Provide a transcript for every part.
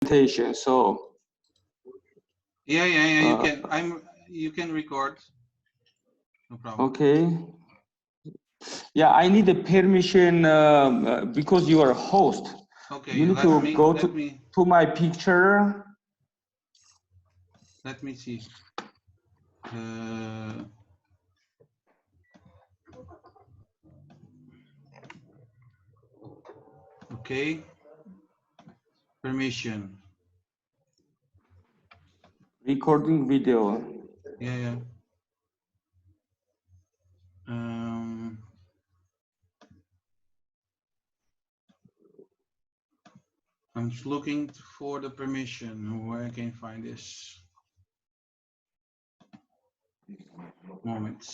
presentation, so. Yeah, you can record. No problem. Okay. Yeah, I need a permission because you are a host. Okay, you need to go to my picture. Let me see. Okay. Permission. Recording video. Yeah. I'm just looking for the permission. Where I can find this. Moment.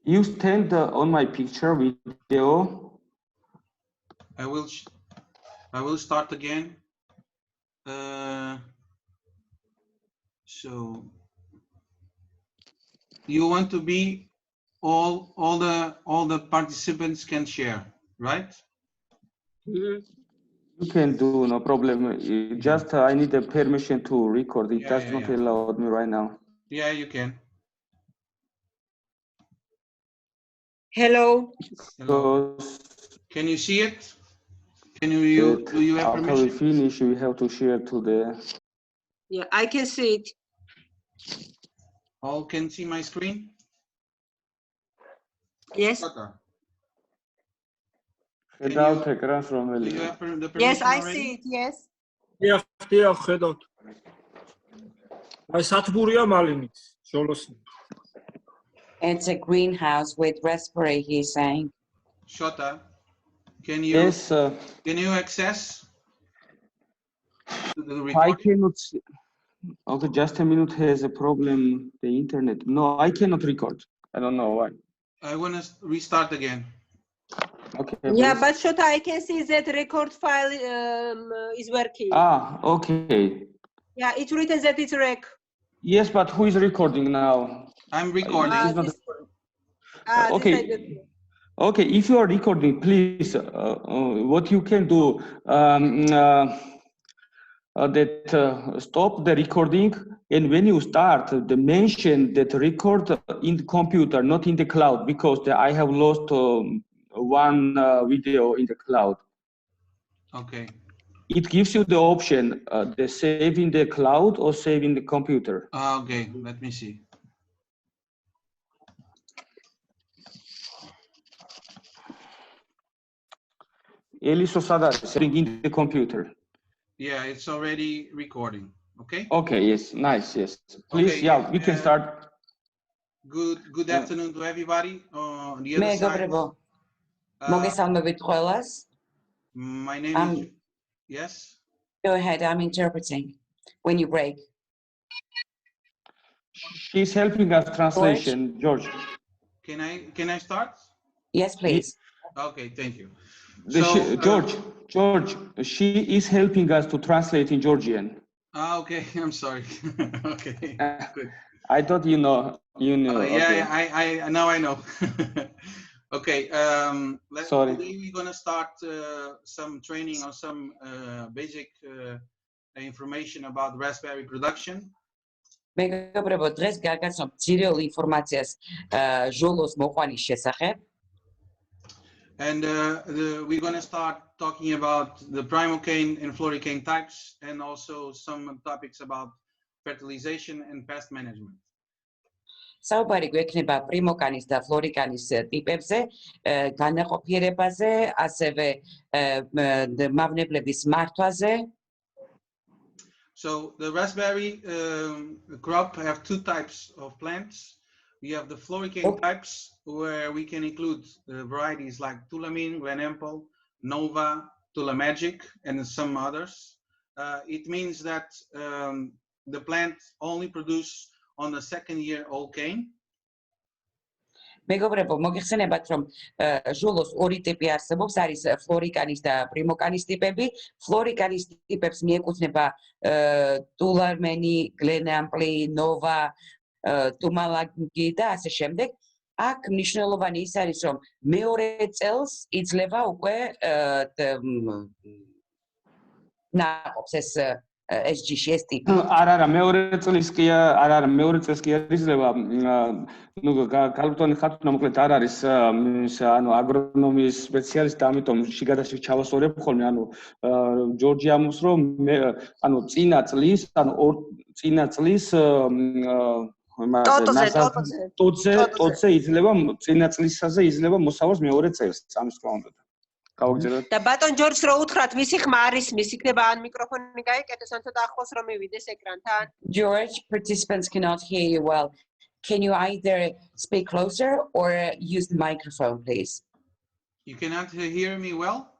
You stand on my picture video. I will start again. So you want to be all the participants can share, right? You can do, no problem. Just I need the permission to record. It does not allow me right now. Yeah, you can. Hello. Hello. Can you see it? Can you do you have permission? After we finish, we have to share to the. Yeah, I can see it. All can see my screen? Yes. Do you have the permission? Yes, I already? see it. Yes. Yeah, ხედავთ. აი სათბურია მალინით, ჟოლოს. It's a greenhouse with raspberry, he's saying. Shota, can you can you access the recording? I cannot see. Okay, just a minute, has a problem, the internet. No, I cannot record. I don't know why. I want to restart again. Okay. Yeah, please. but Shota, I can see that record file is working. Ah, okay. Yeah, it's written that it's rec. Yes, but who is recording now? I'm recording. Okay. Okay, if you are recording, please, what you can do, stop the recording, and when you start, mention that record in the computer, not in the cloud, because I have lost one video in the cloud. Okay. It gives you the option, the save in the cloud or save in the computer. Okay, let me see. Eliso saving in the computer. Yeah, it's already recording. Okay. Okay. Yes. Nice. Yes. Please. Okay, yeah, we can start. Good afternoon to everybody on the other side. My name is. Yes. Go ahead. I'm interpreting. When you break. She's helping us translation, George. Can I start? Yes, please. Okay, thank you. George, she is helping us to translate in Georgian. Okay, I'm sorry. Okay, good. I thought you know. Yeah, I now I know. Okay, today we're gonna start some training on some basic information about raspberry production. მეგობრებო, დღეს გაგაცნობ ძირეულ ინფორმაციას ჟოლოს მოყვანის შესახებ. And we're going to start talking about the primocane and floricane types, and also some topics about fertilization and pest management. საუბარი გვექნება პრიმოკანის და ფლორიკანის ტიპებზე, განაყოფიერებაზე, ასევე მავნებლების მართვაზე. So the raspberry crop have two types of plants. We have the floricane types, where we can include varieties like Tulamine, Glenample, Nova, Tulamagic, and some others. It means that the plant only produce on the second year old cane. მეგობრებო, მოგეხსენებათ, რომ ჟოლოს ორი ტიპი არსებობს, არის ფლორიკანის და პრიმოკანის ტიპები. ფლორიკანის ტიპებს მიეკუთვნება ტულარმენი, გლენამპლი, ნოვა, ტუმალაგი და ასე შემდეგ. აქ მნიშვნელოვანი ის არის, რომ მეორე წელს იძლევა უკვე ნაყოფს ეს ეს ჯიში, ეს ტიპი. არა, მეორე წლის კი არ იძლევა, ნუ გალბტონი ხათუნა მოკლედ არ არის ანუ აგრონომიის სპეციალისტი, ამიტომ შიგადაშიგ ჩავასწორებ ხოლმე, ანუ ჯორჯი ამბობს, რომ ანუ წინა წლის ტოტზე იძლევა წინა წლისაზე იძლევა მოსავალს მეორე წელს, ამის თქმა უნდა. გავაგზავნოთ. და ბატონ ჯორჯს რო უთხრათ, მისი ხმა არის, მის იქნება ან მიკროფონი გაიკეთოს, ან ცოტა ახლოს რომ მივიდეს ეკრანთან. George, participants cannot hear you well. Can you either speak closer or use the microphone, please? You cannot hear me well?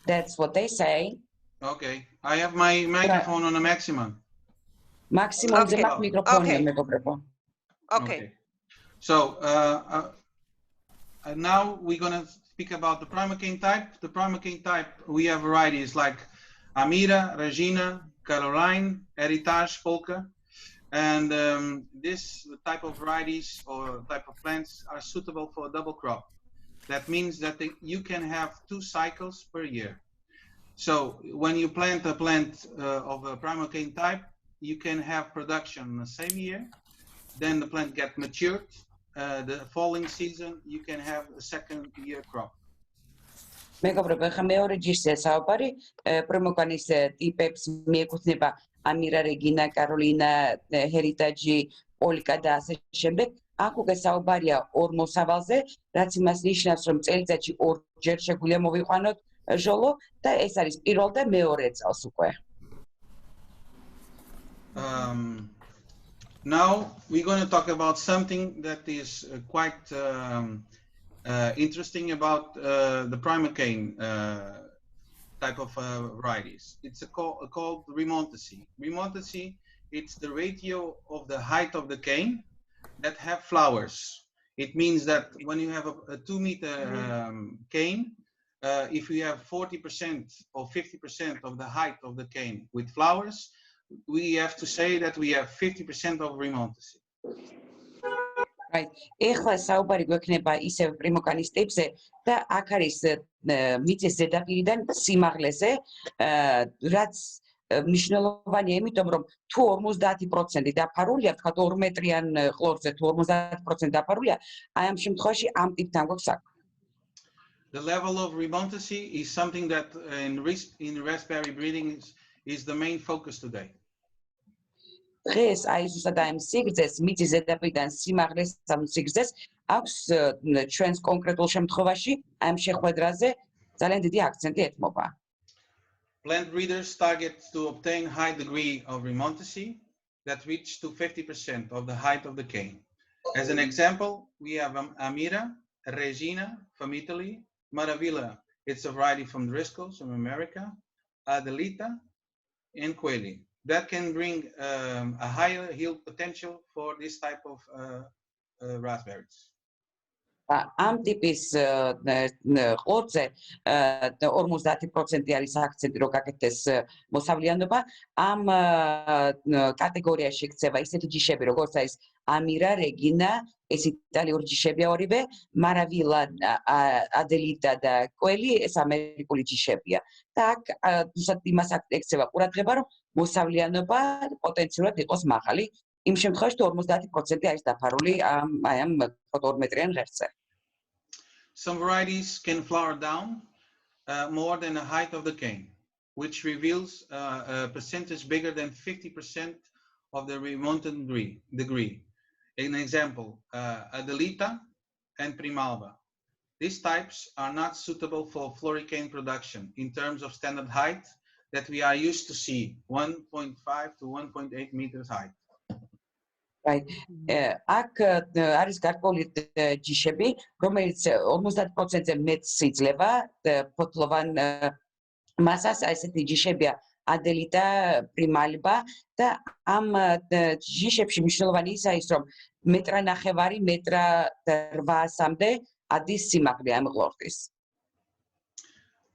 That's what they say. Okay. I have my microphone on a maximum. Maximum Okay. microphone. Okay. So now we're going to speak about the primocane type. The primocane type, we have varieties like Amira, Regina, Caroline, Heritage, Polka. And this type of varieties or type of plants are suitable for a double crop. That means that you can have 2 cycles per year. So when you plant a plant of a primocane type, you can have production in the same year. Then the plant gets matured. The following season, you can have a second year crop. მეგობრებო, ხა მეორე ჯიშზე საუბარი, პრიმოკანის ტიპებს მიეკუთვნება ამირა, რეგინა, კაროლინა, ჰერიტაჯი, პოლიკა და ასე შემდეგ. აქ უკვე საუბარია 2 მოსავალზე, რაც იმას ნიშნავს, რომ წელიწადში 2 ჯერ შეგვიძლია მოვიყვანოთ ჟოლო და ეს არის პირველ და მეორე წელს უკვე. Now we're going to talk about something that is quite interesting about the primocane type of varieties. It's called remontancy. Remontancy, it's the ratio of the height of the cane that have flowers. It means that when you have a 2-meter cane, if you have 40% or 50% of the height of the cane with flowers, we have to say that we have 50% of remontancy. Right. ეხლა საუბარი გვექნება ისევ პრიმოკანის ტიპზე და აქ არის მიწის ზედაპირიდან სიმაღლეზე, რაც მნიშვნელოვანია, იმიტომ რომ თუ 50% დაფარულია, თქვა 2 მეტრიან ყლორზე თუ 50% დაფარულია, აი ამ შემთხვევაში ამ ტიპთან გვაქვს საქმე. The level of remontancy is something that in raspberry breeding is the main focus today. დღეს აი ზუსტად ამ სიგრძეს, მიწის ზედაპირიდან სიმაღლეს ამ სიგრძეს აქვს ჩვენს კონკრეტულ შემთხვევაში ამ შეხვედრაზე ძალიან დიდი აქცენტი ეთმობა. Plant breeders target to obtain high degree of remontancy that reach to 50% of the height of the cane. As an example, we have Amira, Regina from Italy, Maravilla, it's a variety from the Riscos from America, Adelita, and Quelli. That can bring a higher yield potential for this type of raspberries. ამ ტიპის ყლორზე 50% არის აქცენტი, რომ გაკეთდეს მოსავლიანობა. ამ კატეგორიაში იქცევა ისეთი ჯიშები, როგორც არის ამირა, რეგინა, ეს იტალიური ჯიშებია ორივე, მარავილა, ადელიტა და კველი, ეს ამერიკული ჯიშებია. და აქ ზუსტად იმას აქცევა ყურადღება, რომ მოსავლიანობა პოტენციურად იყოს მაღალი. იმ შემთხვევაში 50% არის დაფარული აი ამ 2 მეტრიან ღერძზე. Some varieties can flower down more than the height of the cane, which reveals a percentage bigger than 50% of the remontant degree. An example, Adelita and Primalba. These types are not suitable for floricane production in terms of standard height that we are used to see, 1.5 to 1.8 meters height. Right. აქ არის გარკვეული ჯიშები, რომელიც 50%-ზე მეტს იძლევა ფოთლოვან მასას, ესეთი ჯიშებია ადელიტა, პრიმალბა და ამ ჯიშებში მნიშვნელოვანი ისაა ის, რომ 1.5 მეტრა 800-მდე ადის სიმაღლე ამ ყლორტის.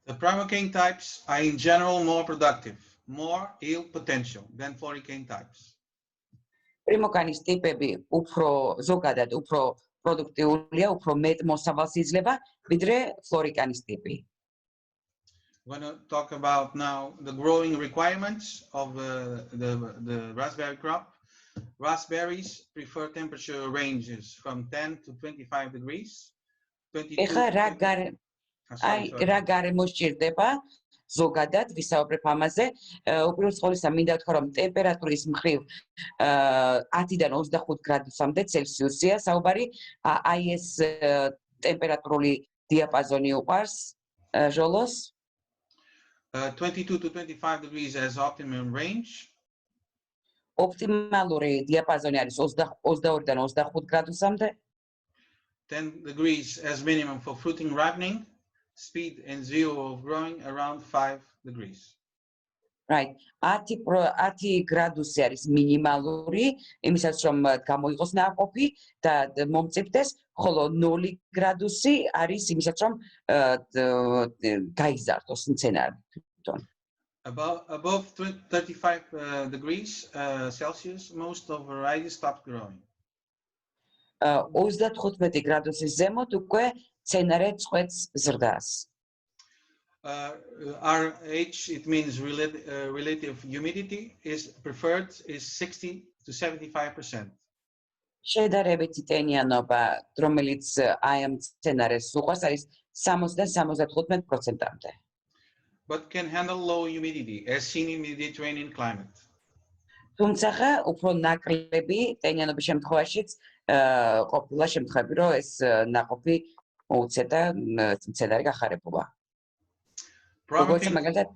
The primocane types are in general more productive, more yield potential than floricane types. პრიმოკანის ტიპები უფრო ზოგადად უფრო პროდუქტიულია, უფრო მეტ მოსავალს იძლევა, ვიდრე ფლორიკანის ტიპი. We're going to talk about now the growing requirements of the raspberry crop. Raspberries prefer temperature ranges from 10 to 25 degrees. 22 ეხა to 20 რა გარემო სჭირდება ზოგადად ვისაუბრებ ამაზე. უპირველეს ყოვლისა მინდა ვთქვა რომ ტემპერატურის მხრივ 10-დან 25 გრადუსამდე ცელსიუსია საუბარი. აი ეს ტემპერატურული დიაპაზონი უყვარს ჟოლოს. 22 to 25 degrees as optimum range. ოპტიმალური დიაპაზონი არის 22-დან 25 გრადუსამდე. 10 degrees as minimum for fruiting ripening. Speed and zero of growing around 5 degrees. Right. 10 გრადუსი არის მინიმალური, იმისაც რომ გამოიყოს ნაყოფი და მომწიფდეს, ხოლო 0 გრადუსი არის იმისაც რომ გაიზარდოს მცენარე. Above 35 degrees Celsius, most of varieties stop growing. 35 გრადუსის ზემოთ უკვე მცენარე წყვეტს ზრდას. RH, it means relative humidity, is preferred is 60 to 75%. შედარებითი ტენიანობა, რომელიც აი ამ მცენარეს უყვარს, არის 60-75%-მდე. But can handle low humidity, as seen in Mediterranean climate. თუმცა უფრო ნაკლები ტენიანობის შემთხვევაშიც ყოფილა შემთხვევები, რომ ეს ნაყოფი მოუწევდა მცენარე გახარებობა. როგორც მაგალითად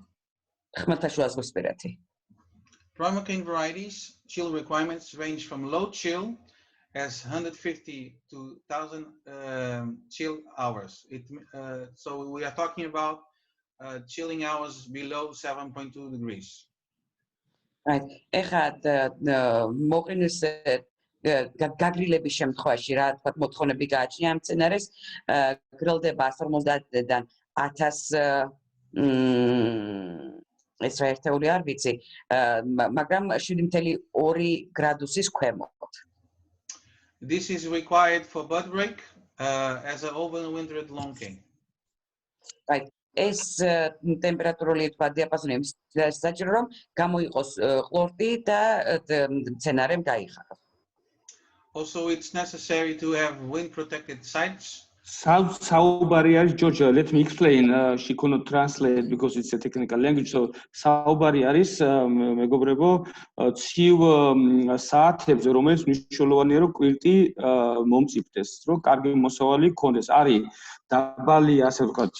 ხმელთაშუაზღვისპირეთი. Primary varieties chill requirements range from low chill as 150 to 1000 chill hours. So we are talking about chilling hours below 7.2 degrees. Right. ეხლა მოყინვის გაგრილების შემთხვევაში რა თქვა მოთხოვნები გააჩნია ამ მცენარეს გრილდება 150-დან 1000 ეს რა ერთეული არ ვიცი მაგრამ 7.2 გრადუსის ქვემოთ. This is required for bud break as an overwintered long cane. Right. ეს ტემპერატურული თქვა დიაპაზონი საჭირო რომ გამოიყოს ყლორტი და მცენარემ გაიხაროს. Also, it's necessary to have wind protected sites. Saubari არის George, let me explain. She cannot translate because it's a technical language. So saubari არის მეგობრებო ცივ საათებზე, რომელიც მნიშვნელოვანია რომ კვირტი მომწიფდეს, რომ კარგი მოსავალი გქონდეს. არის დაბალი, ასე ვთქვათ,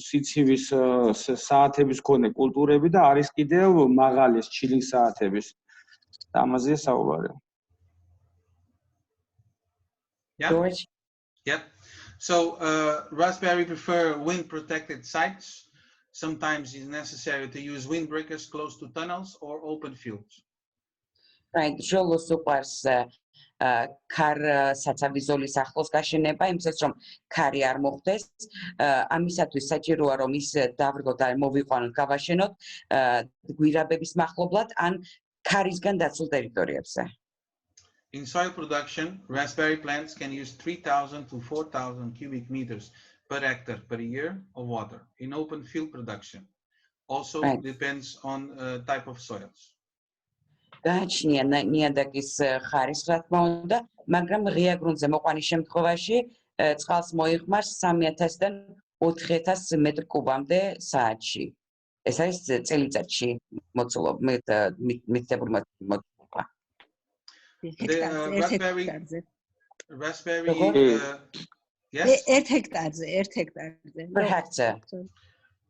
სიცივის საათების მქონე კულტურები და არის კიდევ მაღალი chilling საათების. ამაზე საუბარი. Yeah. George? Yep. So raspberry prefer wind protected sites. Sometimes it's necessary to use windbreakers close to tunnels or open fields. Right. ჟოლოს უყვარს ქარ საცავი ახლოს გაშენება, იმისათვის რომ ქარი არ მოხდეს. ამისათვის საჭიროა რომ ის დავრგოთ და მოვიყვანოთ, გავაშენოთ გვირაბების მახლობლად ან ქარისგან დაცულ ტერიტორიებზე. In soil production, raspberry plants can use 3,000 to 4,000 cubic meters per hectare per year of water. In open field production, also depends on type of soils. გააჩნია ნიადაგის ხარისხი, რა თქმა უნდა, მაგრამ ღია გრუნტზე მოყვანის შემთხვევაში წყალს მოიხმარს 3000-დან 4000 მეტრ კუბამდე საათში. ეს არის წელიწადში მიცდებული მოცულობა. Raspberry, yes? 1 ჰექტარზე. Per hectare.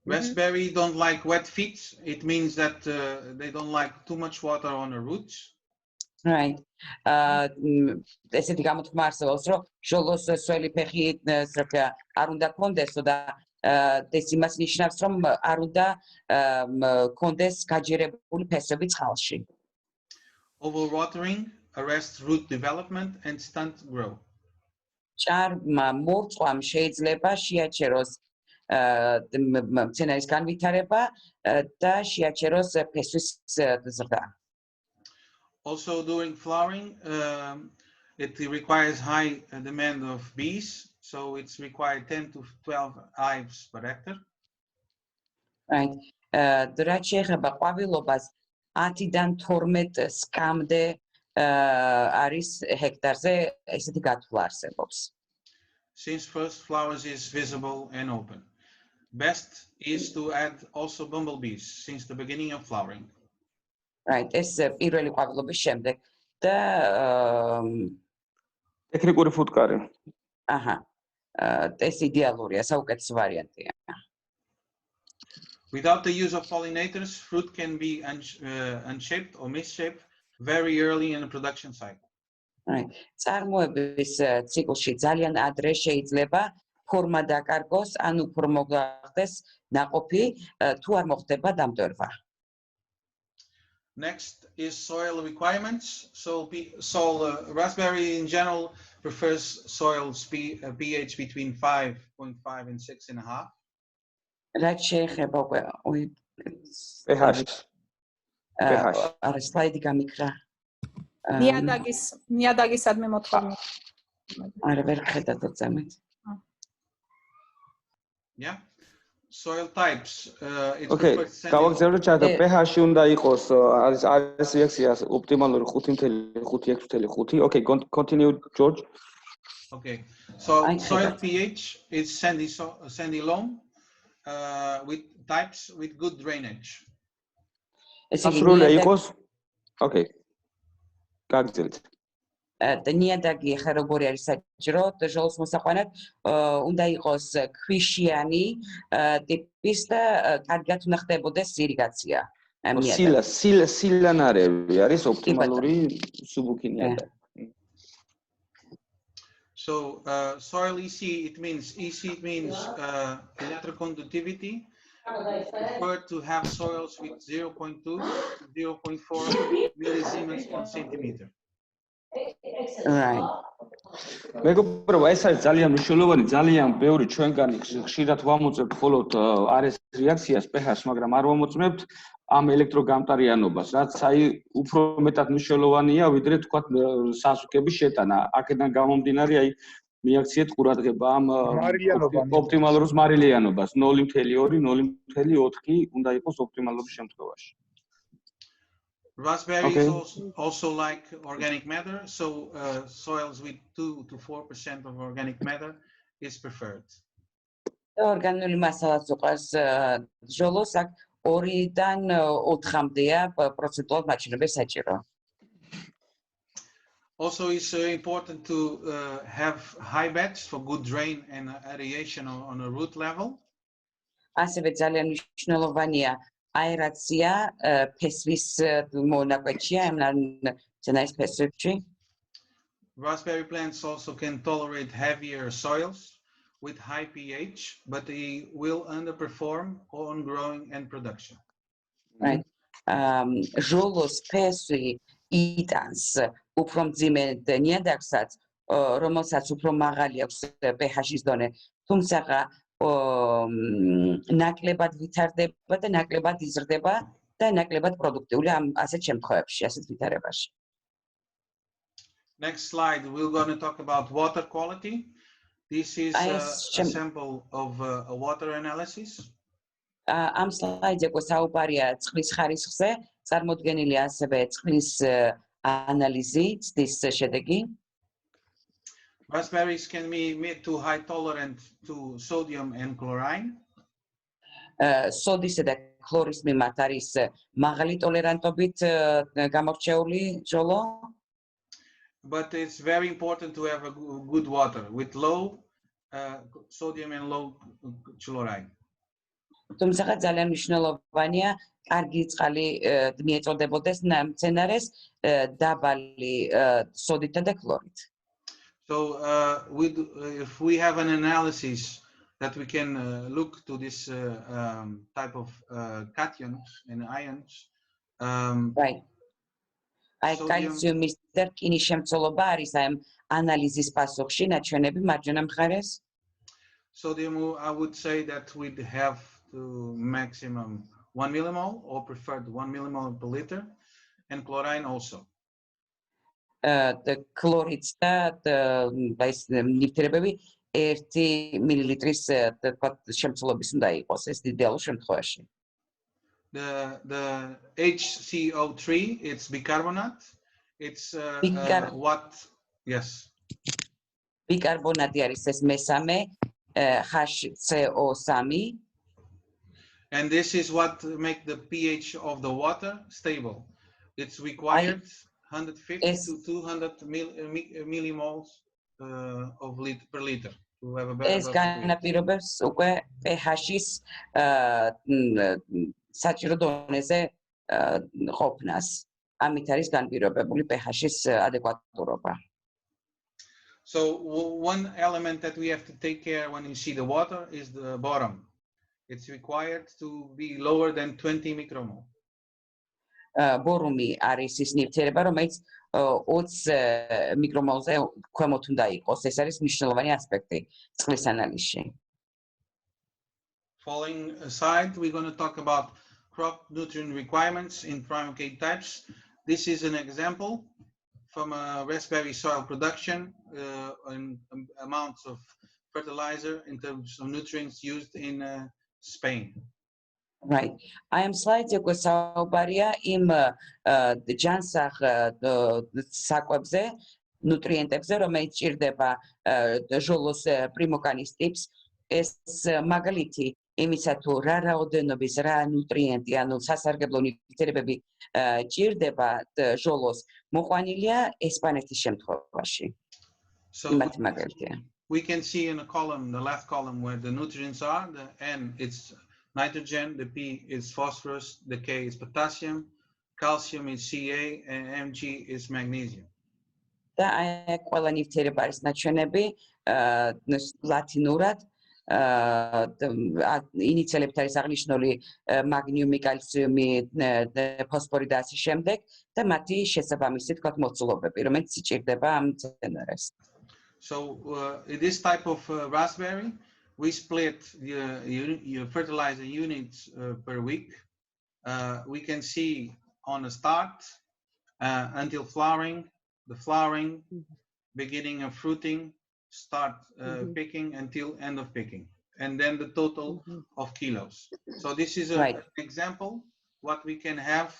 Raspberry don't like wet feet. It means that they don't like too much water on the roots. Right. ესეთი გამოთქმა არსებობს, რომ ჟოლოს სველი ფეხი არ უნდა კონდესო და ეს იმას ნიშნავს, რომ არ უნდა კონდეს გაჯერებული ფესვები წყალში. Overwatering arrests root development and stunt growth. ჭარბმა მორწყვამ შეიძლება შეაჩეროს მცენარის განვითარება და შეაჩეროს ფესვის ზრდა. Also during flowering, it requires high demand of bees, so it's required 10 to 12 hives per hectare. Right. რაც შეეხება ყვავილობას 10-დან 12 სკამდე არის ჰექტარზე ესეთი გათვლა არსებობს. Since first flowers is visible and open. Best is to add also bumblebees since the beginning of flowering. Right, ეს პირველი ყვავილობის შემდეგ და ტექნიკური ფუტკარი. აჰა. ეს იდეალურია, საუკეთესო ვარიანტია. Without the use of pollinators, fruit can be unshaped or misshaped very early in the production cycle. Right. წარმოების ციკლში ძალიან ადრე შეიძლება ფორმა დაკარგოს, ან უფრო მოგვახდეს ნაყოფი, თუ არ მოხდება დამტვერვა. Next is soil requirements. So raspberry in general prefers soils pH between 5.5 and 6.5. რაც შეეხება pH. არა სლაიდი გამიქრა. ნიადაგისადმი მოთხოვნა. არა ვერ ხედავ დაწამეთ. Yeah. Soil types. Okay. გავაგზავნე ჩატა pH-ი უნდა იყოს არის რეაქცია ოპტიმალური 5.5-6.5. Okay, continue George. Okay. So soil pH is sandy loam with types with good drainage. ასრული იყოს. Okay. გაგრძელეთ. ნიადაგი ხა როგორი არის საჭირო ჟოლოს მოსაყვანად უნდა იყოს ქვიშიანი ტიპის და კარგად უნდა ხდებოდეს ირიგაცია. სილანარევი არის ოპტიმალური სუბუქი ნიადაგი. So soil EC it means electroconductivity. Prefer to have soils with 0.2 to 0.4 millisiemens per centimeter. Right. მეგობრებო, ეს არის ძალიან მნიშვნელოვანი, ძალიან ბევრი ჩვენგანი ხშირად ვამოწმებთ მხოლოდ არის რეაქციას pH-ს, მაგრამ არ ვამოწმებთ ამ ელექტროგამტარიანობას, რაც აი უფრო მეტად მნიშვნელოვანია, ვიდრე თქვათ სასუქების შეტანა. აქედან გამომდინარე, აი მიაქციეთ ყურადღება ამ ოპტიმალურს მარილიანობას 0.2, 0.4 უნდა იყოს ოპტიმალობის შემთხვევაში. Raspberries also like organic matter, so soils with 2 to 4% of organic matter is preferred. ორგანული მასალაც უყარს ჟოლოს, აქ 2-დან 4-მდეა პროცენტულად მაჩვენებელი საჭირო. Also, it's important to have high beds for good drain and aeration on a root level. ასევე ძალიან მნიშვნელოვანია აერაცია ფესვის მონაკვეთში, ამის ფესვებში. Raspberry plants also can tolerate heavier soils with high pH, but they will underperform on growing and production. Right. ჟოლოს ფესვი იტანს უფრო მძიმე ნიადაგსაც, რომელსაც უფრო მაღალი აქვს pH-ის დონე, თუმცა ნაკლებად ვითარდება და ნაკლებად იზრდება და ნაკლებად პროდუქტიული ამ ასეთ შემთხვევებში, ასეთ ვითარებაში. Next slide, we're going to talk about water quality. This is a sample of a water analysis. Am slide-ზე საუბარია წყლის ხარისხზე, წარმოდგენილია ასევე წყლის ანალიზი, ცდის შედეგი. Raspberries can be made to high tolerant to sodium and chlorine. სოდისა და ქლორის მიმართ არის მაღალი ტოლერანტობით გამორჩეული ჟოლო. But it's very important to have a good water with low sodium and low chloride. თუმცა ძალიან მნიშვნელოვანია კარგი წყალი მიეწოდებოდეს მცენარეს დაბალი სოდითა და ქლორით. So if we have an analysis that we can look to this type of cations and ions. Right. I calciumis და რკინის შემცველობა არის ამ ანალიზის პასუხში ნაჩვენები მარჯვენა მხარეს. Sodium, I would say that we'd have to maximum 1 millimole or preferred 1 millimole per liter, and chlorine also. The chloride და ეს ნივთიერებები 1 მილილიტრის შემცველობის უნდა იყოს ეს იდეალურ შემთხვევაში. the HCO3, it's bicarbonate. It's what? Yes. Bicarbonate არის ეს მესამე HCO3. And this is what make the pH of the water stable. It's required 150 to 200 millimoles of per liter to have a better. ეს განაპირობებს უკვე pH-ის საჭირო დონეზე ყოფნას. ამით არის განპირობებული pH-ის ადეკვატურობა. So one element that we have to take care when you see the water is the bottom. It's required to be lower than 20 micromole. Borumi არის ის ნივთიერება, რომელიც 20 მიკრომოლზე ქვემოთ უნდა იყოს. ეს არის მნიშვნელოვანი ასპექტი წყლის ანალიზში. Following aside, we're going to talk about crop nutrient requirements in prime cane types. This is an example from a raspberry soil production and amounts of fertilizer in terms of nutrients used in Spain. Right. I am slightly გვესაუბარია იმ ჯანსაღ საკვებზე, ნუტრიენტებზე, რომელიც ჭირდება ჟოლოს პრიმოკანის ტიპს. ეს მაგალითი იმისა თუ რა რაოდენობის რა ნუტრიენტი, ანუ სასარგებლო ნივთიერებები ჭირდება ჟოლოს, მოყვანილია ესპანეთის შემთხვევაში. იმათი მაგალითია. We can see in a column, the left column, where the nutrients are. The N is nitrogen, the P is phosphorus, the K is potassium, calcium is Ca, and Mg is magnesium. და აი ყველა ნივთიერება არის ნაჩვენები ლათინურად. ინიციალებით არის აღნიშნული მაგნიუმი, კალციუმი, ფოსფორი და ასე შემდეგ და მათი შესაბამისი თქვათ მოცულობები, რომელიც ჭირდება ამ მცენარეს. So in this type of raspberry, we split your fertilizer units per week. We can see on the start until flowering, the flowering, beginning of fruiting, start picking until end of picking, and then the total of kilos. So this is an example what we can have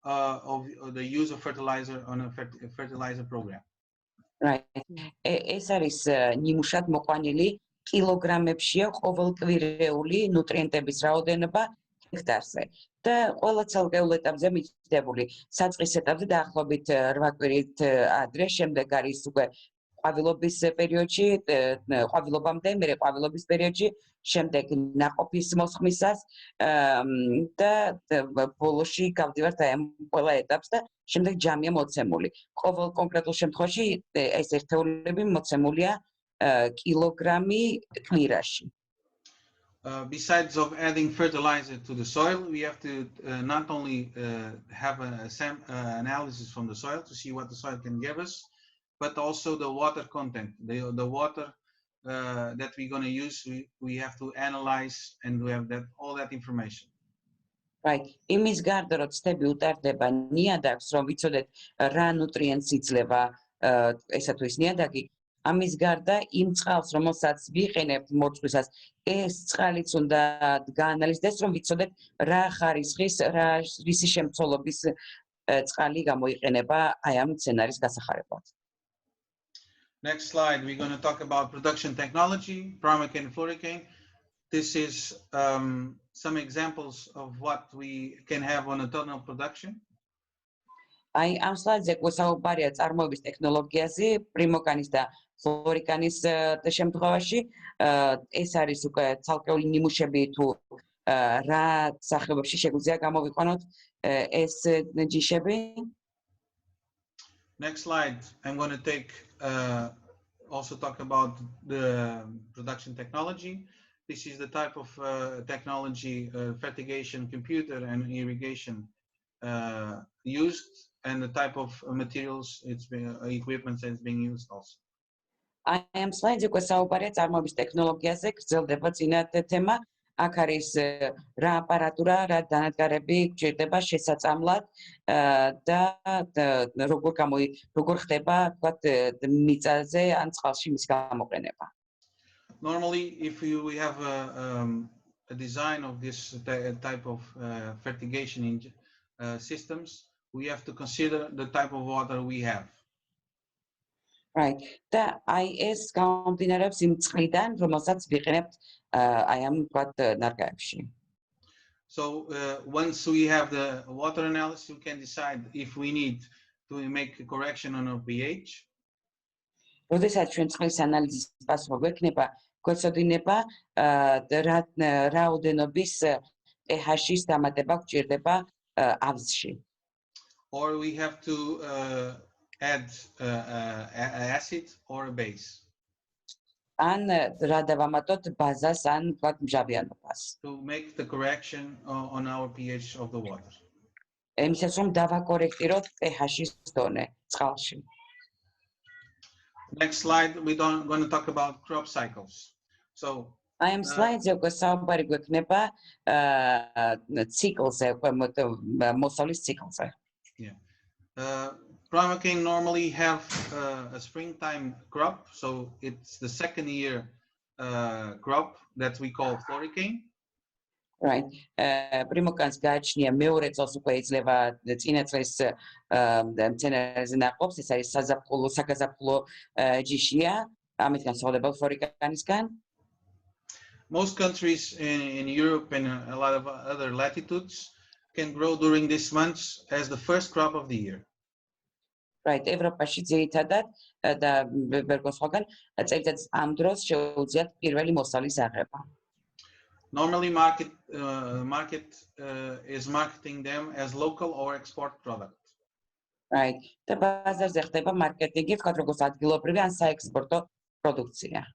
of the use of fertilizer on a fertilizer program. Right. ეს არის ნიმუშად მოყვანილი კილოგრამებშია ყოველკვირეული ნუტრიენტების რაოდენობა ჰექტარზე. და ყველა ცალკეულ ეტაპზე მითითებული. საწყის ეტაპზე დაახლოებით 8 კვირით ადრე, შემდეგ არის უკვე ყვავილობის პერიოდში, ყვავილობამდე, მერე ყვავილობის პერიოდში, შემდეგ ნაყოფის მოსხმისას და ბოლოში გავდივართ აი ამ ყველა ეტაპს და შემდეგ ჯამია მოცემული. ყოველ კონკრეტულ შემთხვევაში ეს ერთეულები მოცემულია კილოგრამი კვირაში. Besides of adding fertilizer to the soil, we have to not only have an analysis from the soil to see what the soil can give us, but also the water content. The water that we're going to use, we have to analyze and we have all that information. Right. იმის გარდა რომ ცდები უტარდება ნიადაგს, რომ ვიცოდეთ რა ნუტრიენტს იძლევა ესა თუ ის ნიადაგი, ამის გარდა იმ წყალს, რომელსაც ვიყენებთ მოწყვისას, ეს წყალიც უნდა გაანალიზდეს, რომ ვიცოდეთ რა ხარისხის, რა რისი შემცველობის წყალი გამოიყენება აი ამ მცენარის გასახარებლად. Next slide, we're going to talk about production technology, primocane and floricane. This is some examples of what we can have on a total production. აი ამ სლაიდზე გვესაუბარია წარმოების ტექნოლოგიაზე, პრიმოკანის და ფლორიკანის შემთხვევაში. ეს არის უკვე ცალკეული ნიმუშები თუ რა სახეობებში შეგვიძლია გამოვიყვანოთ ეს ჯიშები. Next slide, I'm going to also talk about the production technology. This is the type of technology, fertigation, computer, and irrigation used, and the type of materials, equipment that's being used also. I am slides გვესაუბარია წარმოების ტექნოლოგიაზე, გრძელდება წინა თემა. აქ არის რა აპარატურა, რა დანადგარები გჭირდება შესაწამლად და როგორ ხდება, თქვათ, მიწაზე ან წყალში მის გამოყენება. Normally, if we have the design of this type of fertigation systems, we have to consider the type of water we have. Right. და აი ეს გამომდინარეობს იმ წყლიდან, რომელსაც ვიყენებთ აი ამ ვთქვათ ნარგავებში. So once we have the water analysis, we can decide if we need to make a correction on our pH. როდესაც ჩვენ წყლის ანალიზის პასუხი გვექნება, გვეცოდინება რაოდენობის pH-ის დამატება გვჭირდება ავზში. Or we have to add acid or a base. ან რა დავამატოთ ბაზას ან ვთქვათ მჟავიანობას. To make the correction on our pH of the water. იმისათვის რომ დავაკორექტიროთ pH-ის დონე წყალში. Next slide, we're going to talk about crop cycles. So I am slides-ზე უკვე საუბარი გვექნება ციკლზე, მოსავლის ციკლზე. Yeah. Prima cane normally have a springtime crop, so it's the second year crop that we call floricane. Right. პრიმოკანს გააჩნია მეორე წელს უკვე იძლევა წინა წლის მცენარეზე ნაყოფს, ეს არის საგაზაფხულო ჯიშია, ამით განსხვავდება ფლორიკანისგან. Most countries in Europe and a lot of other latitudes can grow during these months as the first crop of the year. Right. ევროპაში ძირითადად და ბერგოს სხვაგან წელიწადის ამ დროს შეუძლიათ პირველი მოსავლის აღება. Normally market is marketing them as local or export product. Right. და ბაზარზე ხდება მარკეტინგი, ვთქვათ, როგორც ადგილობრივი ან საექსპორტო პროდუქცია.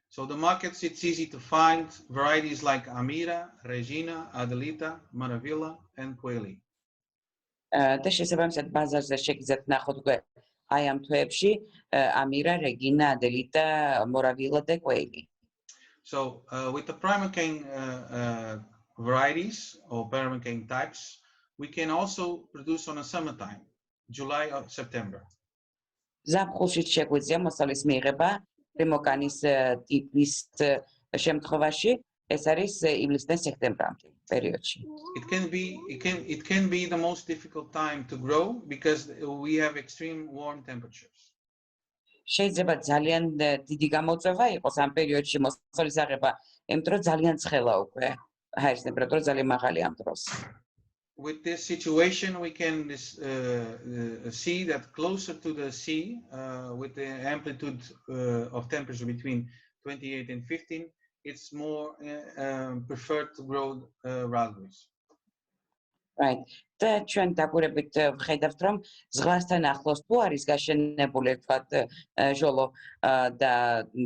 So the markets, it's easy to find varieties like Amira, Regina, Adelita, Maravilla, and Quayle. და შესაბამისად ბაზარზე შეგიძლიათ ნახოთ უკვე აი ამ თვეებში ამირა, რეგინა, ადელიტა, მორავილა და კვეილი. So with the prima cane varieties or prima cane types, we can also produce on a summertime, July or September. ზაფხულში შეგვიძლია მოსავლის მიღება პრიმოკანის ტიპის შემთხვევაში, ეს არის ივლისიდან სექტემბრამდე პერიოდში. It can be the most difficult time to grow because we have extreme warm temperatures. შეიძლება ძალიან დიდი გამოწვევა იყოს ამ პერიოდში მოსავლის აღება, იმიტომ რომ ძალიან ცხელა უკვე ჰაერის ტემპერატურა ძალიან მაღალი ამ დროს. With this situation, we can see that closer to the sea, with the amplitude of temperature between 28 and 15, it's more preferred to grow raspberries. Right. და ჩვენ დაგვირებით ვხედავთ, რომ ზღვასთან ახლოს თუ არის გაშენებული, ვთქვათ, ჟოლო და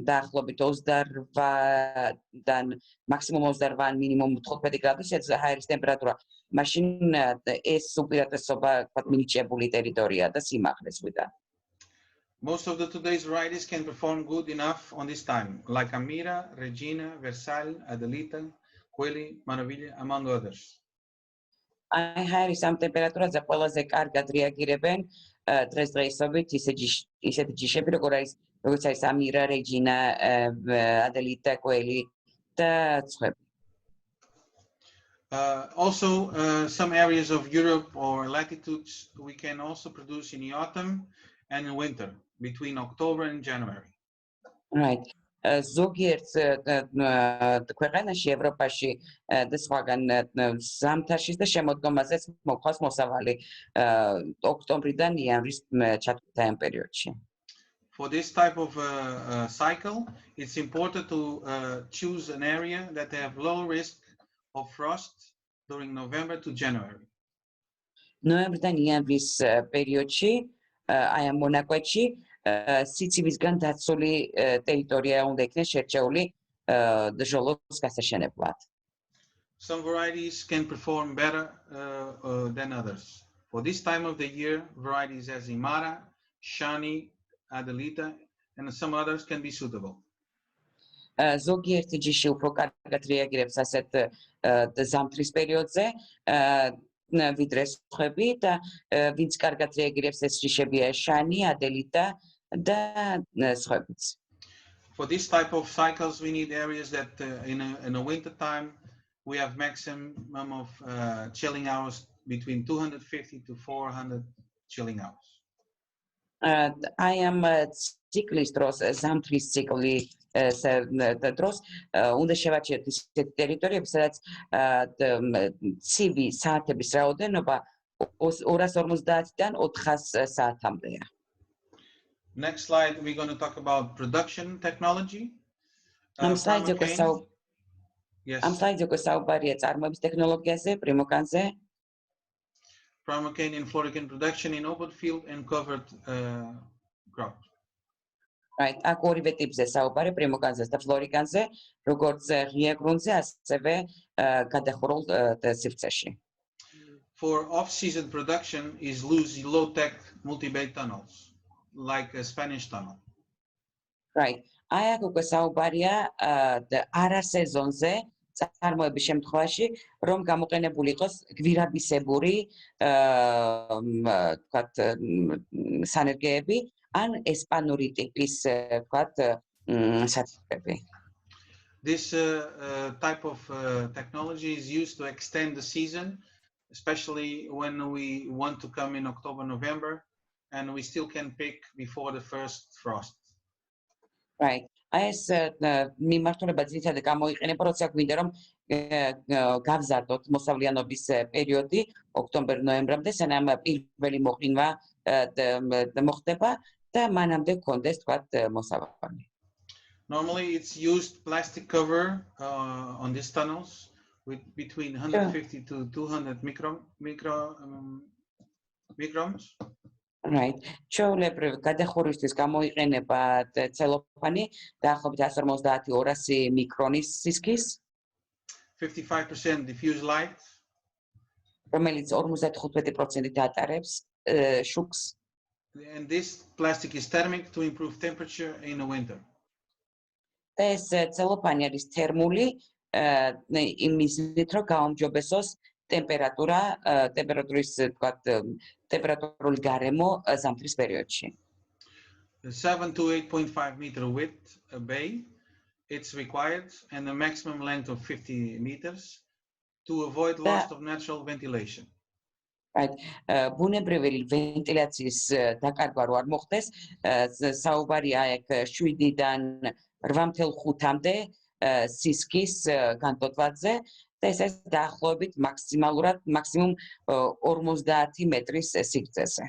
დაახლოებით 28-დან მაქსიმუმ 28, მინიმუმ 15 გრადუსია ჰაერის ტემპერატურა. მაშინ ეს უპირატესობა, ვთქვათ, მინიჭებული ტერიტორია და სიმაღლე ზღვიდან. Most of the today's varieties can perform good enough on this time, like Amira, Regina, Versailles, Adelita, Quayle, Maravilla, among others. აი ჰაერის ამ ტემპერატურაზე ყველაზე კარგად რეაგირებენ დღესდღეობით ისეთი ჯიშები, როგორც არის ამირა, რეჯინა, ადელიტა, კველი და სხვები. Also, some areas of Europe or latitudes we can also produce in the autumn and in winter, between October and January. Right. ზოგიერთ ქვეყანაში ევროპაში და სხვაგან ზამთარში და შემოდგომაზეც მოხავს მოსავალი ოქტომბრიდან იანვრის ჩათვლით პერიოდში. For this type of cycle, it's important to choose an area that have low risk of frost during November to January. ნოემბრიდან იანვრის პერიოდში აი ამ მონაკვეთში სიცივისგან დაცული ტერიტორია უნდა იქნეს შერჩეული ჟოლოს გასაშენებლად. Some varieties can perform better than others. For this time of the year, varieties as Imara, Shani, Adelita, and some others can be suitable. ზოგიერთი ჯიში უფრო კარგად რეაგირებს ასეთ ზამთრის პერიოდზე, ვიდრე სხვები და ვინც კარგად რეაგირებს ეს ჯიშებია შანი, ადელიტა და სხვებიც. For this type of cycles, we need areas that in a winter time we have maximum of chilling hours between 250 to 400 chilling hours. I am ციკლის დროს ზამთრის ციკლი დროს უნდა შევაჩეროთ ისეთ ტერიტორიები, სადაც ცივი საათების რაოდენობა 250-დან 400 საათამდეა. Next slide, we're going to talk about production technology. Am slaidზე საუბარია წარმოების ტექნოლოგიაზე, პრიმოკანზე. Primocane and floricane production in open field and covered crops. Right, აქ ორივე ტიპზე საუბარი, პრიმოკანზე და ფლორიკანზე, როგორც ღია გრუნტზე, ასევე გადახურულ სივრცეში. For off-season production is low-tech multi-bay tunnels, like a Spanish tunnel. Right, აი აქ უკვე საუბარია არასეზონზე წარმოების შემთხვევაში, რომ გამოყენებული იყოს გვირაბისებური თქვათ სანერგეები ან ესპანური ტიპის თქვათ სათიბები. This type of technology is used to extend the season, especially when we want to come in October, November, and we still can pick before the first frost. Right. ეს მიმართულება ძირითადად გამოიყენება, როცა გვინდა რომ გავზარდოთ მოსავლიანობის პერიოდი ოქტომბერ-ნოემბრამდე, სანამ პირველი მოყინვა მოხდება და მანამდე გქონდეს თქვათ მოსავალი. Normally it's used plastic cover on these tunnels with between 150 to 200 microns. Right. Ჩვეულებრივ გადახურვისთვის გამოიყენება ცელოფანი დაახლოებით 150-200 მიკრონის სისქის. 55% diffuse light. რომელიც 55%-ით ატარებს შუქს. And this plastic is thermic to improve temperature in the winter. ეს ცელოფანი არის თერმული იმის მიზნით, რომ გაუმჯობესოს ტემპერატურის თქვათ ტემპერატურული გარემო ზამთრის პერიოდში. 7 to 8.5 meter width bay it's required and a maximum length of 50 meters to avoid loss of natural ventilation. Right. ბუნებრივი ვენტილაციის დაკარგვა რო არ მოხდეს, საუბარია აქ 7-დან 8.5-მდე სისქის განტოტვაზე. ეს დაახლოებით მაქსიმუმ 50 მეტრის სიგრძეზე.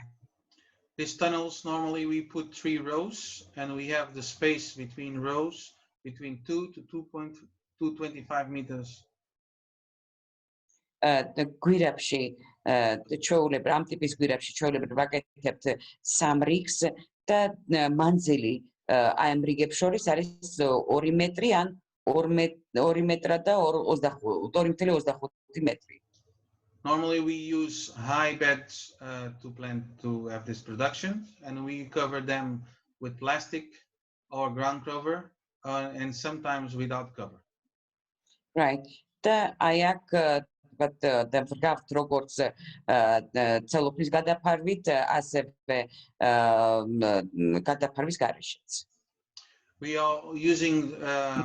These tunnels normally we put 3 rows and we have the space between rows between 2 to 2.225 meters. გვირაბში ჩვეულებრივ ამ ტიპის გვირაბში ჩვეულებრივ ვაკეთებთ 3 რიგს და მანძილი აი ამ რიგებს შორის არის 2 მეტრი ან 2 მეტრა და 2.25 მეტრი. Normally we use high beds to have this production and we cover them with plastic or ground cover and sometimes without cover. Right. და აი აქ და ვგავთ როგორც ცელოფნის გადაფარვით, ასევე გადაფარვის გარეშეც. We are using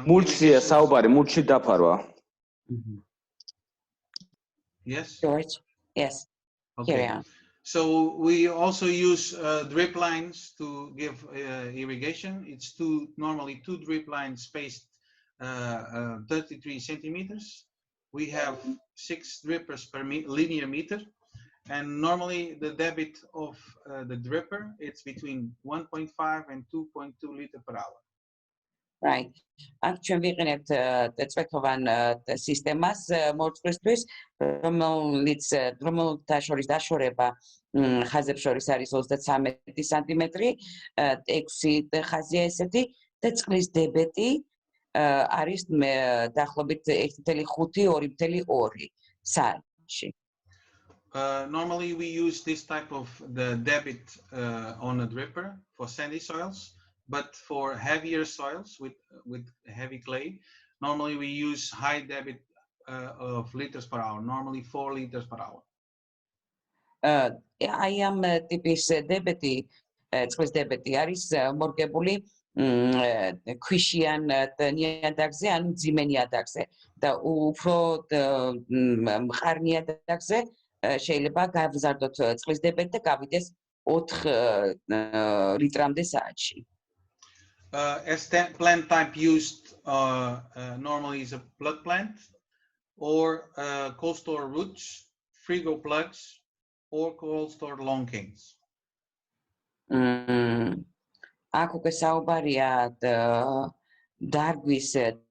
მულჩია საუბარი, მულჩი დაფარვა. Yes. George. Yes. Okay. So we also use drip lines to give irrigation. It's normally two drip lines spaced 33 centimeters. We have 6 drippers per linear meter, and normally the debit of the dripper it's between 1.5 and 2.2 liter per hour. Right. აქ ჩვენ ვიყენებთ წვეთოვან სისტემას მორწყვლისთვის, რომელთა შორის დაშორება ხაზებს შორის არის 33 სანტიმეტრი, 6 ხაზია ესეთი და წყლის დებეტი არის დაახლოებით 1.5-2.2 საათში. Normally we use this type of the debit on a dripper for sandy soils. But for heavier soils with heavy clay, normally we use high debit of liters per hour, normally 4 liters per hour. I am ტიპის დებეტი, წყლის დებეტი არის მორგებული ქვიშიან ნიადაგზე, ანუ მძიმე ნიადაგზე და უფრო მყარ ნიადაგზე შეიძლება გავზარდოთ წყლის დებეთი და გავიდეს 4 ლიტრამდე საათში. As plant type used normally is a plug plant or cold store roots, frigo plugs or cold store long canes. აქ უკვე საუბარია დარგვის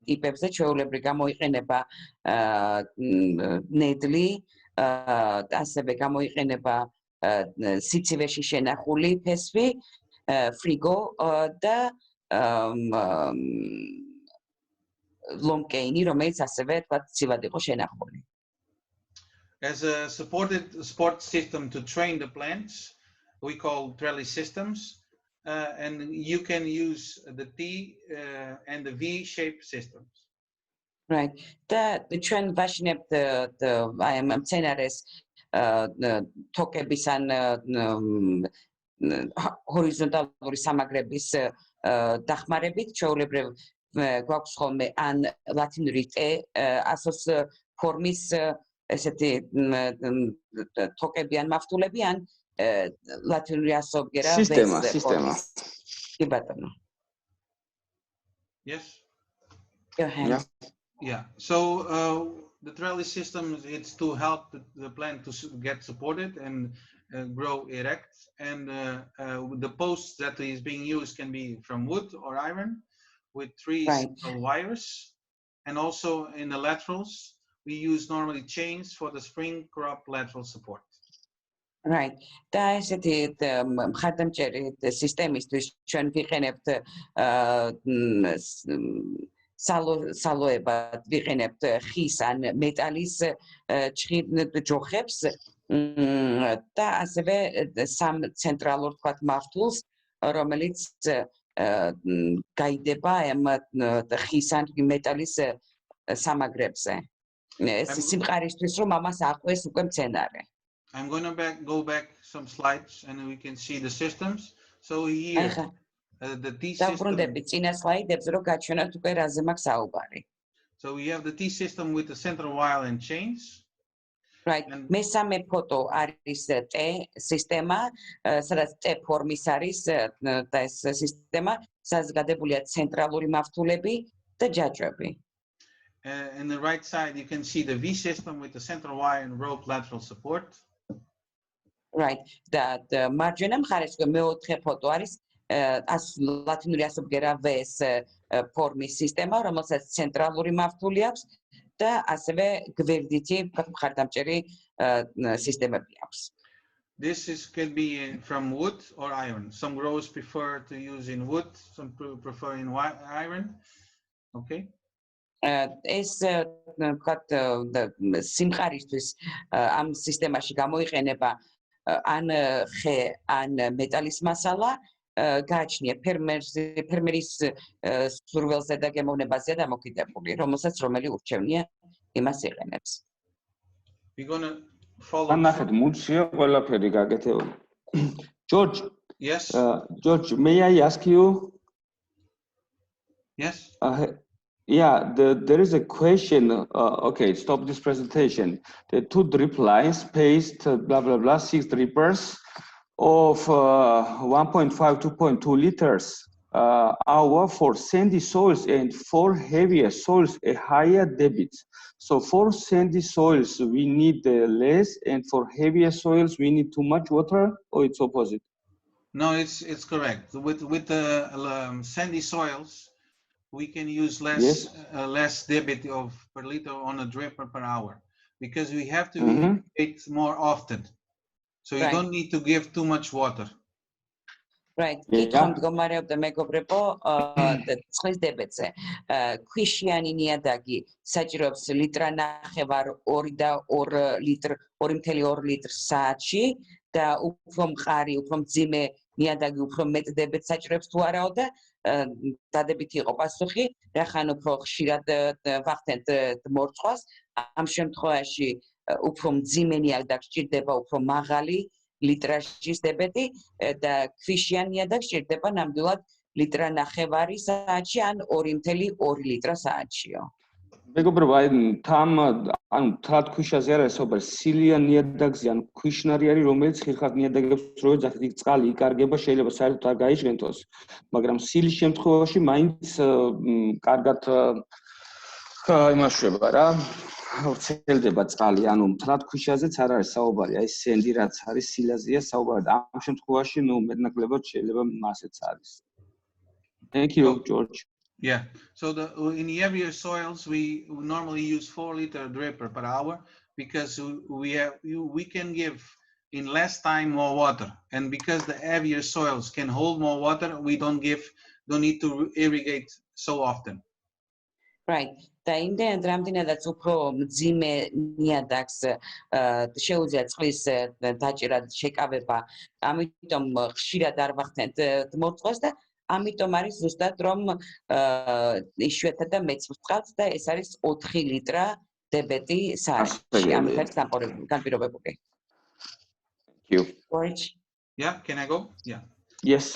ტიპებზე, ჩვეულებრივ გამოიყენება ნედლი, ასევე გამოიყენება სიცივეში შენახული ფესვი, ფრიგო და ლონკეინი, რომელიც ასევე თქვა ცივად იყო შენახული. As a support system to train the plants, we call trellis systems, and you can use the T and the V-shaped systems. Right. ჩვენ ვაშინებთ აი ამ მცენარეს თოკების ან ჰორიზონტალური სამაგრების დახმარებით, ჩვეულებრივ გვაქვს ხოლმე ან ლათინური ტე ასოს ფორმის ესეთი თოკები ან მავთულები ან ლათინური ასობგერა სისტემა. კი ბატონო. Yes? Your hands. Yeah. So the trellis system, it's to help the plant to get supported and grow erect. And the posts that is being used can be from wood or iron with 3 single wires. And also in the laterals, we use normally chains for the spring crop lateral support. Right. და ესეთი მხარდამჭერი სისტემისთვის ჩვენ ვიყენებთ სალოებად ვიყენებთ ხის ან მეტალის ჯოხებს და ასევე სამ ცენტრალურ თქვათ მავთულს, რომელიც გაიდება ამ ხის ან მეტალის სამაგრებზე. ეს სიმყარისთვის რომ ამას აყვეს უკვე მცენარე. I'm going to go back some slides and we can see the systems. So here the T system. So we have the T system with the central wire and chains. Right. მესამე ფოტო არის T სისტემა, სადაც T ფორმის არის და ეს სისტემა, სადაც გადებულია ცენტრალური მავთულები და ჯაჭვები. On the right side you can see the V system with the central wire and rope lateral support. Right. და მარჯვენა მხარეს მეოთხე ფოტო არის ლათინური ასობგერა V-ს ფორმის სისტემა, რომელსაც ცენტრალური მავთული აქვს და ასევე გვერდითი მხარდამჭერი სისტემები აქვს. This can be from wood or iron. Some growers prefer to use in wood, some prefer in iron. Okay. ეს ვთქვათ სიმყარისთვის ამ სისტემაში გამოიყენება ან ხე ან მეტალის მასალა, გააჩნია ფერმერის სურველზე და გემოვნებაზე დამოკიდებული, რომელსაც რომელი ურჩევნია იმას იყენებს. ანახეთ მუნცია ყველაფერი გაკეთებული. George. Yes. George, may I ask you? Yes. Yeah, there is a question. Okay, stop this presentation. The 2 drip lines spaced blah blah blah 6 drippers of 1.5 2.2 liters hour for sandy soils and for heavier soils a higher debit. So for sandy soils we need less, and for heavier soils we need too much water, or it's opposite? No, it's correct. With the sandy soils, we can use less debit of per liter on a dripper per hour because we have to irrigate more often. So you don't need to give too much water. Right. Კითხვა მდგომარეობდა მეგობრებო, წყლის დებეთზე. ქვიშიანი ნიადაგი საჭიროებს ლიტრანახევარ 2 და 2 ლიტრ საათში და უფრო მყარი, უფრო მძიმე ნიადაგი უფრო მეტ დებეთს საჭიროებს თუ არაო და დადებითი იყო პასუხი, რახან უფრო ხშირად ვახდენთ მორწყვას, ამ შემთხვევაში უფრო მძიმე ნიადაგს სჭირდება უფრო მაღალი ლიტრაჟის დებეთი და ქვიშიან ნიადაგს სჭირდება ნამდვილად ლიტრა ნახევარი საათში ან 2.2 ლიტრა საათშიო. მეგობრებო, აი თან ანუ თლად ქვიშაზე არ არის საუბარი, სილიან ნიადაგზე ან ქვიშნარი არის, რომელიც ხილხად ნიადაგებს რო ეძახით, იქ წყალი იკარგება, შეიძლება საერთოდ არ გაიჟღენთოს, მაგრამ სილის შემთხვევაში მაინც კარგად იმაშვება რა. ვრცელდება წყალი, ანუ თლად ქვიშაზეც არ არის საუბარი, აი სენდი რაც არის სილაზეა საუბარი. ამ შემთხვევაში მეტნაკლებად შეიძლება მასეც არის. Thank you, George. Yeah, so in the heavier soils, we normally use 4 liter drip per hour because we can give in less time more water, and because the heavier soils can hold more water, we don't need to irrigate so often. Right. და იმდენად რამდენადაც უფრო მძიმე ნიადაგს შეუძლია წყლის დაჭერა შეკავება, ამიტომ ხშირად არ ვახდენთ მორწყოს და ამიტომ არის ზუსტად რომ იშვიათად და მეც ვწყალთ და ეს არის 4 ლიტრა დებეტი საათში. ამით არის განპირობებული. Thank you. George? Yeah, can I go? Yeah. Yes.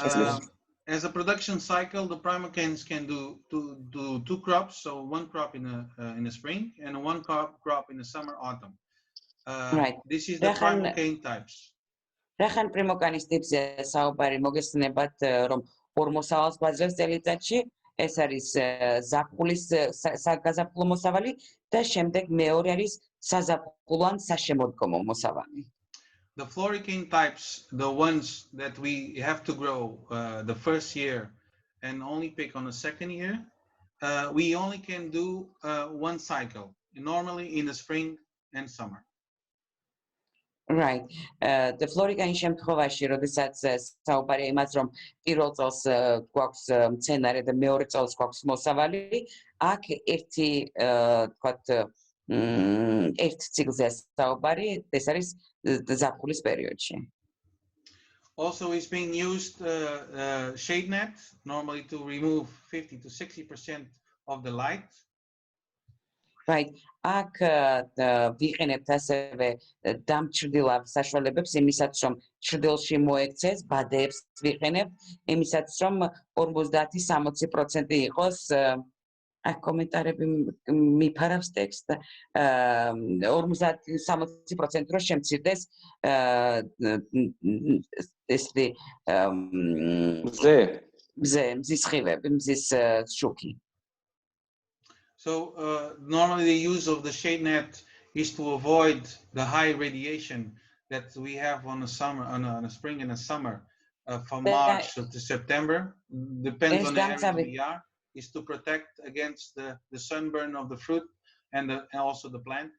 As a production cycle, the primocanes can do 2 crops, so 1 crop in the spring and 1 crop in the summer, autumn. Right. This is the primocane types. რახან პრიმოკანის ტიპზე საუბარი მოგესწრებათ რომ ორ მოსავალს გვაძლევს წელიწადში, ეს არის ზაფხულის გაზაფხულო მოსავალი და შემდეგ მეორე არის საზაფხულო ან საშემოდგომო მოსავალი. The floricane types, the ones that we have to grow the first year and only pick on the second year, we only can do 1 cycle, normally in the spring and summer. Right. The floricane შემთხვევაში, როდესაც საუბარია იმას, რომ პირველ წელს გვაქვს მცენარე და მეორე წელს გვაქვს მოსავალი, აქ ერთი თქვათ ერთ ციკლზე საუბარი, ეს არის ზაფხულის პერიოდში. Also is being used shade net, normally to remove 50 to 60% of the light. Right. აქ ვიყენებთ ასევე დამჭრდილავ საშუალებებს იმისაც რომ ჭრდილში მოექცეს, ბადეებს ვიყენებთ იმისაც რომ 50-60% იყოს აქ კომენტარები მიფარავს ტექსტ 50-60% რო შემცირდეს ესე მზის სხივები, მზის შუქი. So normally the use of the shade net is to avoid the high radiation that we have on the summer, on the spring and the summer, from March to September. Depends on the area we are. Is to protect against the sunburn of the fruit and also the plant.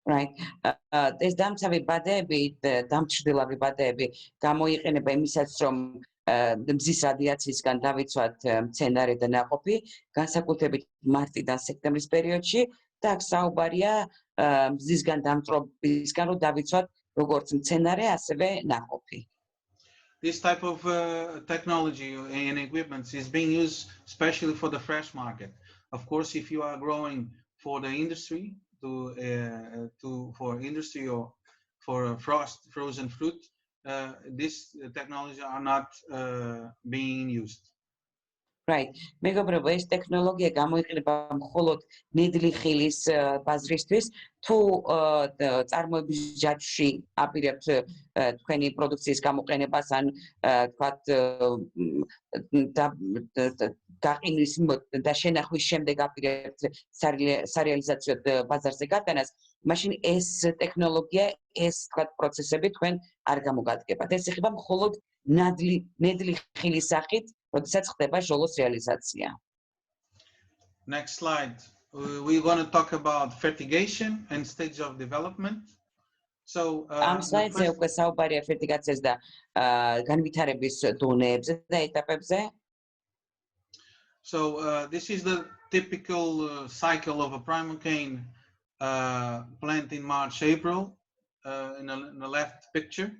Right. ეს დამცავი ბადეები, დამჭრდილავი ბადეები გამოიყენება იმისაც რომ მზის რადიაციისგან დავიცვათ მცენარე და ნაყოფი, განსაკუთრებით მარტიდან სექტემბრის პერიოდში და აქ საუბარია მზისგან დამწრობისგან რომ დავიცვათ როგორც მცენარე, ასევე ნაყოფი. This type of technology and equipment is being used especially for the fresh market. Of course, if you are growing for the industry, for industry or for frozen fruit, this technology are not being used. Right. მეგობრებო, ეს ტექნოლოგია გამოიყენება მხოლოდ ნედლი ხილის ბაზრისთვის, თუ წარმოების ჯაჭვში აპირებთ თქვენი პროდუქციის გამოყენებას ან თქვათ გაყინვის და შენახვის შემდეგ აპირებთ სარეალიზაციო ბაზარზე გატანას, მაშინ ეს ტექნოლოგია, ეს თქვათ პროცესები თქვენ არ გამოგადგებათ. ეს ეხება მხოლოდ ნედლი ხილის სახით, როდესაც ხდება ჟოლოს რეალიზაცია. Next slide. We're going to talk about fertigation and stage of development. So ამ სლაიდზე უკვე საუბარია ფერტიგაციაზე და განვითარების დონეებზე და ეტაპებზე. So this is the typical cycle of a primocane plant in March, April, in the left picture.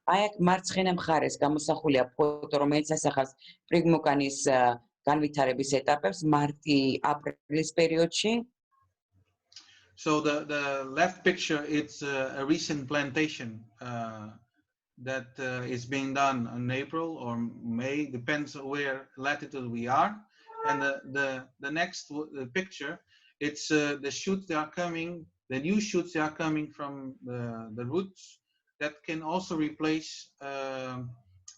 აი აქ მარცხენა მხარეს გამოსახულია ფოტო, რომელიც ასახავს პრიმოკანის განვითარების ეტაპებს მარტი-აპრილის პერიოდში. So the left picture, it's a recent plantation that is being done in April or May, depends on where latitude we are. And the next picture, it's the shoots that are coming, the new shoots that are coming from the roots that can also replace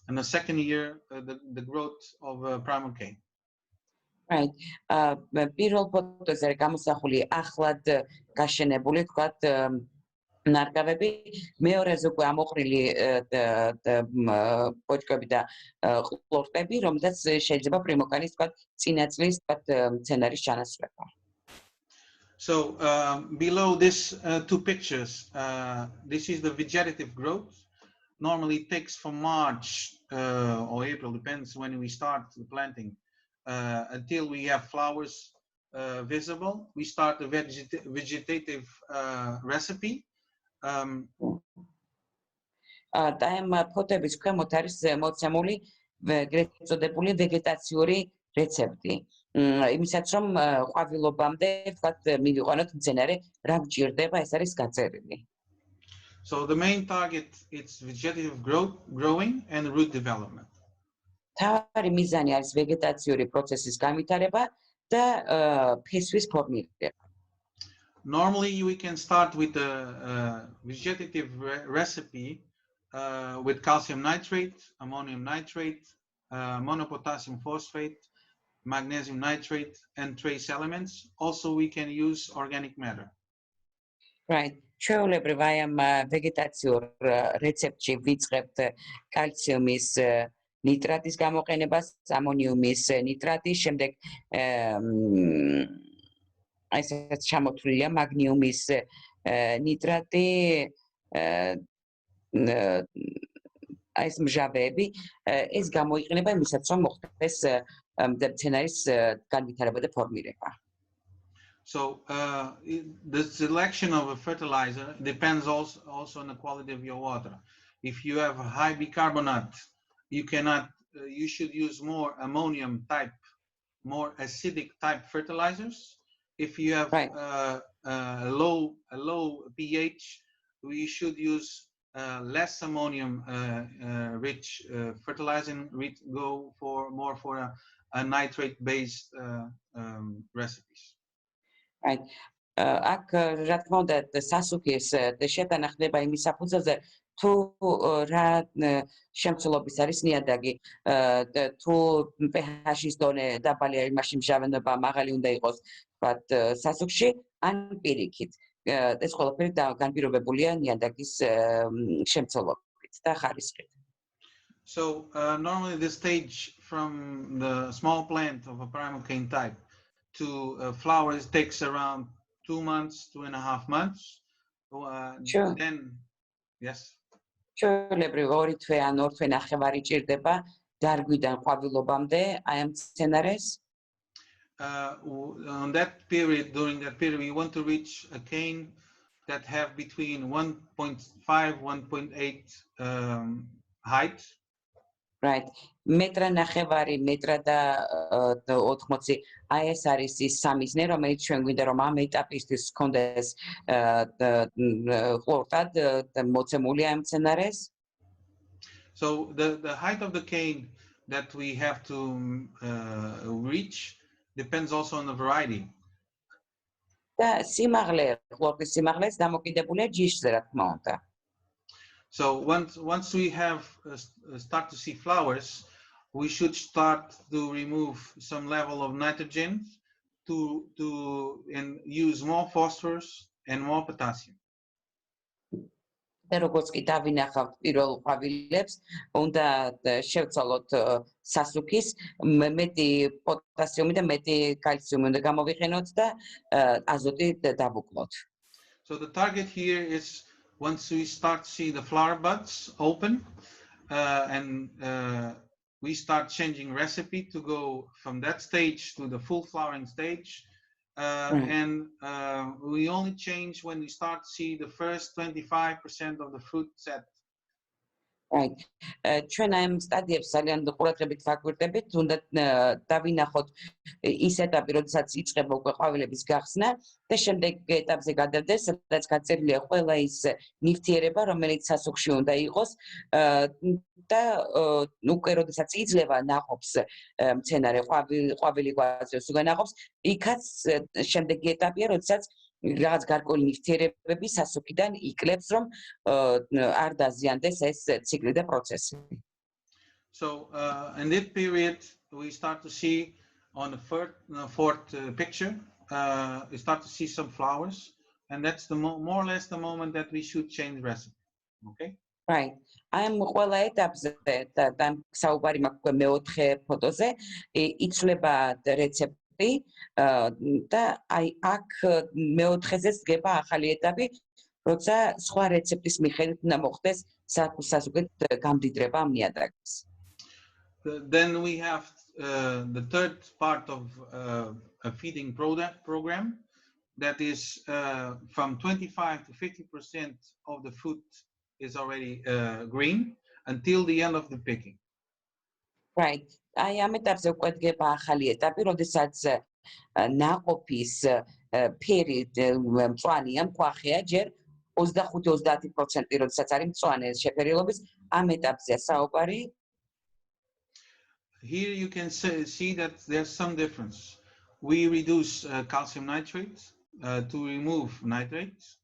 in the second year the growth of primal cane. Right. პირველ ფოტოზე გამოსახული ახლად გაშენებული თქვათ ნარგავები, მეორეზე უკვე ამოყრილი პოჭკები და ყლორტები, რომელსაც შეიძლება პრიმოკანის თქვათ წინაწლის თქვათ მცენარის ჩანაცვლება. So below this two pictures, this is the vegetative growth. Normally it takes from March or April, depends when we start the planting, until we have flowers visible. We start the vegetative recipe. და ამ ფოტოების ქვემოთ არის მოცემული ეგრეთ წოდებული ვეგეტაციური რეცეპტი. იმისაც რომ ყვავილობამდე თქვათ მივიყვანოთ მცენარე რა გჭირდება, ეს არის გაწერილი. So the main target is vegetative growing and root development. თავარი მიზანი არის ვეგეტაციური პროცესის განვითარება და ფესვის ფორმირება. Normally we can start with the vegetative recipe with calcium nitrate, ammonium nitrate, monopotassium phosphate, magnesium nitrate, and trace elements. Also we can use organic matter. Right. ჩვეულებრივ აი ამ ვეგეტაციურ რეცეპტში ვიწყებთ კალციუმის ნიტრატის გამოყენებას, ამონიუმის ნიტრატის, შემდეგ აი ესეც ჩამოთვლილია მაგნიუმის ნიტრატი, აი ეს მჟავეები, ეს გამოიყენება იმისათვის, რომ მოხდეს მცენარის განვითარება და ფორმირება. So the selection of a fertilizer depends also on the quality of your water. If you have high bicarbonate, you should use more ammonium type, more acidic type fertilizers. If you have a low pH, we should use less ammonium rich fertilizer. We go more for a nitrate based recipes. Right. აქ რა თქმა უნდა სასუქის შეტანა ხდება იმის საფუძველზე თუ რა შემცველობის არის ნიადაგი, თუ pH-ის დონე დაბალი არის, მაშინ მჟავენობა მაღალი უნდა იყოს, ვთქვათ, სასუქში ან პირიქით. ეს ყველაფერი განპირობებულია ნიადაგის შემცველობით და ხარისხით. So normally the stage from the small plant of a primal cane type to flowers takes around 2 months, 2.5 months. Sure. Then, yes. ჩვეულებრივ 2 თვე ან 2 თვე ნახევარი ჭირდება დარგვიდან ყვავილობამდე აი ამ მცენარეს. On that period, during that period, we want to reach a cane that have between 1.5, 1.8 height. Right. მეტრა ნახევარი, მეტრა და 80, აი ეს არის ის სამიზნე, რომელიც ჩვენ გვინდა რომ ამ ეტაპისთვის ჰქონდეს ყლორტად მოცემული ამ მცენარეს. So the height of the cane that we have to reach depends also on the variety. და სიმაღლე, ყლორტის სიმაღლეც დამოკიდებულია ჯიშზე, რა თქმა უნდა. So once we have start to see flowers, we should start to remove some level of nitrogen and use more phosphorus and more potassium. და როგორც კი დავინახავთ პირველ ყვავილებს, უნდა შევცვალოთ სასუქის, მეტი პოტასიუმი და მეტი კალციუმი უნდა გამოვიყენოთ და აზოტი დავუკლოთ. So the target here is once we start to see the flower buds open and we start changing recipe to go from that stage to the full flowering stage. And we only change when we start to see the first 25% of the fruit set. Right. ჩვენ აი ამ სტადიებს ძალიან ყურადღებით ვაკვირდებით, უნდა დავინახოთ ის ეტაპი, როდესაც იწყება უკვე ყვავილების გახსნა და შემდეგ ეტაპზე გადავდეს, სადაც გაწერილია ყველა ის ნივთიერება, რომელიც სასუქში უნდა იყოს და უკვე როდესაც იძლევა ნაყოფს მცენარე ყვავილი გვაძლევს უკვე ნაყოფს, იქაც შემდეგი ეტაპია, როდესაც რაღაც გარკვეული ნივთიერებები სასუქიდან იკლებს, რომ არ დაზიანდეს ეს ციკლი და პროცესი. So in this period, we start to see on the fourth picture, we start to see some flowers, and that's the more or less the moment that we should change recipe. Okay. Right. I'm ყველა ეტაპზე და საუბარი მაქვს მეოთხე ფოტოზე, იცვლება რეცეპტი და აი აქ მეოთხეზეც დგება ახალი ეტაპი, როცა სხვა რეცეპტის მიხედვით უნდა მოხდეს სასუქით გამდიდრება ამ ნიადაგის. Then we have the third part of a feeding program that is from 25 to 50% of the food is already green until the end of the picking. Right. აი ამ ეტაპზე უკვე დგება ახალი ეტაპი, როდესაც ნაყოფის ფერი მწვანეა, მკვახეა, ჯერ 25-30%, როდესაც არის მწვანე შეფერილობის, ამ ეტაპზეა საუბარი. Here you can see that there's some difference. We reduce calcium nitrate to remove nitrates.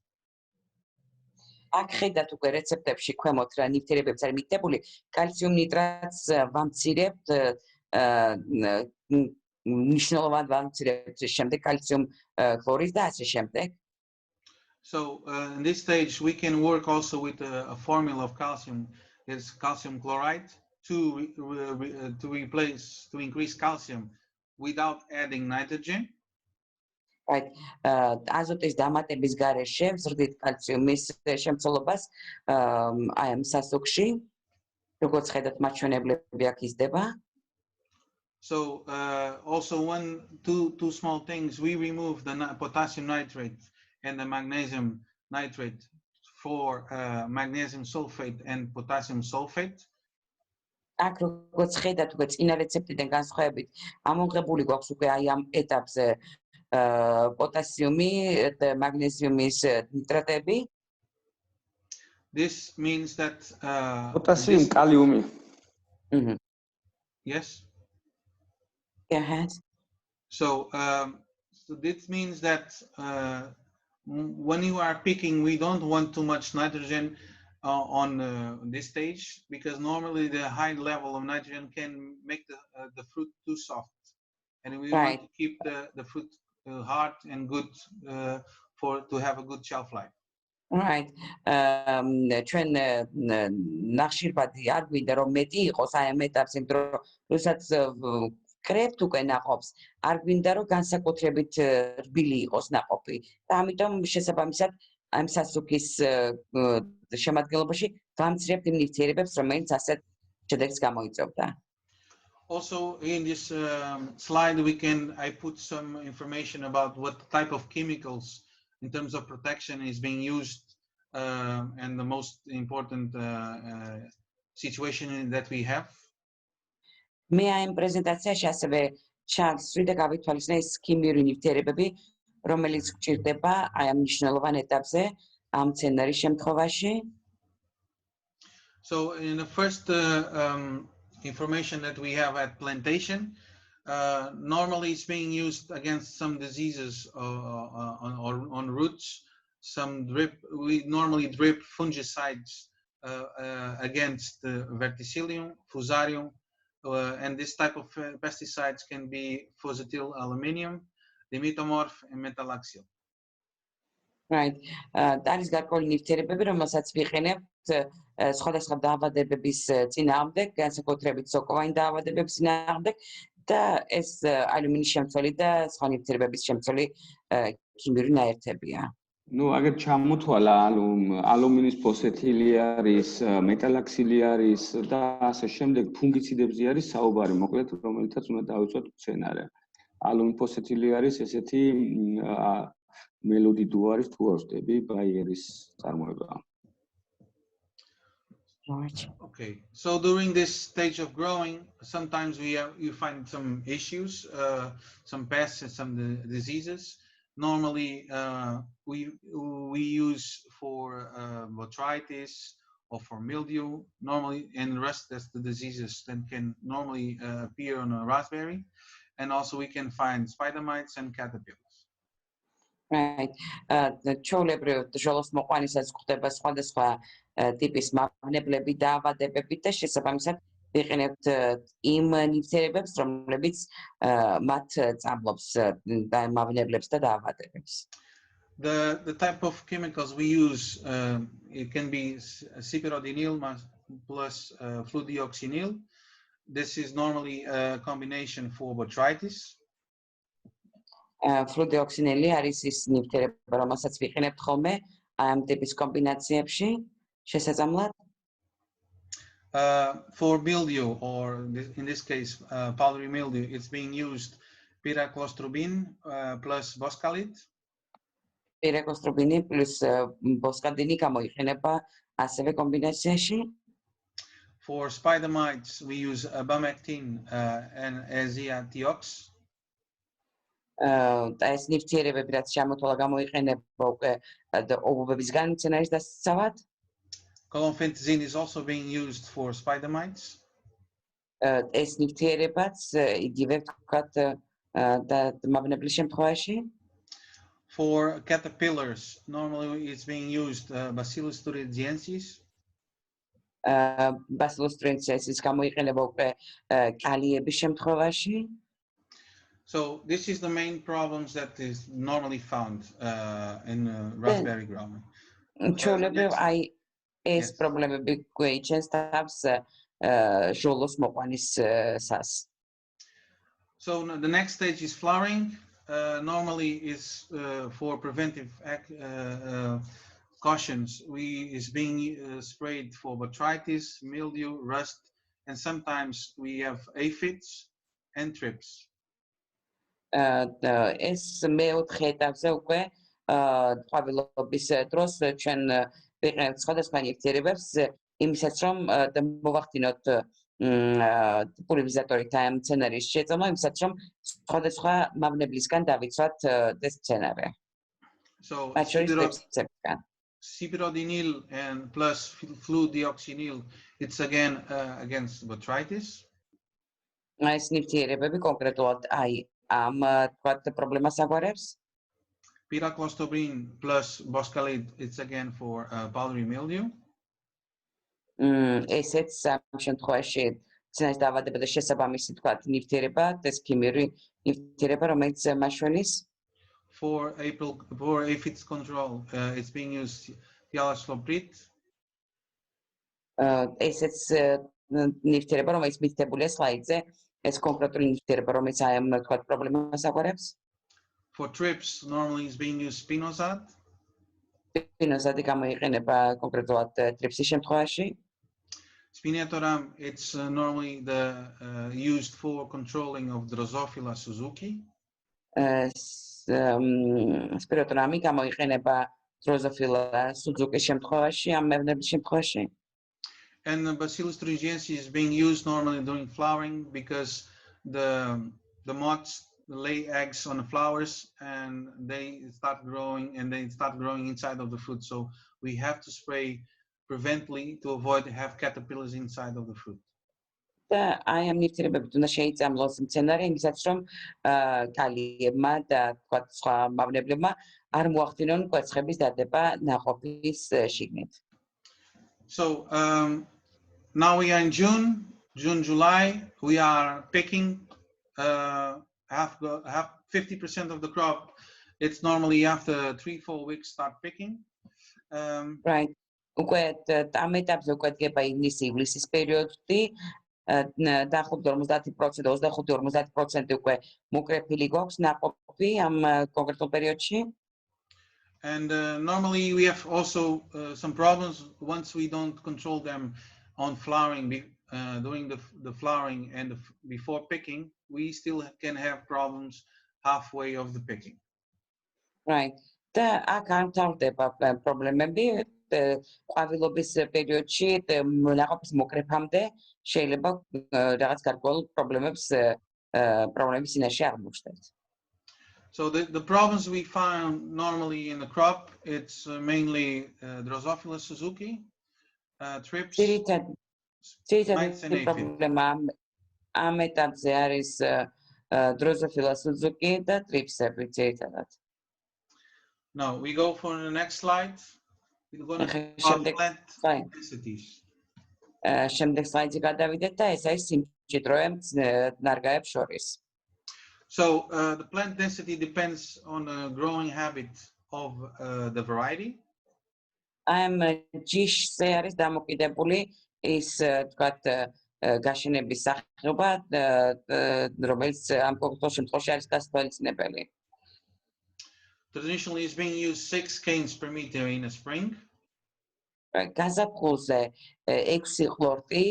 აქ ხედავთ უკვე რეცეპტებში ქვემოთ რა ნივთიერებებს არის მითითებული, კალციუმ ნიტრატს ვამცირებთ, მნიშვნელოვნად ვამცირებთ შემდეგ კალციუმ ქლორიდს და ასე შემდეგ. So in this stage we can work also with a formula of calcium, is calcium chloride, to increase calcium without adding nitrogen. Right. აზოტის დამატების გარეშე ვზრდით კალციუმის შემცველობას აი ამ სასუქში, როგორც ხედავთ მაჩვენებლები აქ იზრდება. So also two small things, we remove the potassium nitrate and the magnesium nitrate for magnesium sulfate and potassium sulfate. აქ როგორც ხედავთ უკვე წინა რეცეპტიდან განსხვავებით, ამოღებული გვაქვს უკვე აი ამ ეტაპზე potassiumi და magnesiumis nitratები. This means that potassium, kaliumi. Yes. Go ahead. So this means that when you are picking, we don't want too much nitrogen on this stage, because normally the high level of nitrogen can make the fruit too soft, and we want to keep the fruit hard and good to have a good shelf life. Right. ჩვენ ნახშირბადი არ გვინდა რომ მეტი იყოს აი ამ ეტაპზე, როდესაც კრებთ უკვე ნაყოფს, არ გვინდა რომ განსაკუთრებით რბილი იყოს ნაყოფი და ამიტომ შესაბამისად ამ სასუქის შემადგენლობაში ვამცირებთ იმ ნივთიერებებს, რომელიც ასეთ შედეგს გამოიწვევდა. Also in this slide I put some information about what type of chemicals in terms of protection is being used and the most important situation that we have. მე აი ამ პრეზენტაციაში ასევე ჩავსვი და გავითვალისწინე ის ქიმიური ნივთიერებები, რომელიც გვჭირდება აი ამ მნიშვნელოვან ეტაპზე ამ მცენარის შემთხვევაში. So in the first information that we have at plantation, normally it's being used against some diseases on roots. We normally drip fungicides against verticillium, fusarium, and this type of pesticides can be fusatil aluminium, dimetamorph, and metalaxial. Right. არის გარკვეული ნივთიერებები, რომელსაც ვიყენებთ სხვადასხვა დაავადებების წინააღმდეგ, განსაკუთრებით სოკოვანი დაავადებების წინააღმდეგ და ეს ალუმინის შემცველი და სხვა ნივთიერებების შემცველი ქიმიური ნაერთებია. ნუ აგერ ჩამოთვალა ალუმინის ფოსფატილი არის, მეტალაქსილი არის და ასე შემდეგ ფუნგიციდებზე არის საუბარი, მოკლედ რომელთაც უნდა დავიცვათ მცენარე. ალუმინის ფოსფატილი არის ესეთი მელოდი დუარის თუ არ ვსდები, ბაიერის წარმოება. George. Okay, so during this stage of growing, sometimes you find some issues, some pests and some diseases. Normally, we use for botrytis or for mildew. Normally, and rust, that's the diseases that can normally appear on a raspberry, and also we can find spider mites and caterpillars. Right. ჩვეულებრივ ჟოლოს მოყვანისას გვხდება სხვადასხვა ტიპის მავნებლები და ავადებები და შესაბამისად ვიყენებთ იმ ნივთიერებებს, რომლებიც მათ წამლობს და მავნებლებს და დაავადებებს. The type of chemicals we use, it can be cyperodinil plus fludioxonil. This is normally a combination for botrytis. Fludioxonili არის ის ნივთიერება, რომელსაც ვიყენებთ ხოლმე ამ ტიპის კომბინაციებში შესაძლებლად. For mildew, or in this case powdery mildew, it's being used pyraclostrobin plus boscalid. Pyraclostrobin plus boscadini გამოიყენება ასევე კომბინაციაში. For spider mites, we use abamectin and azathiox. ეს ნივთიერებები რაც შემოთვალა გამოიყენება უკვე ობობების განმცენარის დასაცავად. Clonfentazine is also being used for spider mites. ეს ნივთიერებაც იგივე ვთქვათ და მავნებლის შემთხვევაში. For caterpillars, normally it's being used Bacillus thuringiensis. Bacillus thuringiensis გამოიყენება უკვე კალიების შემთხვევაში. So this is the main problems that is normally found in raspberry growing. ჩვეულებრივ აი ეს პრობლემები გვეჩენს თავს ჟოლოს მოყვანისას. So the next stage is flowering. Normally is for preventive cautions. Is being sprayed for botrytis, mildew, rust, and sometimes we have aphids and thrips. ეს მეოთხე ეტაპზე უკვე ყვავილობის დროს ჩვენ ვიყენებთ სხვადასხვა ნივთიერებებს იმისაც რომ მოვახდინოთ პულვერიზატორით ამ სცენარის შეწამლა იმისაც რომ სხვადასხვა მავნებლისგან დავიცვათ ეს სცენარი. So cyperodinil and plus fludioxonil, it's again against botrytis. ეს ნივთიერებები კონკრეტულად აი ამ თქვათ პრობლემას აგვარებს. Pyraclostrobin plus boscalid, it's again for powdery mildew. ესეც ამ შემთხვევაში ცნაის დაავადება და შესაბამისი თქვათ ნივთიერება, ეს ქიმიური ნივთიერება, რომელიც მაშვენის. For aphids control, it's being used thiacloprid. ესეც ნივთიერება, რომელიც მითითებულია სლაიდზე, ეს კონკრეტული ნივთიერება, რომელიც აი ამ თქვათ პრობლემას აგვარებს. For thrips, normally is being used spinosad. Spinosad გამოიყენება კონკრეტულად თრიფსის შემთხვევაში. Spinetoram, it's normally used for controlling of Drosophila suzuki. Spinetoram გამოიყენება Drosophila suzuki-ის შემთხვევაში, ამ მევნების შემთხვევაში. And Bacillus thuringiensis is being used normally during flowering because the moths lay eggs on the flowers and they start growing inside of the fruit. So we have to spray prevently to avoid to have caterpillars inside of the fruit. და აი ამ ნივთიერებებით უნდა შეიწამლოს მცენარე იმისაც რომ კალიებმა და თქვათ სხვა მავნებლებმა არ მოახდინონ კვერცხების დადება ნაყოფის შიგნით. So now we are in June, July. We are picking half 50% of the crop. It's normally after 3-4 weeks start picking. Right. უკვე ამ ეტაპზე უკვე დგება ივნის-ივლისის პერიოდი. დაახლოებით 50-50% უკვე მოკრეფილი გვაქვს ნაყოფი ამ კონკრეტულ პერიოდში. And normally we have also some problems once we don't control them on flowering during the flowering and before picking. We still can have problems halfway of the picking. Right. და აქ არ მთავრდება პრობლემები ყვავილობის პერიოდში ნაყოფის მოკრეფამდე შეიძლება რაღაც გარკვეულ პრობლემების წინაშე აღმოჩნდეთ. So the problems we found normally in the crop, it's mainly Drosophila Suzuki, thrips, mites and aphids. ამ ეტაპზე არის Drosophila Suzuki და thrips-ები ძირითადად. Now we go for the next slide. We're going to talk about plant densities. შემდეგ სლაიდზე გადავიდეთ და ეს არის სიმჭიდროვე ნარგავებს შორის. So the plant density depends on the growing habit of the variety. I'm ჯიშზე არის დამოკიდებული ის თქვათ გაშენების სახეობა, რომელიც ამ კონკრეტულ შემთხვევაში არის გასათვალისწინებელი. Traditionally it's being used 6 canes per meter in the spring. გაზაფხულზე 6 ყლორტი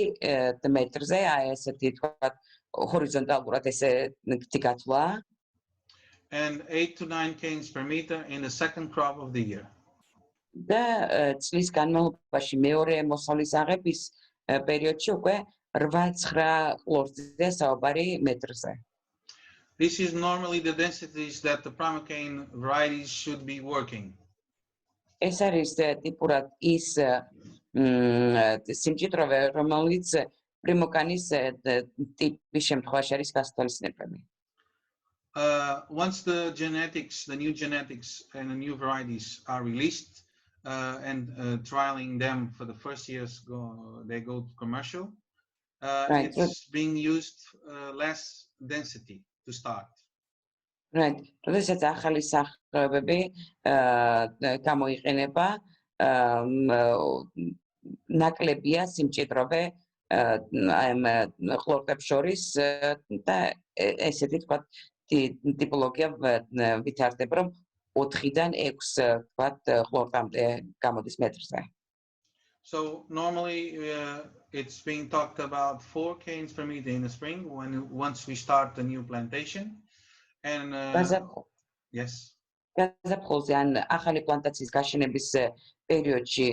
მეტრზე, აი ესეთი თქვათ horizontალურად ესე გათვლა. And 8 to 9 canes per meter in the second crop of the year. და წლის განმავლობაში მეორე მოსავლის აღების პერიოდში უკვე 8-9 ყლორტზე საუბარი მეტრზე. This is normally the densities that the prime cane varieties should be working. ეს არის ტიპურად ის სიმჭიდროვე, რომელიც პრიმოკანის ტიპის შემთხვევაში არის გასათვალისწინებელი. Once the new genetics and the new varieties are released and trialing them for the first years, they go to commercial. It's being used less density to start. Right. როდესაც ახალი სახეობები გამოიყენება, ნაკლებია სიმჭიდროვე ამ ყლორტებს შორის და ესეთი თქვათ ტიპოლოგია ვითარდება, რომ 4-დან 6 თქვათ ყლორტამდე გამოდის მეტრზე. So normally it's being talked about 4 canes per meter in the spring once we start the new plantation. And yes. გაზაფხულზე ან ახალი პლანტაციის გაშენების პერიოდში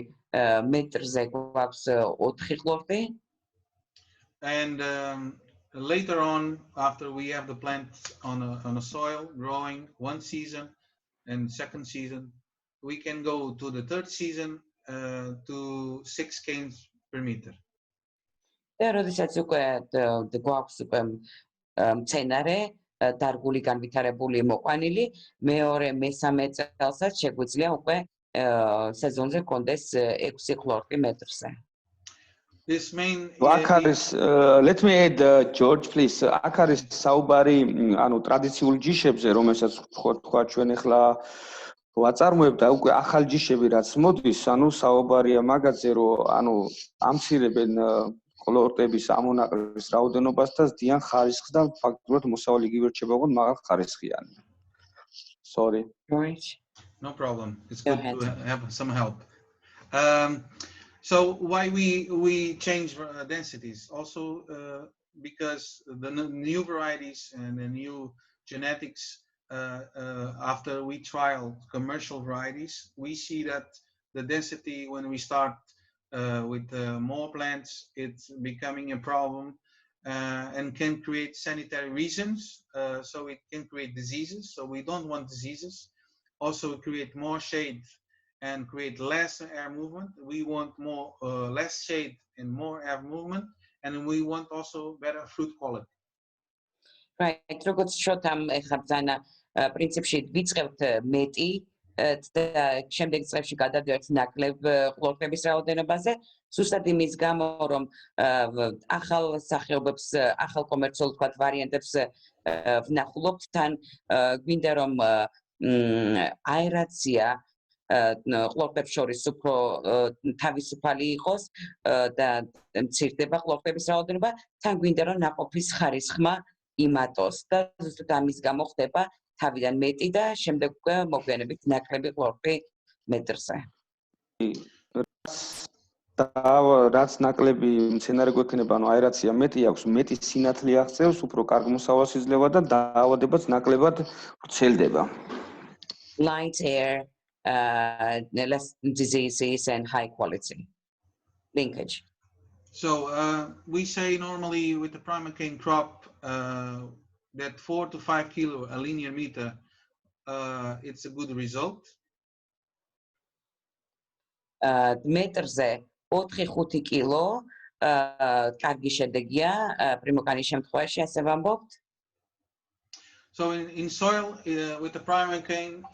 მეტრზე გვაქვს 4 ყლორტი. And later on, after we have the plant on a soil growing one season and second season, we can go to the third season to 6 canes per meter. და როდესაც უკვე გვაქვს უკვე მცენარე დარგული განვითარებული მოყვანილი, მეორე მესამე წელსაც შეგვიძლია უკვე სეზონზე კონდეს 6 ყლორტი მეტრზე. This main let me add George please. აქ არის საუბარი ანუ ტრადიციული ჯიშებზე, რომელსაც თქვა ჩვენ ახლა ვაწარმოებ და უკვე ახალ ჯიშები რაც მოდის, ანუ საუბარია მაგაზე, რომ ანუ ამცირებენ ყლორტების ამონაყრის რაოდენობას და ზდიან ხარისხს და ფაქტურად მოსავალი იგივე რჩება, ოღონდ მაღალ ხარისხიანი. Sorry. No problem. It's good to have some help. So why we change densities? Also because the new varieties and the new genetics, after we trial commercial varieties, we see that the density when we start with more plants, it's becoming a problem and can create sanitary reasons. So it can create diseases. So we don't want diseases. Also create more shade and create less air movement. We want more less shade and more air movement, and we want also better fruit quality. Right. როგორც შოთამ ეხლა ბრძანა პრინციპში ვიწყებთ მეტი და შემდეგ წლებში გადავდივართ ნაკლებ ყლორტების რაოდენობაზე, ზუსტად იმის გამო, რომ ახალ სახეობებს, ახალ კომერციულ თქვათ ვარიანტებს ვნახულობთ, თან გვინდა რომ აერაცია ყლორტებს შორის უფრო თავისუფალი იყოს და მცირდება ყლორტების რაოდენობა, თან გვინდა რომ ნაყოფის ხარისხმა იმატოს და ზუსტად ამის გამო ხდება თავიდან მეტი და შემდეგ უკვე მოგვიანებით ნაკლები ყლორტი მეტრზე. რაც ნაკლები მცენარე გვექნება, ანუ აერაცია მეტი აქვს, მეტი სინათლე აღწევს, უფრო კარგ მოსავალს იძლევა და დაავადებაც ნაკლებად ვრცელდება. Light air less diseases and high quality linkage. So we say normally with the primary cane crop that 4 to 5 kilo a linear meter, it's a good result. მეტრზე 4-5 კილო კარგი შედეგია პრიმოკანის შემთხვევაში, ასე ვამბობთ. So in soil with the primary cane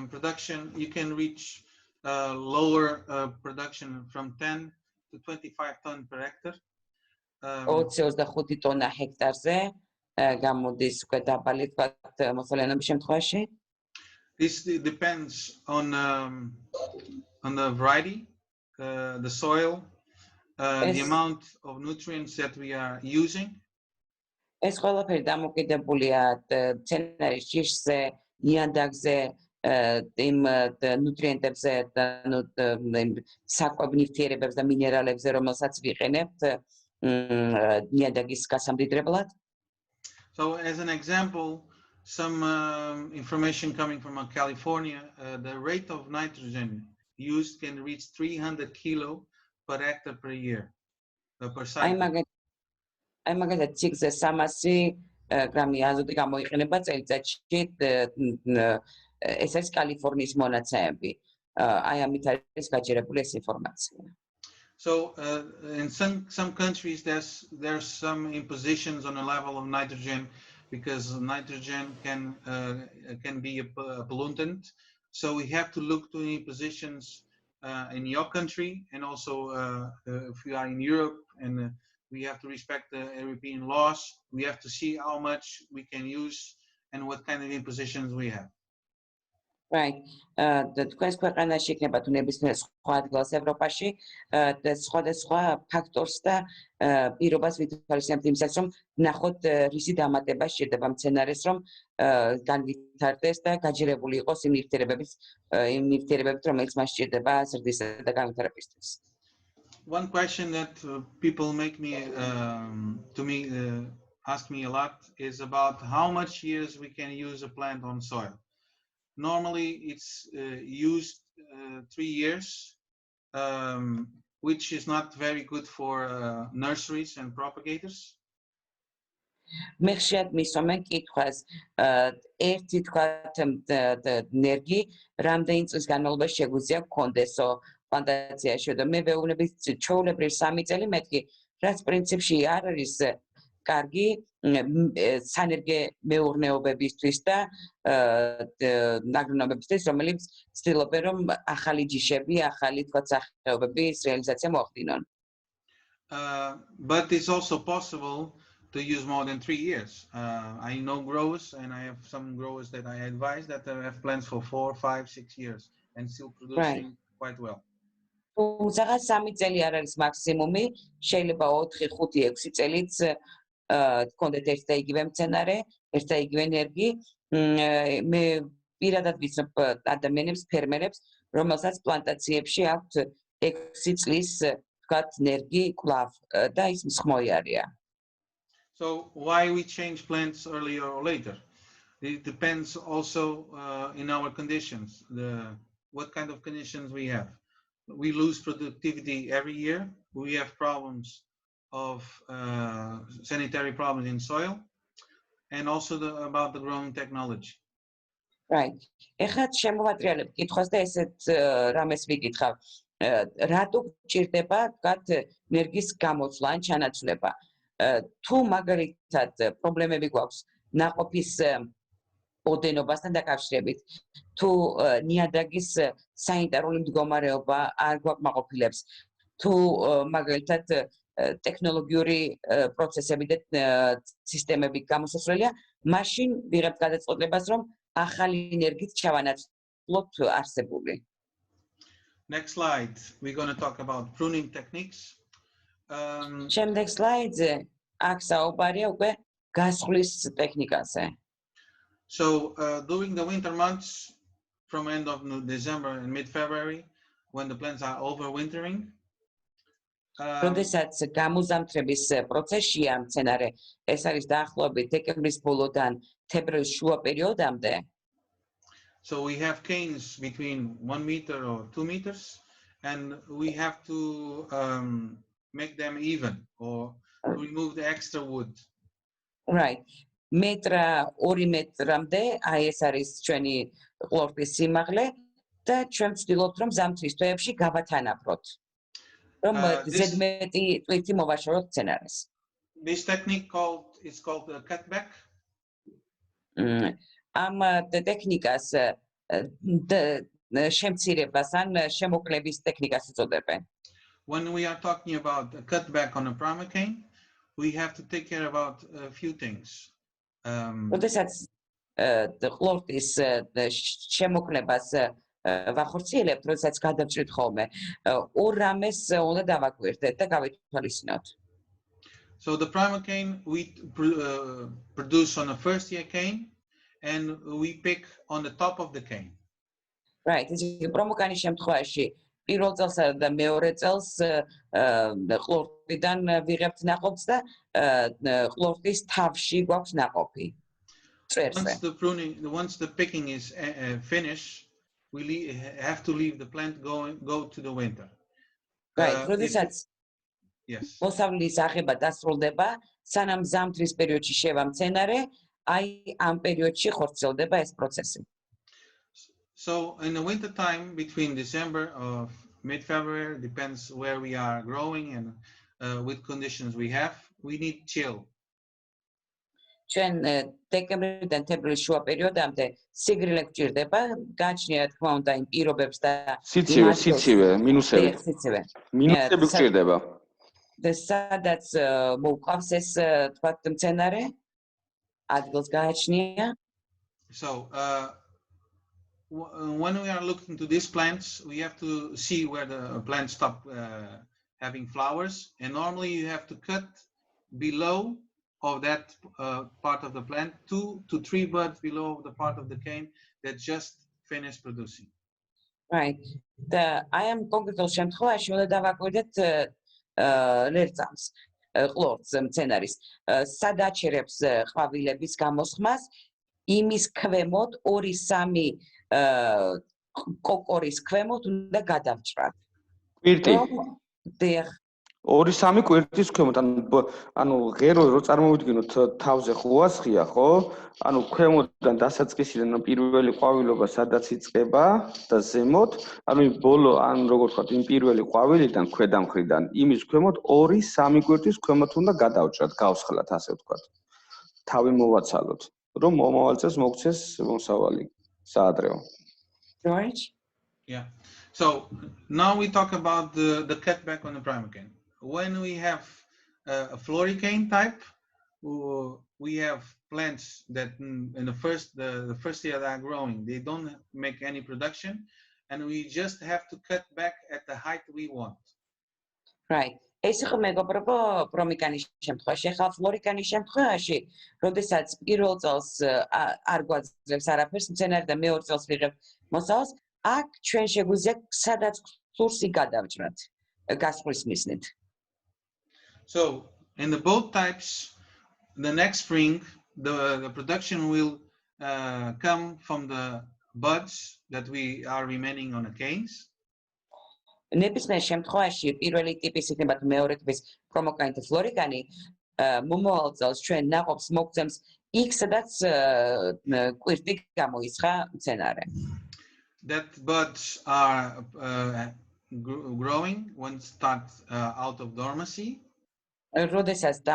production, you can reach lower production from 10 to 25 ton per hectare. 20-25 ტონა ჰექტარზე გამოდის უკვე დაბალი თქვათ მოსალიანობის შემთხვევაში. This depends on the variety, the soil, the amount of nutrients that we are using. ეს ყველაფერი დამოკიდებულია მცენარის ჯიშზე, ნიადაგზე, იმ ნუტრიენტებზე, საკვებ ნივთიერებებზე და მინერალებზე, რომელსაც ვიყენებთ ნიადაგის გასამდიდრებლად. So as an example, some information coming from California, the rate of nitrogen used can reach 300 kilo per hectare per year, per cycle. აი მაგალითად ციგზე 300 გრამი აზოტი გამოიყენება წელიწადში, ეს არის კალიფორნიის მონაცემები. აი ამით არის გაჯერებული ეს ინფორმაცია. So in some countries there's some impositions on the level of nitrogen because nitrogen can be a pollutant. So we have to look to impositions in your country, and also if we are in Europe and we have to respect the European laws. We have to see how much we can use and what kind of impositions we have. Right. თქვენს ქვეყანაში იქნება თუ ნებისმიერ სხვა ადგილას ევროპაში სხვადასხვა ფაქტორს და პირობას ვითვალისწინებთ იმისათვის, რომ ნახოთ რისი დამატება სჭირდება მცენარეს, რომ განვითარდეს და გაჯერებული იყოს იმ ნივთიერებებით, რომელიც მას სჭირდება ზრდისა და განვითარებისთვის. One question that people ask me a lot is about how much years we can use a plant on soil. Normally it's used 3 years, which is not very good for nurseries and propagators. მე ხშირად მისვამენ კითხვას, ერთი თქვათ ნერგი რამდენი წლის განმავლობაში შეგვიძლია გქონდესო პლანტაციაში და მე ვეუბნები ჩვეულებრივ 3 წელი მეთქი, რაც პრინციპში არ არის კარგი სანერგე მეურნეობებისთვის და აგრონომებისთვის, რომელიც ცდილობენ რომ ახალი ჯიშები, ახალი თქვათ სახეობების რეალიზაცია მოახდინონ. But it's also possible to use more than 3 years. I know growers, and I have some growers that I advise that have plants for 4, 5, 6 years and still producing quite well. თუმცა 3 წელი არ არის მაქსიმუმი, შეიძლება 4, 5, 6 წელიც გქონდეთ ერთ და იგივე მცენარე, ერთ და იგივე ნერგი. მე პირადად ვიცნობ ადამიანებს, ფერმერებს, რომელსაც პლანტაციებში აქვთ 6 წლის თქვათ ნერგი კვლავ და ის მსხმოიარია. So why we change plants earlier or later? It depends also in our conditions, what kind of conditions we have. We lose productivity every year. We have problems of sanitary problems in soil, and also about the growing technology. Right. ეხლა შემოვატრიალებ კითხვას და ესეთ რამეს ვიკითხავ. რატო გჭირდება თქვათ ნერგის გამოცვლა ან ჩანაცვლება? თუ მაგალითად პრობლემები გვაქვს ნაყოფის ოდენობასთან დაკავშირებით, თუ ნიადაგის სანიტარული მდგომარეობა არ გვაკმაყოფილებს, თუ მაგალითად ტექნოლოგიური პროცესები და სისტემები გამოსასვლელია, მაშინ ვიღებთ გადაწყვეტილებას, რომ ახალი ენერგიით ჩავანაცვლოთ არსებული. Next slide, we're going to talk about pruning techniques. შემდეგ სლაიდზე აქ საუბარია უკვე გასხლის ტექნიკაზე. So during the winter months, from end of December and mid-February, when the plants are overwintering, როდესაც გამოზამთრების პროცესია მცენარე, ეს არის დაახლოებით დეკემბრის ბოლოდან თებერვლის შუა პერიოდამდე, So we have canes between 1 meter or 2 meters, and we have to make them even or remove the extra wood. Right. Metra 2 მეტრამდე აი ეს არის ჩვენი ყლორტის სიმაღლე და ჩვენ ვცდილობთ რომ ზამთრის თვეებში გავათანაბროთ. რომ ზედმეტი ტვირთი მოვაშოროთ მცენარეს. This technique is called cutback. Am ტექნიკას შემცირებას ან შემოკლების ტექნიკას უწოდებენ. When we are talking about a cutback on a primer cane, we have to take care about a few things. როდესაც ყლორტის შემოკლებას ვახორციელებთ, როდესაც გადავჭრით ხოლმე, ორ რამეს უნდა დავაკვირდეთ და გავითვალისწინოთ. So the primer cane we produce on a first year cane, and we pick on the top of the cane. Right, ესე პრომოკანის შემთხვევაში პირველ წელსა და მეორე წელს ყლორტიდან ვიღებთ ნაყოფს და ყლორტის თავში გვაქვს ნაყოფი. Once the picking is finished, we have to leave the plant go to the winter. Right, როდესაც მოსავლის აღება დასრულდება, სანამ ზამთრის პერიოდში შევა მცენარე, აი ამ პერიოდში ხორციელდება ეს პროცესი. So in the winter time, between December or mid-February, depends where we are growing and what conditions we have, we need chill. ჩვენ დეკემბრიდან თებერვლის შუა პერიოდამდე სიგრილე გვჭირდება, გააჩნია თქმა უნდა იმ პირობებს და სიცივე, მინუსები. მინუსები გვჭირდება. და სადაც მოუყავს ეს თქვათ მცენარე, ადგილს გააჩნია. So when we are looking to these plants, we have to see where the plants stop having flowers, and normally you have to cut below of that part of the plant, 2 to 3 buds below the part of the cane that just finished producing. Right. და აი ამ კონკრეტულ შემთხვევაში უნდა დავაკვირდეთ ლერწამს, ყლორტს მცენარის, სად აჩერებს ყვავილების გამოსხმას, იმის ქვემოთ 2-3 კოკორის ქვემოთ უნდა გადავჭრათ. კვირტი. დიახ. 2-3 კვირტის ქვემოთ, ანუ ღერო რო წარმოვიდგინოთ თავზე ხუასხია, ხო? ანუ ქვემოდან დასაწყისიდან პირველი ყვავილობა სადაც იწყება და ზემოთ, ანუ იმ ბოლო, ან როგორ ვთქვათ, იმ პირველი ყვავილიდან ქვედა მხრიდან იმის ქვემოთ 2-3 კვირტის ქვემოთ უნდა გადავჭრათ, გავსხლათ, ასე ვთქვათ. თავი მოვაცალოთ, რომ მომავალ წელს მოგცეს მოსავალი საადრეო. George? Yeah. So now we talk about the cutback on the primer cane. When we have a floricane type, we have plants that in the first year they are growing, they don't make any production, and we just have to cut back at the height we want. Right. ეს იყო მეგობრებო პრომიკანის შემთხვევაში. ახლა ფლორიკანის შემთხვევაში, როდესაც პირველ წელს არ გვაძლევს არაფერს მცენარე და მეორე წელს ვიღებთ მოსავალს, აქ ჩვენ შეგვიძლია სადაც სურსი გადავჭრათ გასხვლის მიზნით. So in the both types, the next spring the production will come from the buds that we are remaining on the canes. ნებისმიერ შემთხვევაში პირველი ტიპის იქნება თუ მეორე ტიპის პრომოკანი და ფლორიკანი მომავალ წელს ჩვენ ნაყოფს მოგცემს იქ სადაც კვირტი გამოიცხა მცენარე. That buds are growing when start out of dormancy. როდესაც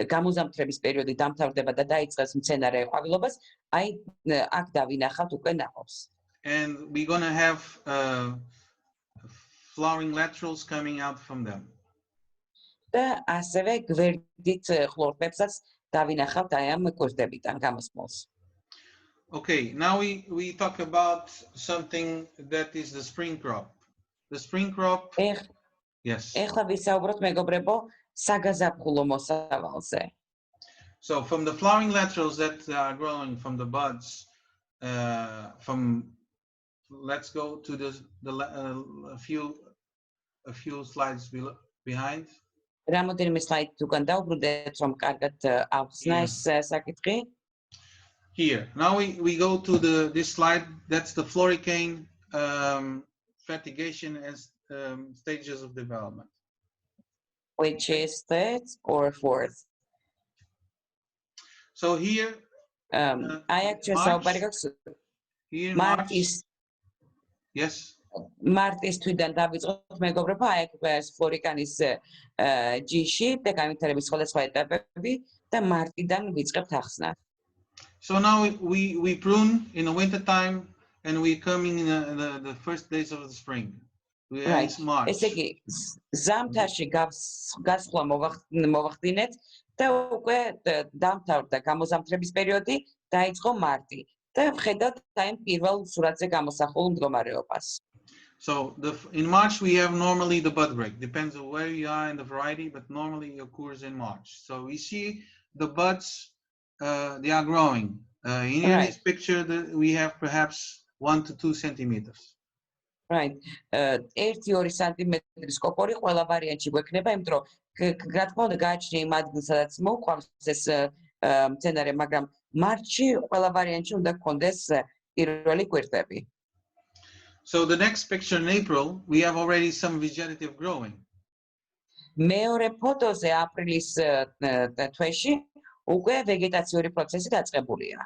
გამოზამთრების პერიოდი დამთავრდება და დაიწყეს მცენარე ყვავილობას, აი აქ დავინახავთ უკვე ნაყოფს. And we're going to have flowering laterals coming out from them. და ასევე გვერდით ხლორტებსაც დავინახავთ აი ამ კვირტებიდან გამოსმულს. Okay, now we talk about something that is the spring crop. The spring crop. Yes. ეხლა ვისაუბროთ მეგობრებო საგაზაფხულო მოსავალზე. So from the flowering laterals that are growing from the buds, let's go to a few slides behind. რამოდენიმე სლაიდ უკან დავბრუნდეთ, რომ კარგად ავხსნა ეს საკითხი. Here, now we go to this slide. That's the floricane fertigation and stages of development. Which is third or fourth? So here, I actually here in March March, is yes. მარტის თვიდან დავიწყოთ მეგობრებო, აი ეს ფლორიკანის ჯიში და განვითარების სხვადასხვა ეტაპები და მარტიდან ვიწყებთ ახსნას. So now we prune in the winter time and we coming in the first days of the spring. It's March. ესე იგი ზამთარში გასხლა მოვახდინეთ და უკვე დამთავრდა გამოზამთრების პერიოდი, დაიწყო მარტი და ვხედავთ აი პირველ სურათზე გამოსახულ მდგომარეობას. So in March we have normally the bud break. Depends on where you are in the variety, but normally it occurs in March. So we see the buds, they are growing. In this picture, we have perhaps 1 to 2 centimeters. Right. 1-2 სანტიმეტრის კოპორი ყველა ვარიანტში გვექნება, იმიტომ რომ რა თქმა უნდა გააჩნია იმ ადგილს, სადაც მოყვავს ეს მცენარე, მაგრამ მარტში ყველა ვარიანტში უნდა გქონდეს პირველი კვირტები. So the next picture in April, we have already some vegetative growing. მეორე ფოტოზე აპრილის თვეში უკვე ვეგეტაციური პროცესი დაწყებულია.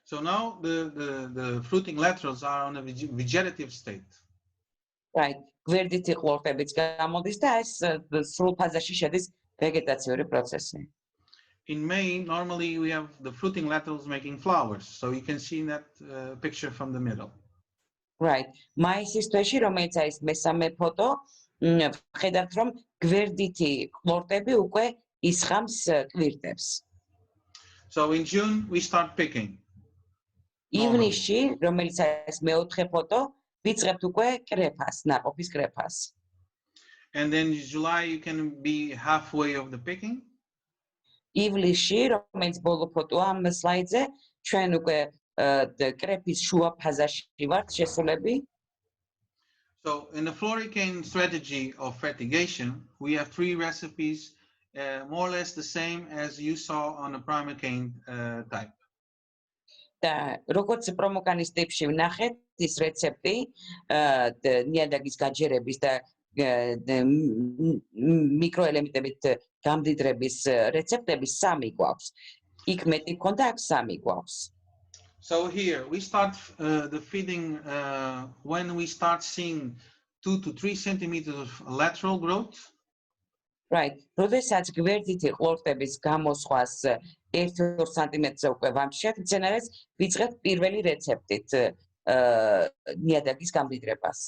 So now the fruiting laterals are on a vegetative state. Right. გვერდითი ყლორტებიც გამოდის და ეს სრულ ფაზაში შედის ვეგეტაციური პროცესი. In May, normally we have the fruiting laterals making flowers. So you can see that picture from the middle. Right. მაისის თვეში, რომელიც არის მესამე ფოტო, ვხედავთ რომ გვერდითი ყლორტები უკვე ისხამს კვირტებს. So in June we start picking. ივნისში, რომელიც არის მეოთხე ფოტო, ვიწყებთ უკვე კრეფას, ნაყოფის კრეფას. And then in July you can be halfway of the picking. ივლისში, რომელიც ბოლო ფოტოა ამ სლაიდზე, ჩვენ უკვე კრეფის შუა ფაზაში ვართ შესულები. So in the floricane strategy of fertigation, we have 3 recipes, more or less the same as you saw on the primocane type. და როგორც პრომოკანის ტიპში ვნახეთ, ის რეცეპტი ნიადაგის გაჯერების და მიკროელემენტებით გამდიდრების რეცეპტები 3 გვაქვს. იქ მეტი გქონდა, აქ 3 გვაქვს. So here we start the feeding when we start seeing 2 to 3 centimeters of lateral growth. Right. როდესაც გვერდითი ყლორტების გამოსხვას 1-2 სანტიმეტრზე უკვე ვამჩნევთ მცენარეს, ვიწყებთ პირველი რეცეპტით ნიადაგის გამდიდრებას.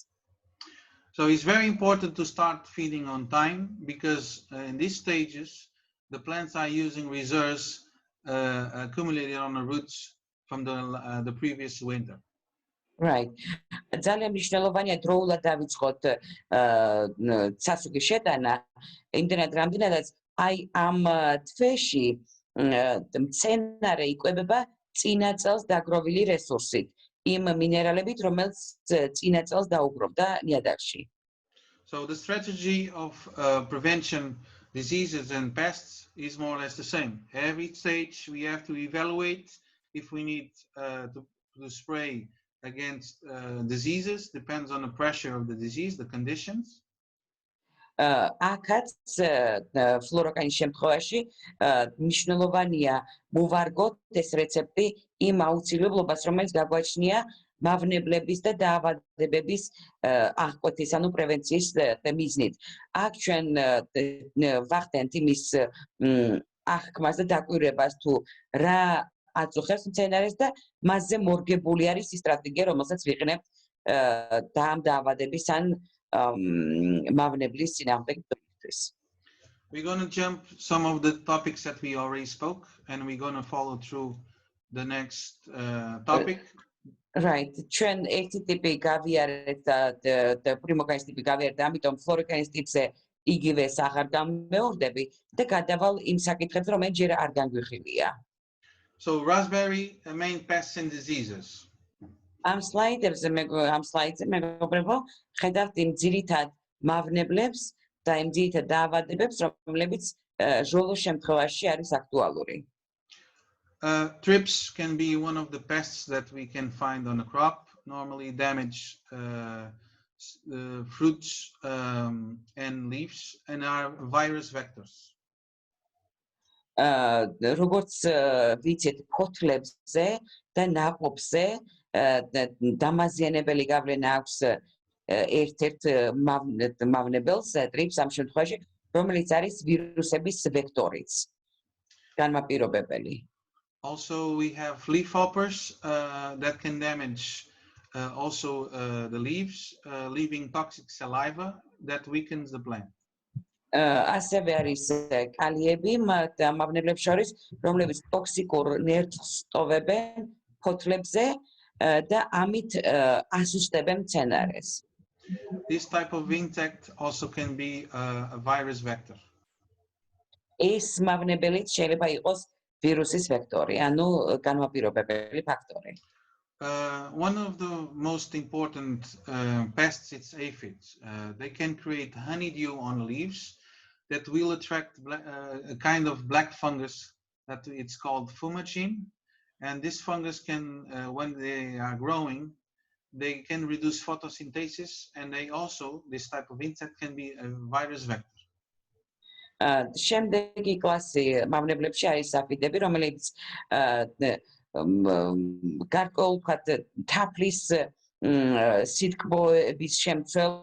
So it's very important to start feeding on time because in these stages the plants are using reserves accumulated on the roots from the previous winter. Right. ძალიან მნიშვნელოვანია დროულად დავიწყოთ სასუქის შეტანა, იმდენად რამდენადაც აი ამ თვეში მცენარე იკვებება წინა წელს დაგროვილი რესურსით, იმ მინერალებით, რომელიც წინა წელს დაუგროვდა ნიადაგში. So the strategy of prevention diseases and pests is more or less the same. Every stage we have to evaluate if we need to spray against diseases, depends on the pressure of the disease, the conditions. აქაც ფლოროკანის შემთხვევაში მნიშვნელოვანია მოვარგოთ ეს რეცეპტი იმ აუცილებლობას, რომელიც გაგვაჩნია მავნებლების და დაავადებების აღკვეთის, ანუ პრევენციის მიზნით. აქ ჩვენ ვახდენთ იმის აღქმას და დაკვირვებას თუ რა აწუხებს მცენარეს და მასზე მორგებული არის ის სტრატეგია, რომელსაც ვიყენებთ ამ დაავადების ან მავნებლის წინააღმდეგობის. We're going to jump some of the topics that we already spoke and we're going to follow through the next topic. Right. ჩვენ ერთი ტიპი გავიარეთ და პრიმოკანის ტიპი გავიარეთ, ამიტომ ფლორიკანის ტიპზე იგივეს აღარ გამეორდები და გადავალ იმ საკითხებზე, რომელიც ჯერ არ განგვიხილია. So raspberry main pests and diseases. ამ სლაიდებზე მეგობრებო, ხედავთ იმ ძირითად მავნებლებს და იმ ძირითად დაავადებებს, რომლებიც ჟოლოს შემთხვევაში არის აქტუალური. Trips can be one of the pests that we can find on a crop. Normally damage fruits and leaves and are virus vectors. როგორც ვიცით, ფოთლებზე და ნაყოფზე დამაზიანებელი გავლენა აქვს ერთ-ერთ მავნებელს, ტრიპს ამ შემთხვევაში, რომელიც არის ვირუსების ვექტორიც, განმაპირობებელი. Also, we have leafhoppers that can damage also the leaves, leaving toxic saliva that weakens the plant. ასევე არის კალიები მავნებლებს შორის, რომლებიც ტოქსიკურ ნერწს ტოვებენ ფოთლებზე და ამით ასუსტებენ მცენარეს. This type of insect also can be a virus vector. ეს მავნებელიც შეიძლება იყოს ვირუსის ვექტორი, ანუ განმაპირობებელი ფაქტორი. One of the most important pests is aphids. They can create honeydew on leaves that will attract a kind of black fungus that it's called fumagene. And this fungus can, when they are growing, they can reduce photosynthesis, and they also, this type of insect can be a virus vector. შემდეგი კლასი მავნებლებში არის აფიდები, რომელიც გარკვეულწილად თაფლის სითბოების შემცველ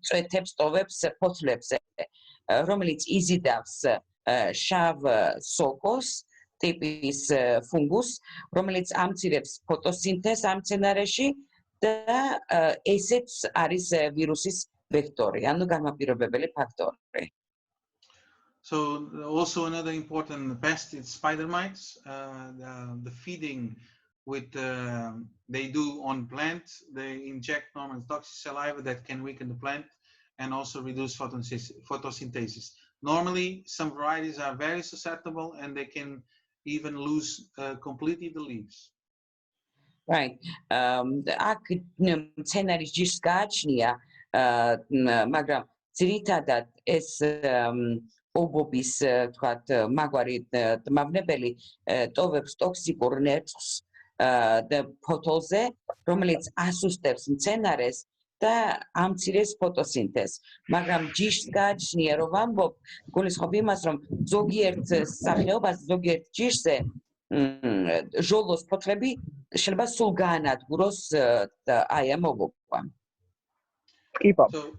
წვეთებს ტოვებს ფოთლებზე, რომელიც იზიდავს შავ სოკოს ტიპის ფუნგუსს, რომელიც ამცირებს ფოტოსინთეზს ამ მცენარეში და ესეც არის ვირუსის vectori, ანუ განმაპირობებელი ფაქტორი. So also another important pest is spider mites. The feeding with they do on plants, they inject normal toxic saliva that can weaken the plant and also reduce photosynthesis. Normally, some varieties are very susceptible and they can even lose completely the leaves. Right. აქ მცენარის ჯიშს გააჩნია, მაგრამ ძირითადად ეს ობობის, თქვათ, მაგვარი მავნებელი ტოვებს ტოქსიკურ ნერწს ფოთოლზე, რომელიც ასუსტებს მცენარეს და ამცირებს ფოტოსინთეზს. მაგრამ ჯიშს გააჩნია, რომ ვამბობ, გულისხმობ იმას, რომ ზოგიერთ სახეობას, ზოგიერთ ჯიშზე ჟოლოს ფოთლები შეიძლება სულ გაანადგუროს აი ამ ობობამ. So,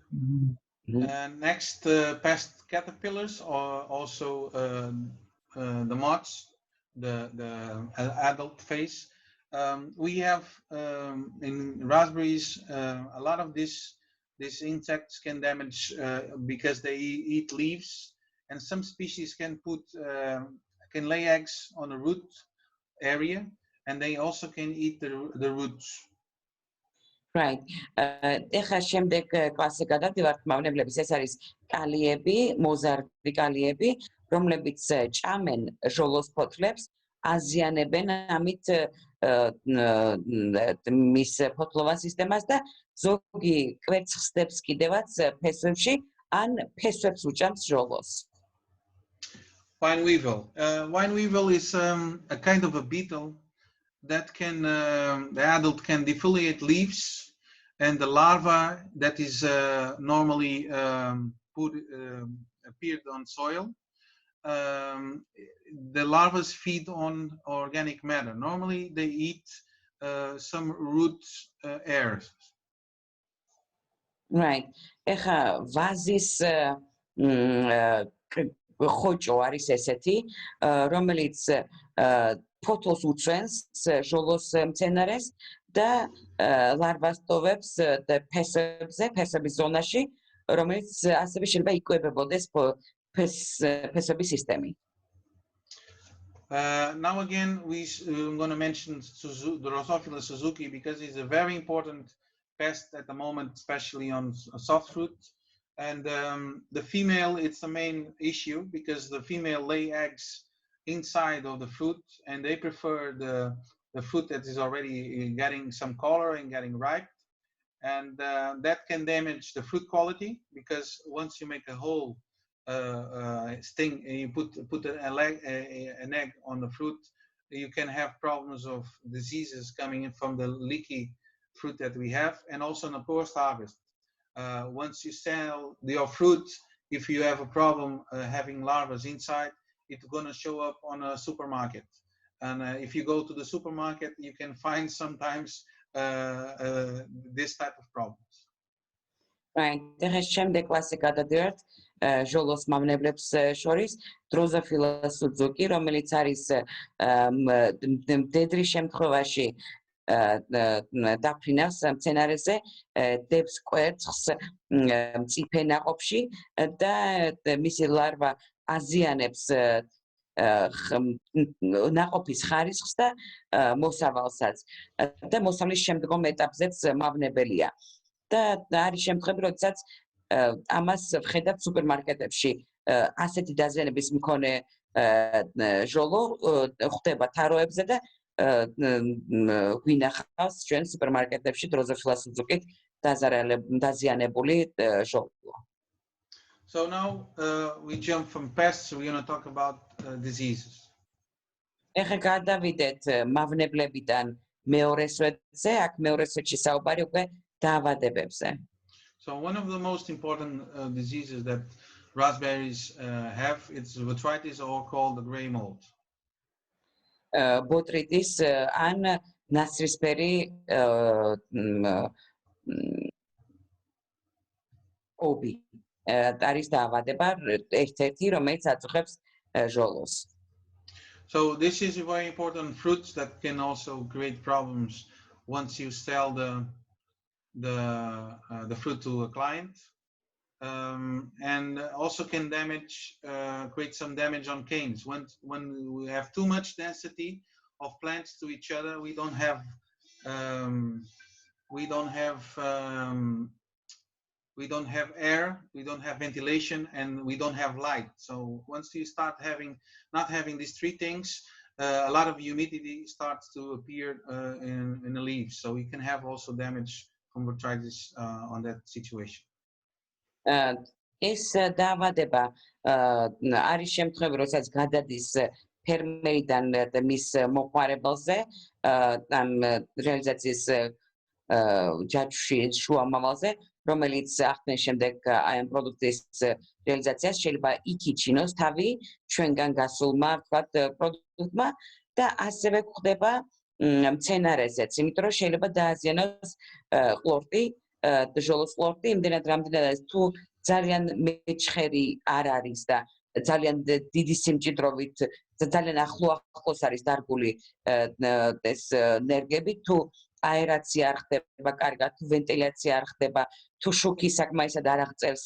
next pest caterpillars are also the moths, the adult phase. We have in raspberries a lot of these insects can damage because they eat leaves, and some species can lay eggs on the root area, and they also can eat the roots. Right. ეხლა შემდეგ კლასზე გადავდივართ მავნებლების, ეს არის კალიები, მოზარდი კალიები, რომლებიც ჭამენ ჟოლოს ფოთლებს, აზიანებენ ამით მის ფოთლოვან სისტემას და ზოგი კვერცხს ხსნებს კიდევაც ფესვებში, ან ფესვებს უჭამს ჟოლოს. Wine weevil. Wine weevil is a kind of a beetle that can, the adult can defoliate leaves, and the larva that is normally appeared on soil. The larvae feed on organic matter. Normally they eat some root hairs. Right. ეხა ვაზის ხოჭო არის ესეთი, რომელიც ფოთოლს უწვენს ჟოლოს მცენარეს და ლარვას ტოვებს ფესებზე, ფესების ზონაში, რომელიც ასევე შეიძლება იკვებებოდეს ფესების სისტემით. Now again, I'm going to mention the Drosophila suzuki because it's a very important pest at the moment, especially on soft fruit. And the female, it's the main issue because the female lay eggs inside of the fruit, and they prefer the fruit that is already getting some color and getting ripe, and that can damage the fruit quality because once you make a hole sting, you put an egg on the fruit, you can have problems of diseases coming in from the leaky fruit that we have, and also in the post-harvest. Once you sell your fruit, if you have a problem having larvae inside, it's going to show up on a supermarket. And if you go to the supermarket, you can find sometimes this type of problems. Right. შემდეგ კლასზე გადადივართ ჟოლოს მავნებლებს შორის დროზოფილა სუძუკი, რომელიც არის მდედრის შემთხვევაში დაფრინავს მცენარეზე, დებს კვერცხს მწიფე ნაყოფში და მისი ლარვა აზიანებს ნაყოფის ხარისხს და მოსავალსაც და მოსავლის შემდგომ ეტაპზეც მავნებელია. და არის შემთხვევები, როდესაც ამას ვხედავთ სუპერმარკეტებში ასეთი დაზიანების მქონე ჟოლო ხდება თაროებზე და გვინახავს ჩვენ სუპერმარკეტებში დროზოფილა სუძუკით დაზიანებული ჟოლო. So now we jump from pests, we're going to talk about diseases. ეხლა გადავიდეთ მავნებლებიდან მეორე სვეტზე, აქ მეორე სვეტში საუბარი უკვე დაავადებებზე. So one of the most important diseases that raspberries have, it's botrytis, or called the gray mold. ბოტრიტის ან ნაცრისფერი ობი არის დაავადება, ერთ-ერთი, რომელიც აწუხებს ჟოლოს. So this is a very important fruit that can also create problems once you sell the fruit to a client, and also can create some damage on canes. When we have too much density of plants to each other, we don't have air, we don't have ventilation, and we don't have light. So once you start not having these three things, a lot of humidity starts to appear in the leaves. So you can have also damage from botrytis on that situation. ეს დაავადება არის შემთხვევები, როდესაც გადადის ფერმერიდან მის მოყვარებელზე, ამ რეალიზაციის ჯაჭვში შუამავალზე, რომელიც ახდენის შემდეგ აი ამ პროდუქტის რეალიზაციას შეიძლება იქიჩინოს თავი ჩვენგან გასულმა ვთქვათ პროდუქტმა და ასევე გვხდება მცენარეზეც, იმიტომ რომ შეიძლება დააზიანოს ყლორტი, ჟოლოს ყლორტი, იმდენად რამდენადაც თუ ძალიან მეჩხერი არ არის და ძალიან დიდი სიმჭიდროვით, ძალიან ახლოს არის დარგული ეს ნერგები, თუ აერაცია არ ხდება კარგად, თუ ვენტილაცია არ ხდება, თუ შუქი საკმაისად არ აღწევს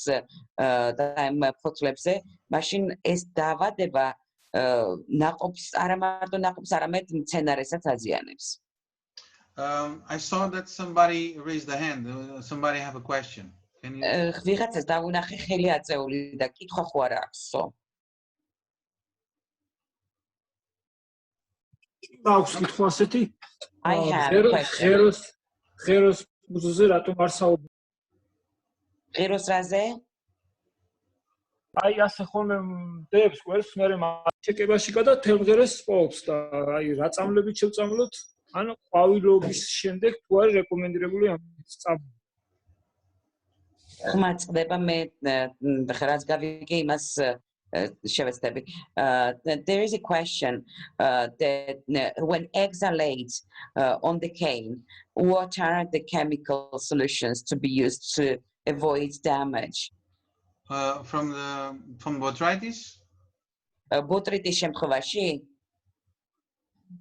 ამ ფოთლებზე, მაშინ ეს დაავადება ნაყოფს, არა მარტო ნაყოფს, არამედ მცენარესაც აზიანებს. I saw that somebody raised the hand. Somebody have a question. Can you? ვიღაცას დავუნახე ხელი აწეული და კითხვა ხო არა აქვსო? აქვს კითხვა ასეთი? I have a question. ღეროს ბუზზე რატომ არ საუბრობ? ღეროს რაზე? აი ასე ხოლმე დებს კვერს, მერე ჩეკებაში გადა თელღერეს სპობს და აი რა წამლებით შევწამლოთ? ან ყვავილობის შემდეგ თუ არის რეკომენდირებული ამით წამლა? ხმა წყდება, მე რაც გავიგე იმას შევეცდები. There is a question that when eggs are laid on the cane, what are the chemical solutions to be used to avoid damage? From botrytis? ბოტრიტის შემთხვევაში?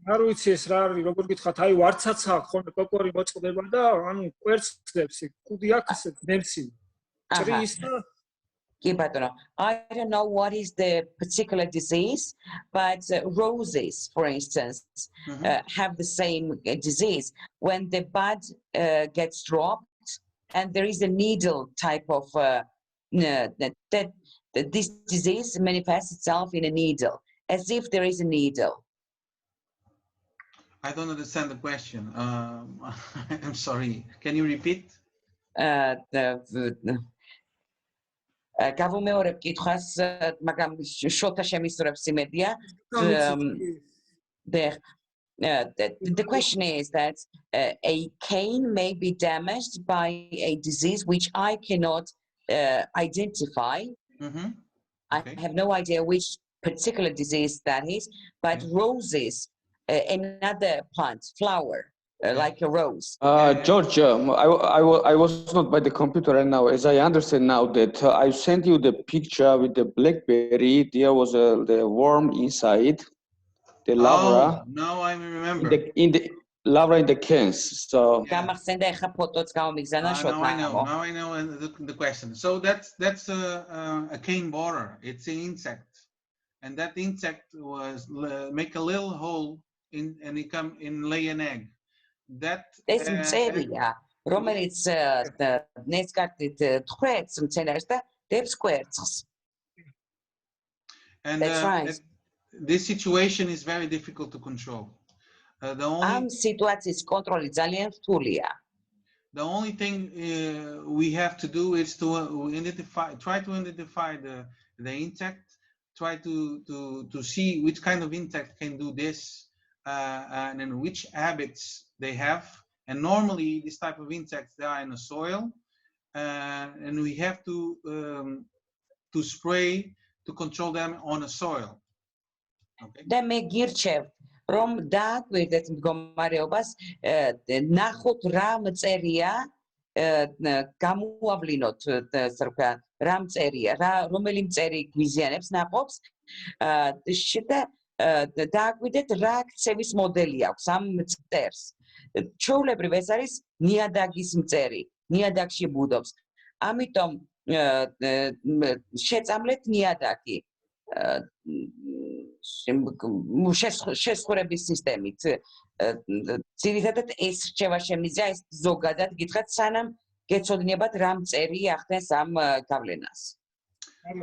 არ ვიცი ეს რა არის, როგორ გითხრათ, აი ვარცაცა აქვს ხოლმე კოკორი მოწყდება და ანუ კვერცხებს კუდი აქვს ნემცი. ჭრის და კი ბატონო, I don't know what is the particular disease, but roses, for instance, have the same disease. When the bud gets dropped and there is a needle type of, this disease manifests itself in a needle, as if there is a needle. I don't understand the question. I'm sorry. Can you repeat? გავუმეორებ კითხვას, მაგრამ შოთა შემისურვებს იმედია. The question is that a cane may be damaged by a disease which I cannot identify. Okay. I have no idea which particular disease that is, but roses, another plant, flower, like a rose. George, I was not by the computer right now. As I understand now that I sent you the picture with the blackberry. There was the worm inside, the larva. Oh, now I remember. In the larva in the cans. So. Now I know the question. So that's a cane borer. It's an insect, and that insect was make a little hole and it come and lay an egg. That რომელიც ნესკარტით თხრეთს მცენარეს და დებს კვერცხს. And this situation is very difficult to control. ამ სიტუაციის კონტროლი ძალიან რთულია. The only thing we have to do is to try to identify the insect, try to see which kind of insect can do this, and then which habits they have. And normally this type of insects, they are in the soil, and we have to spray to control them on the soil. Okay. და მე გირჩევ რომ დააკვირდეთ მდგომარეობას, ნახოთ რა მწერია, გამოავლინოთ რა მწერია, რომელი მწერი გვიზიანებს ნაყოფს და დააკვირდეთ რა ქცევის მოდელი აქვს ამ მწერს. ჩვეულებრივ ეს არის ნიადაგის მწერი, ნიადაგში ბუდობს. ამიტომ შეწამლეთ ნიადაგი შესხურების სისტემით. ძირითადად ეს რჩევა შემიძლია, ეს ზოგადად გითხრათ, სანამ გეცოდინებათ რა მწერი ახდენს ამ გავლენას.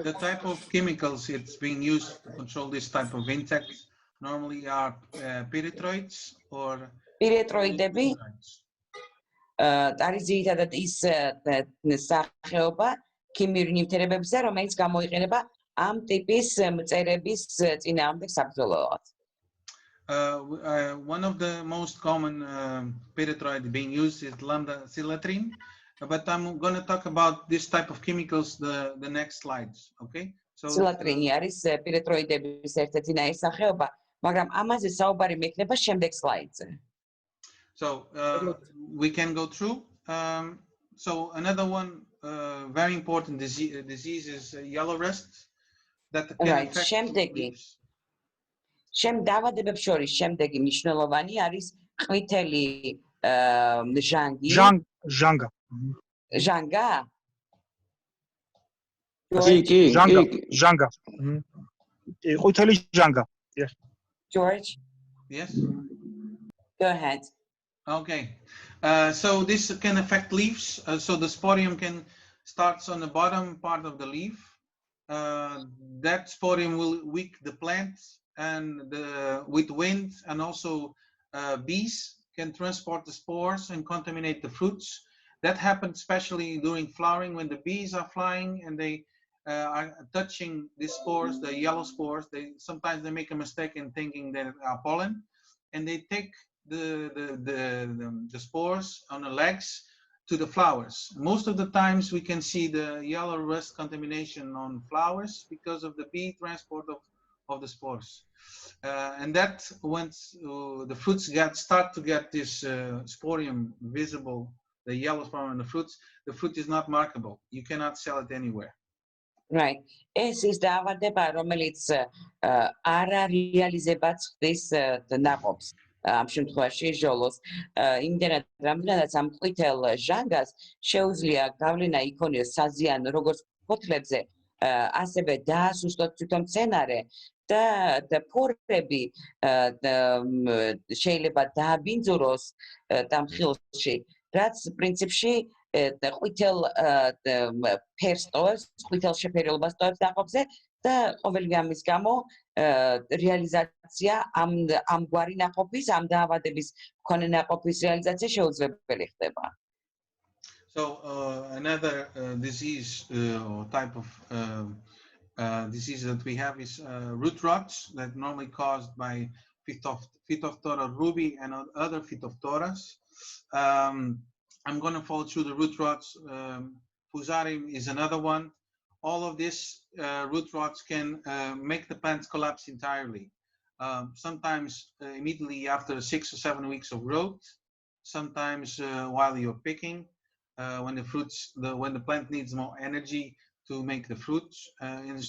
The type of chemicals it's being used to control this type of insects normally are pyrethroids or pyrethroidები არის ძირითადად ის სახეობა ქიმიური ნივთიერებებისა, რომელიც გამოიყენება ამ ტიპის მწერების წინააღმდეგ საბრძოლოად. One of the most common pyrethroid being used is lambda-cylatrine, but I'm going to talk about this type of chemicals the next slides, okay? So cylatrine არის pyrethroidების ერთ-ერთი ნაირსახეობა, მაგრამ ამაზე საუბარი მექნება შემდეგ სლაიდზე. So we can go through. So another one very important disease is yellow rust that can affect leaves. დაავადებებს შორის შემდეგი მნიშვნელოვანი არის ყვითელი ჟანგი. ჟანგა. ჟანგა. ყვითელი ჟანგა. Yes. George? Yes. Go ahead. Okay. So this can affect leaves. So the sporium can starts on the bottom part of the leaf. That sporium will weak the plants, and with wind and also bees can transport the spores and contaminate the fruits. That happens especially during flowering when the bees are flying and they are touching the spores, the yellow spores. Sometimes they make a mistake in thinking that they are pollen, and they take the spores on the legs to the flowers. Most of the times we can see the yellow rust contamination on flowers because of the bee transport of the spores. And that once the fruits start to get this sporium visible, the yellow sporium on the fruits, the fruit is not markable. You cannot sell it anywhere. Right. ეს ის დაავადება, რომელიც არ რეალიზებაც ხდის ნაყოფს. ამ შემთხვევაში ჟოლოს იმდენად რამდენადაც ამ ყვითელ ჟანგას შეუძლია გავლენა იქონიოს საზიანო როგორც ფოთლებზე, ასევე დაასუსტოს თვითონ მცენარე და ფორები შეიძლება დააბინძუროს დამხილში, რაც პრინციპში ყვითელ ფერს ტოვებს, ყვითელ შეფერილობას ტოვებს ნაყოფზე და ყოველივე ამის გამო რეალიზაცია ამ გვარი ნაყოფის, ამ დაავადების მქონე ნაყოფის რეალიზაცია შეუძლებელი ხდება. So another disease or type of disease that we have is root rots that normally caused by Phytophthora ruby and other Phytophthora. I'm going to follow through the root rots. Fusarium is another one. All of these root rots can make the plants collapse entirely. Sometimes immediately after 6 or 7 weeks of growth, sometimes while you're picking, when the plant needs more energy to make the fruits, and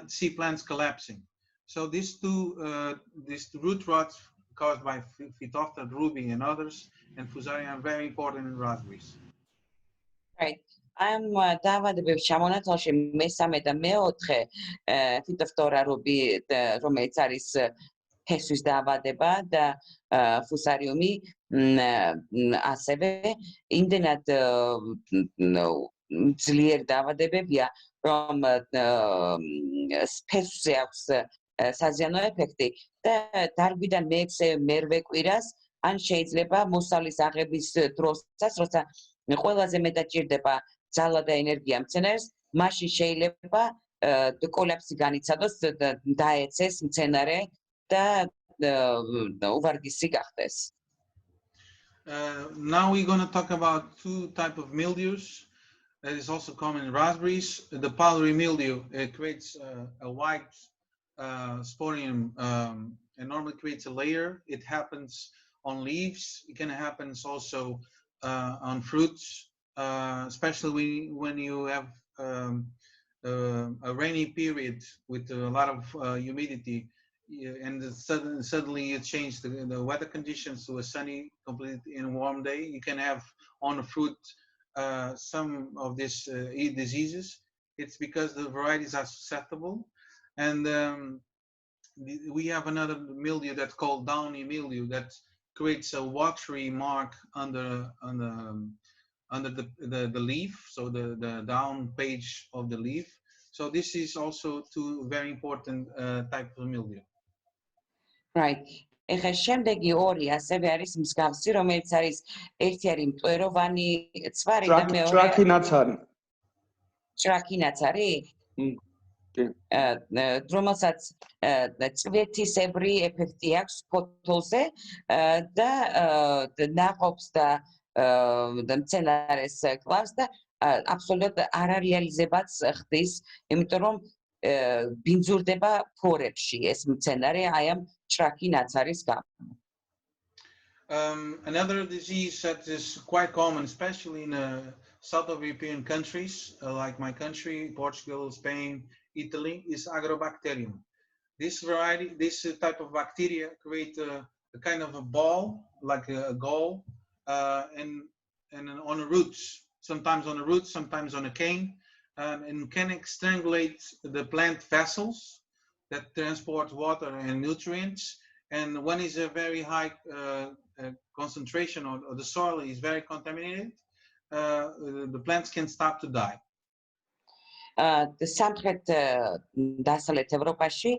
see plants collapsing. So these root rots caused by Phytophthora ruby and others, and Fusarium are very important in raspberries. Right. I'm დავადებებს ჩამონათვალში მესამე და მეოთხე Phytophthora ruby, რომელიც არის ფესვის დაავადება და Fusarium-ი ასევე იმდენად ძლიერ დაავადებებია, რომ ფესვზე აქვს საზიანო ეფექტი და დარგვიდან მერვე კვირას ან შეიძლება მოსავლის აღების დროსაც, როცა ყველაზე მეტად ჭირდება ძალა და ენერგია მცენარეს, მაშინ შეიძლება კოლაფსი განიცადოს, დაეცეს მცენარე და უვარგისი გახდეს. Now we're going to talk about two types of mildews that is also common in raspberries. The powdery mildew creates a white sporium and normally creates a layer. It happens on leaves. It can happen also on fruits, especially when you have a rainy period with a lot of humidity, and suddenly you change the weather conditions to a sunny, completely and warm day. You can have on the fruit some of these diseases. It's because the varieties are susceptible, and we have another mildew that's called downy mildew that creates a watery mark under the leaf, so the down page of the leaf. So this is also two very important types of mildew. Right. ეხლა შემდეგი ორი ასევე არის მსგავსი, რომელიც არის ერთი არის მტვეროვანი ცვარი და მეორე ჭრაქინაცარი. ჭრაქინაცარი? რომელსაც წვეთისებრი ეფექტი აქვს ფოთოლზე და ნაყოფს და მცენარეს კლავს და აბსოლუტურად არარეალიზებაც ხდის, იმიტომ რომ ბინძურდება ფორებში ეს მცენარე აი ამ ჭრაქინაცარის გამო. Another disease that is quite common, especially in South European countries like my country, Portugal, Spain, Italy, is Agrobacterium. This type of bacteria create a kind of a ball, like a gall, and on the roots, sometimes on the roots, sometimes on a cane, and can strangulate the plant vessels that transport water and nutrients. And when it's a very high concentration or the soil is very contaminated, the plants can start to die. სამხრეთ დასავლეთ ევროპაში,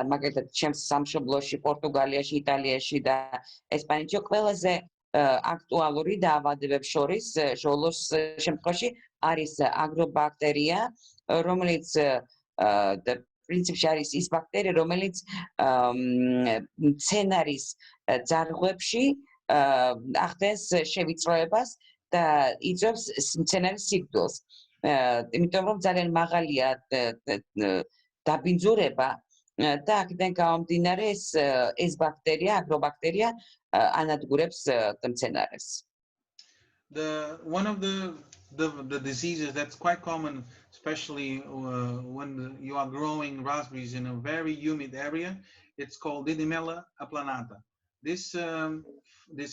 მაგალითად ჩემს სამშობლოში, პორტუგალიაში, იტალიაში და ესპანეთში ყველაზე აქტუალური დაავადებებს შორის ჟოლოს შემთხვევაში არის აგრობაქტერია, რომელიც პრინციპში არის ის ბაქტერია, რომელიც მცენარის ძარღვებში ახდენს შევიწროებას და იწვევს მცენარის სიკვდილს. იმიტომ რომ ძალიან მაღალია დაბინძურება და აქედან გამომდინარე ეს ბაქტერია, აგრობაქტერია ანადგურებს მცენარეს. One of the diseases that's quite common, especially when you are growing raspberries in a very humid area, it's called Didymella aplanata. This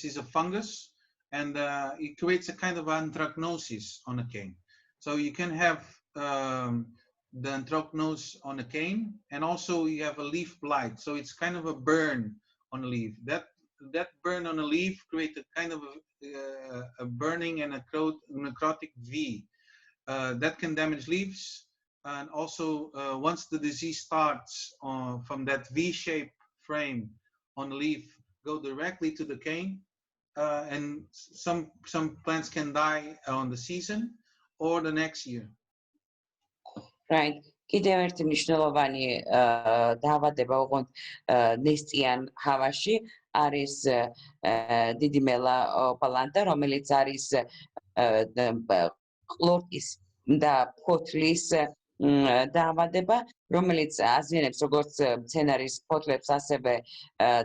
is a fungus, and it creates a kind of anthracnosis on a cane. So you can have the anthracnose on a cane, and also you have a leaf blight. So it's kind of a burn on a leaf. That burn on a leaf creates a kind of a burning and a necrotic V that can damage leaves. And also, once the disease starts from that V-shaped frame on the leaf, go directly to the cane. and some plants can die on the season or the next year. Right. კიდევ ერთი მნიშვნელოვანი დაავადება ოღონდ ნესტიან ჰავაში არის დიდი მელა პლანტა, რომელიც არის ყლორტის და ფოთლის დაავადება, რომელიც აზიანებს როგორც მცენარის ფოთლებს, ასევე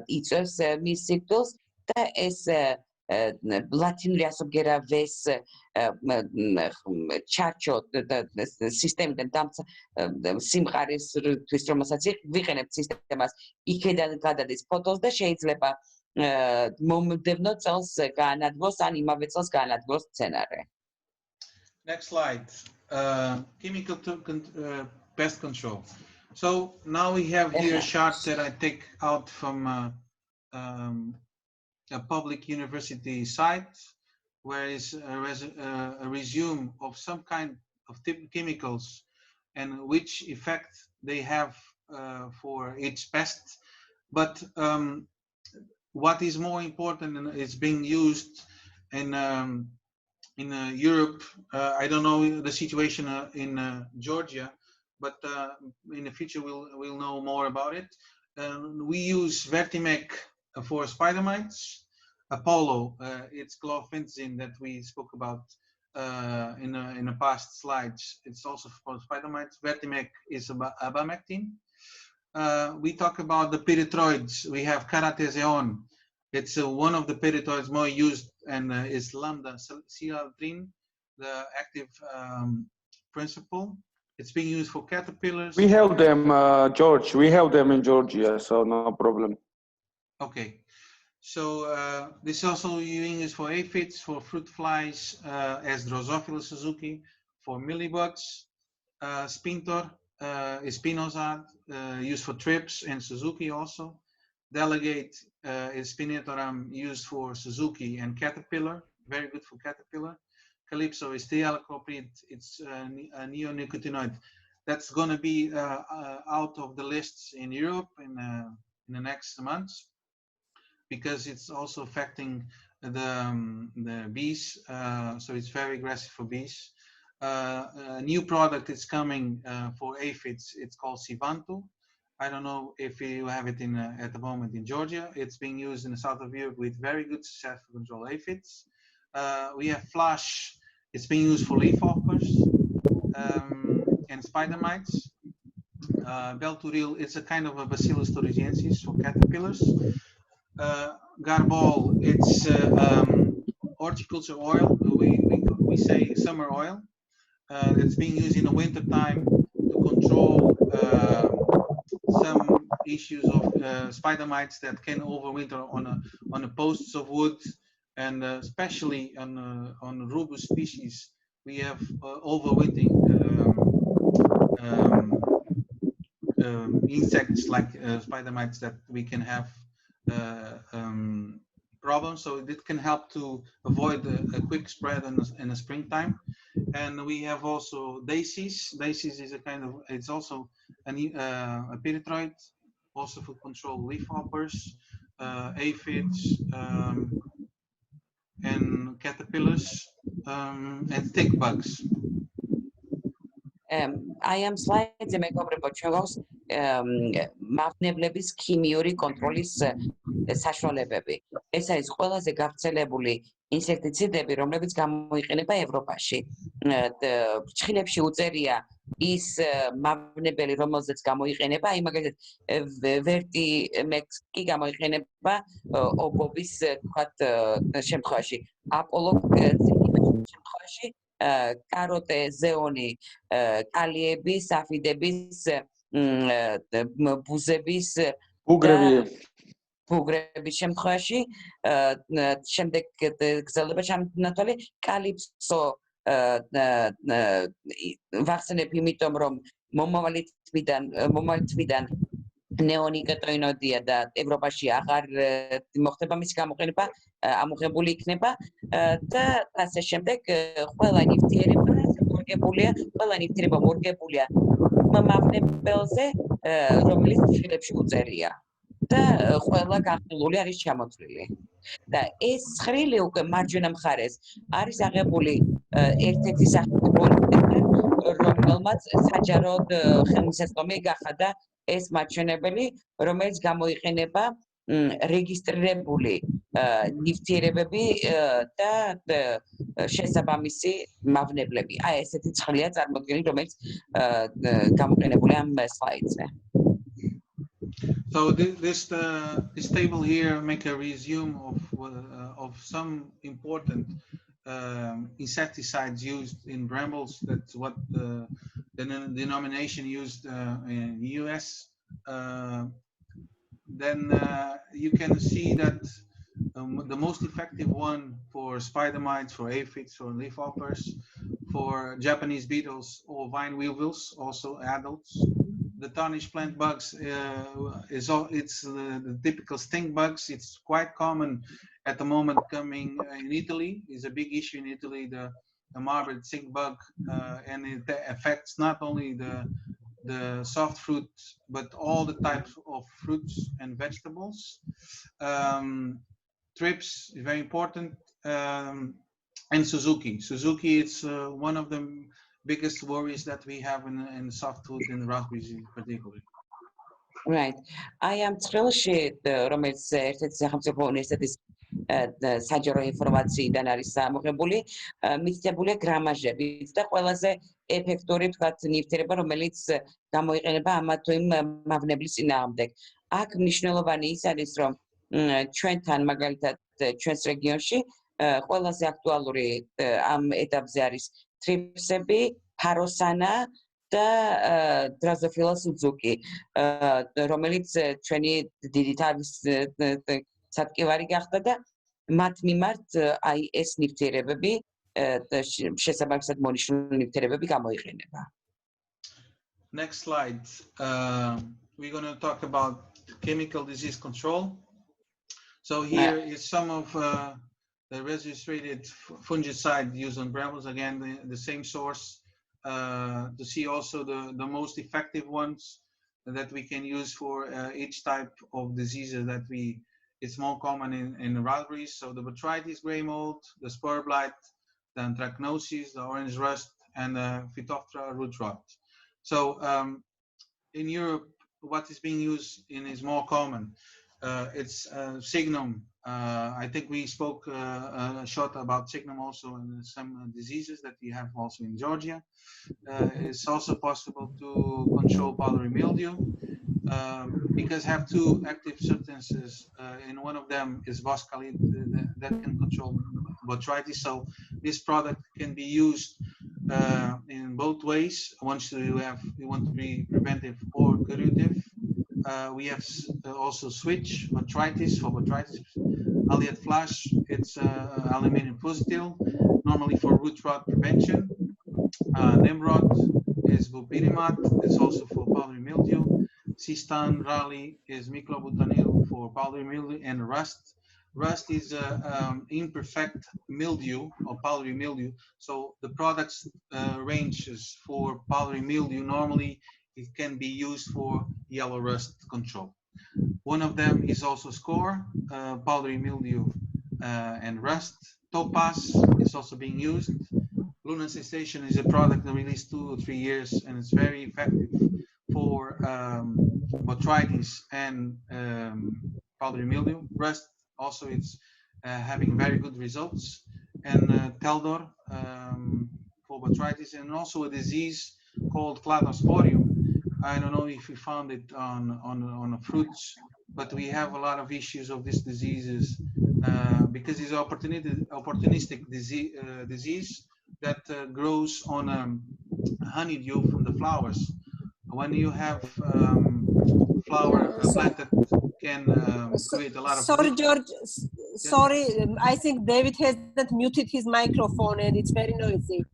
იწვევს მის სიკვდილს და ეს ლათინური ასობგერა ვეს ჩარჩო სისტემიდან სიმყარისთვის, რომელსაც ვიყენებთ სისტემას, იქედან გადადის ფოთოლს და შეიძლება მომდევნო წელს გაანადგოს ან იმავე წელს გაანადგოს მცენარე. Next slide. Chemical pest control. So now we have here a chart that I take out from a public university site, where is a resume of some kind of chemicals and which effect they have for each pest. But what is more important is being used in Europe. I don't know the situation in Georgia, but in the future we'll know more about it. We use Vertimec for spider mites. Apollo, it's chlorphenzine that we spoke about in the past slides. It's also for spider mites. Vertimec is abamectin. We talk about the pyrethroids. We have caratezeon. It's one of the pyrethroids more used, and is lambda cyhalothrin, the active principle. It's being used for caterpillars. We have them, George. We have them in Georgia, so no problem. Okay. So this is also being used for aphids, for fruit flies, as Drosophila Suzuki, for mealybugs. Spintor is spinosad, used for thrips, and Suzuki also. Delegate is Spinetoram, used for Suzuki and caterpillar, very good for caterpillar. Calypso is thiacloprid, it's a neonicotinoid. That's going to be out of the lists in Europe in the next months, because it's also affecting the bees, so it's very aggressive for bees. A new product is coming for aphids. It's called Sivantu. I don't know if you have it at the moment in Georgia. It's being used in the south of Europe with very good success to control aphids. We have Flash. It's being used for leafhoppers and spider mites. Belturil, it's a kind of a Bacillus thuringiensis for caterpillars. Garbol, it's horticulture oil. We say summer oil. It's being used in the winter time to control some issues of spider mites that can overwinter on the posts of wood, and especially on rubus species. We have overwintering insects like spider mites that we can have problems, so it can help to avoid a quick spread in the springtime. And we have also daisies. Daisies is a kind of, it's also a pyrethroid, also for control leafhoppers, aphids, and caterpillars, and tick bugs. I am slightly მეგობრებო ჩვენს მავნებლების ქიმიური კონტროლის საშუალებები. ეს არის ყველაზე გავრცელებული ინსექტიციდები, რომლებიც გამოიყენება ევროპაში. ფრჩხილებში უწერია ის მავნებელი, რომელზეც გამოიყენება, აი მაგალითად Vertimec კი გამოიყენება ობობის თქვათ შემთხვევაში, Apollo შემთხვევაში, კაროტე, ზეონი, კალიების, საფიდების, ბუზების, ბუგრების შემთხვევაში, შემდეგ გრძელდება ჩამონათვალი კალიფსო ვახსენებ, იმიტომ რომ მომავალი თვიდან ნეონიკოტინოიდია და ევროპაში აღარ მოხდება მისი გამოყენება, ამოღებული იქნება და ასე შემდეგ ყველა ნივთიერება მორგებულია მავნებელზე, რომელიც ფრჩხილებში უწერია და ყველა განხილული არის ჩამოთვლილი. და ეს ცხრილი უკვე მარჯვენა მხარეს არის აღებული ერთ-ერთი სახელმწიფო რომელმაც საჯაროდ ხელმისაწვდომი გახადა ეს მაჩვენებელი, რომელიც გამოიყენება რეგისტრირებული ნივთიერებები და შესაბამისი მავნებლები. აი ესეთი ცხრილია წარმოდგენილი, რომელიც გამოყენებულია ამ სლაიდზე. So this table here make a resume of some important insecticides used in brambles. That's what the denomination used in the US. Then you can see that the most effective one for spider mites, for aphids, for leafhoppers, for Japanese beetles or vine weevils, also adults. The tarnished plant bugs it's the typical stink bugs. It's quite common at the moment coming in Italy. It's a big issue in Italy, the marbled stink bug, and it affects not only the soft fruits, but all the types of fruits and vegetables. Thrips is very important, and Suzuki. Suzuki, it's one of the biggest worries that we have in soft food and raspberries in particular. Right. I am thrilled რომელიც ერთ-ერთი სახელმწიფო უნივერსიტეტის საჯარო ინფორმაციიდან არის ამოღებული, მითითებულია გრამაჟებით და ყველაზე ეფექტური თქვათ ნივთიერება, რომელიც გამოიყენება ამა თუ იმ მავნებლის წინააღმდეგ. აქ მნიშვნელოვანი ის არის, რომ ჩვენთან მაგალითად ჩვენს რეგიონში ყველაზე აქტუალური ამ ეტაპზე არის თრიფსები, ფაროსანა და დრაზოფილა სუძუკი, რომელიც ჩვენი დიდი თავის სატკივარი გახდა და მათ მიმართ აი ეს ნივთიერებები შესაბამისად მონიშნული ნივთიერებები გამოიყენება. Next slide. We're going to talk about chemical disease control. So here is some of the registered fungicide used on brambles. Again, the same source to see also the most effective ones that we can use for each type of diseases that it's more common in raspberries. So the botrytis gray mold, the spur blight, the anthracnosis, the orange rust, and the Phytophthora root rot. So in Europe, what is being used is more common. It's Signum. I think we spoke short about Signum also in some diseases that we have also in Georgia. It's also possible to control powdery mildew because have two active substances, and one of them is boscalid that can control botrytis. So this product can be used in both ways. Once you want to be preventive or curative. We have also switch botrytis for botrytis. Allied flash, it's aluminum fusitil, normally for root rot prevention. Nimrod is bupirimate, it's also for powdery mildew. Cistan raleigh is miclobutanil for powdery mildew, and rust. Rust is imperfect mildew or powdery mildew. So the products ranges for powdery mildew normally it can be used for yellow rust control. One of them is also score, powdery mildew and rust. Topaz is also being used. Lunar cessation is a product that released 2 or 3 years, and it's very effective for botrytis and powdery mildew. Rust also it's having very good results. And Teldor for botrytis, and also a disease called cladosporium. I don't know if we found it on fruits, but we have a lot of issues of these diseases because it's an opportunistic disease that grows on honeydew from the flowers. When you have flower plant that can create a lot of... Sorry, George. Sorry, I think David hasn't muted his microphone and it's very noisy.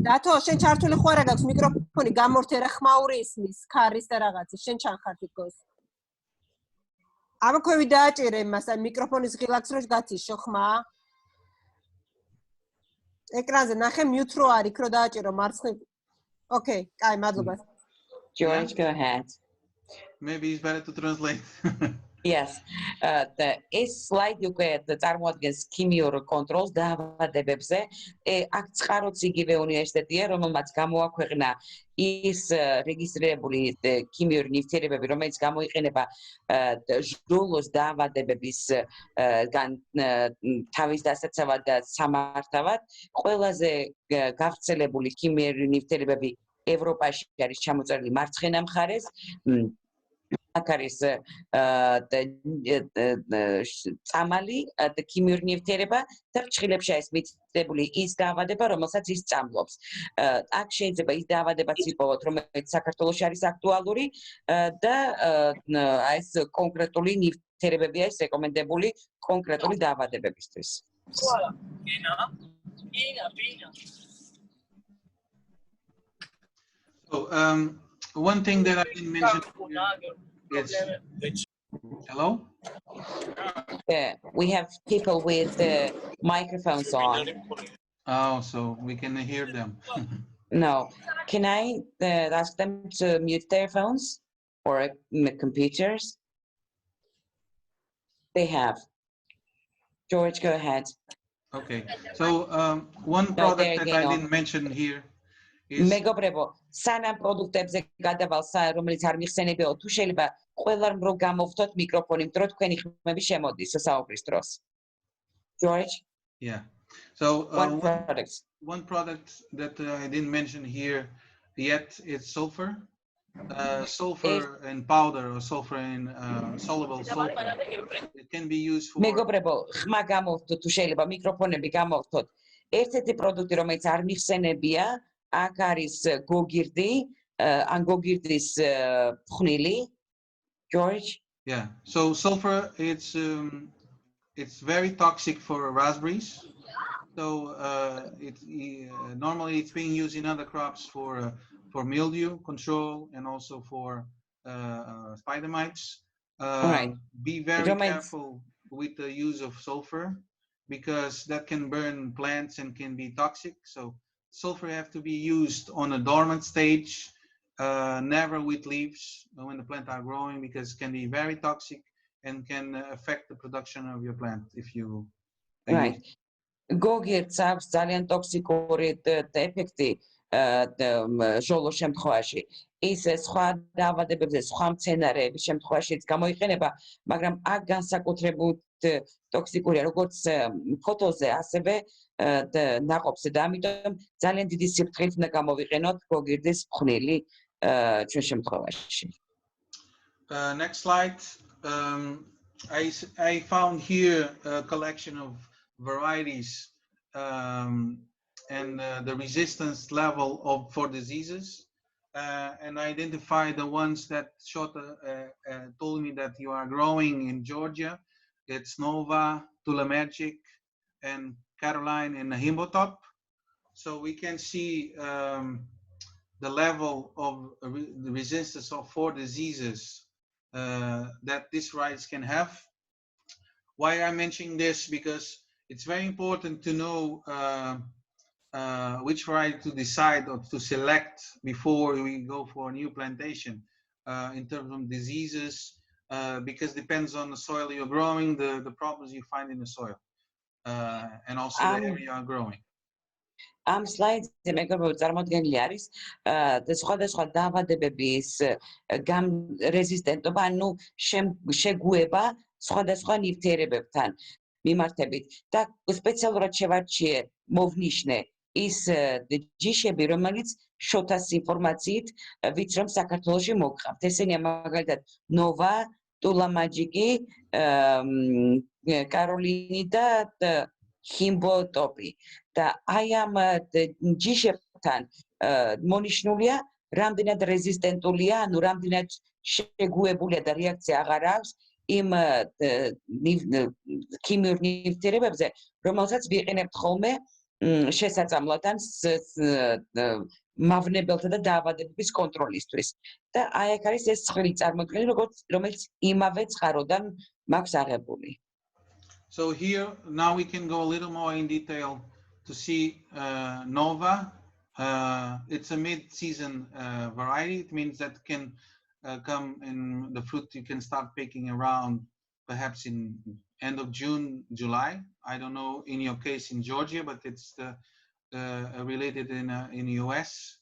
Dato, შენ ჩართული ხوار აქვს მიკროფონი, გამორთე რა ხმაური ისმის, ქარის და რაღაცა, შენ ჩანხარ თითქოს. აბა ქვევი დააჭირე იმას, აი მიკროფონის ღილაკს რო გაციშო ხმა. ეკრანზე ნახე mute რო არის, იქ რო დააჭირო მარცხნივ. Okay, კაი, მადლობა. George, go ahead. Maybe it's better to translate. Yes. ეს სლაიდი უკვე წარმოადგენს ქიმიურ კონტროლს დაავადებებზე. აქ წყაროც იგივე უნივერსიტეტია, რომელმაც გამოაქვეყნა ის რეგისტრირებული ქიმიური ნივთიერებები, რომელიც გამოიყენება ჟოლოს დაავადებების თავის დასაცავად და სამართავად. ყველაზე გავრცელებული ქიმიური ნივთიერებები ევროპაში არის ჩამოწერილი მარცხენა მხარეს. აქ არის წამალი ქიმიური ნივთიერება და ფრჩხილებში არის მიწდებული ის დაავადება, რომელსაც ის წამლობს. აქ შეიძლება ის დაავადებაც იპოვოთ, რომელიც საქართველოში არის აქტუალური და ეს კონკრეტული ნივთიერებები არის რეკომენდებული კონკრეტული დაავადებებისთვის. So, one thing that I didn't mention is, hello? Yeah, we have people with microphones on. Oh, so we can hear them. No, can I ask them to mute their phones or computers? They have. George, go ahead. Okay, so one product that I didn't mention here is... მეგობრებო, სანამ პროდუქტებზე გადავალ, რომელიც არ მიხსენებიო, თუ შეიძლება ყველამ რო გამოვთოთ მიკროფონი, იმიტომ რომ თქვენი ხმები შემოდის საუბრის დროს. George? Yeah. So one product that I didn't mention here yet is sulfur. Sulfur in powder or sulfur in soluble sulfur. It can be used for... მეგობრებო, ხმა გამოვთოთ, თუ შეიძლება მიკროფონები გამოვთოთ. ერთ-ერთი პროდუქტი, რომელიც არ მიხსენებია, აქ არის გოგირდი, ან გოგირდის ფხვნილი. George? Yeah. So sulfur, it's very toxic for raspberries. So normally it's being used in other crops for mildew control and also for spider mites. Right. Be very careful with the use of sulfur because that can burn plants and can be toxic. So sulfur have to be used on a dormant stage, never with leaves when the plant are growing, because it can be very toxic and can affect the production of your plant if you... Right. გოგირდს აქვს ძალიან ტოქსიკური ეფექტი ჟოლოს შემთხვევაში. ის სხვა დაავადებებზე, სხვა მცენარეების შემთხვევაშიც გამოიყენება, მაგრამ აქ განსაკუთრებით ტოქსიკურია როგორც ფოთოზე, ასევე ნაყოფზე და ამიტომ ძალიან დიდი სიფრთხილით უნდა გამოვიყენოთ გოგირდის ფხვნილი ჩვენ შემთხვევაში. Next slide. I found here a collection of varieties and the resistance level for diseases, and I identified the ones that told me that you are growing in Georgia. It's Nova, Tula Magic, and Caroline and Himbotop. So we can see the level of the resistance of 4 diseases that these varieties can have. Why I'm mentioning this? Because it's very important to know which variety to decide or to select before we go for a new plantation in terms of diseases, because it depends on the soil you're growing, the problems you find in the soil, and also the area you are growing. ამ სლაიდზე მეგობრებო წარმოდგენილი არის სხვადასხვა დაავადებების რეზისტენტობა, ანუ შეგუება სხვადასხვა ნივთიერებებთან მიმართებით და სპეციალურად შევარჩიე მოვნიშნე ის ჯიშები, რომელიც შოთას ინფორმაციით ვიცი რომ საქართველოში მოგყავთ. ესენია მაგალითად ნოვა, ტულა მაჯიკი, კაროლინი და ჰიმბოტოპი. და აი ამ ჯიშებთან მონიშნულია რამდენად რეზისტენტულია, ანუ რამდენად შეგუებულია და რეაქცია აღარ აქვს იმ ქიმიურ ნივთიერებებზე, რომელსაც ვიყენებთ ხოლმე შესაწამლად ან მავნებელთა და დაავადებების კონტროლისთვის. და აი აქ არის ეს ცხრილი წარმოდგენილი, რომელიც იმავე წყაროდან მაქვს აღებული. So here now we can go a little more in detail to see Nova. It's a mid-season variety. It means that can come in the fruit. You can start picking around perhaps in end of June, July. I don't know in your case in Georgia, but it's related in US.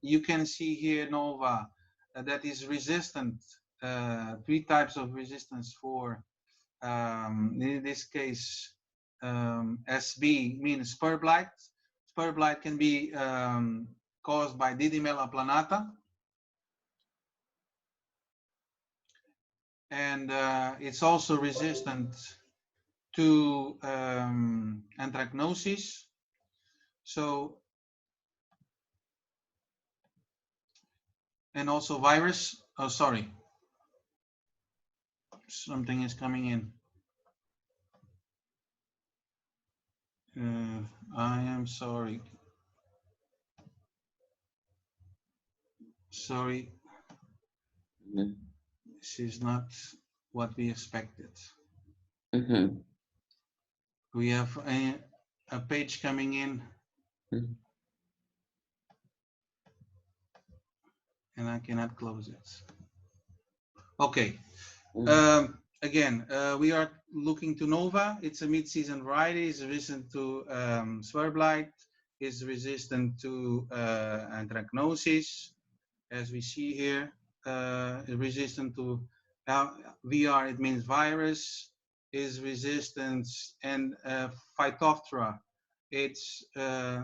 You can see here Nova that is resistant, 3 types of resistance for, in this case, SB means spur blight. Spur blight can be caused by Didymela planata. And it's also resistant to anthracnosis. So, and also virus. Oh, sorry. Something is coming in. I am sorry. Sorry. This is not what we expected. We have a page coming in. And I cannot close it. Okay. Again, we are looking to Nova. It's a mid-season variety. It's resistant to spur blight. It's resistant to anthracnosis, as we see here. Resistant to VR, it means virus. Is resistant, and Phytophthora. It's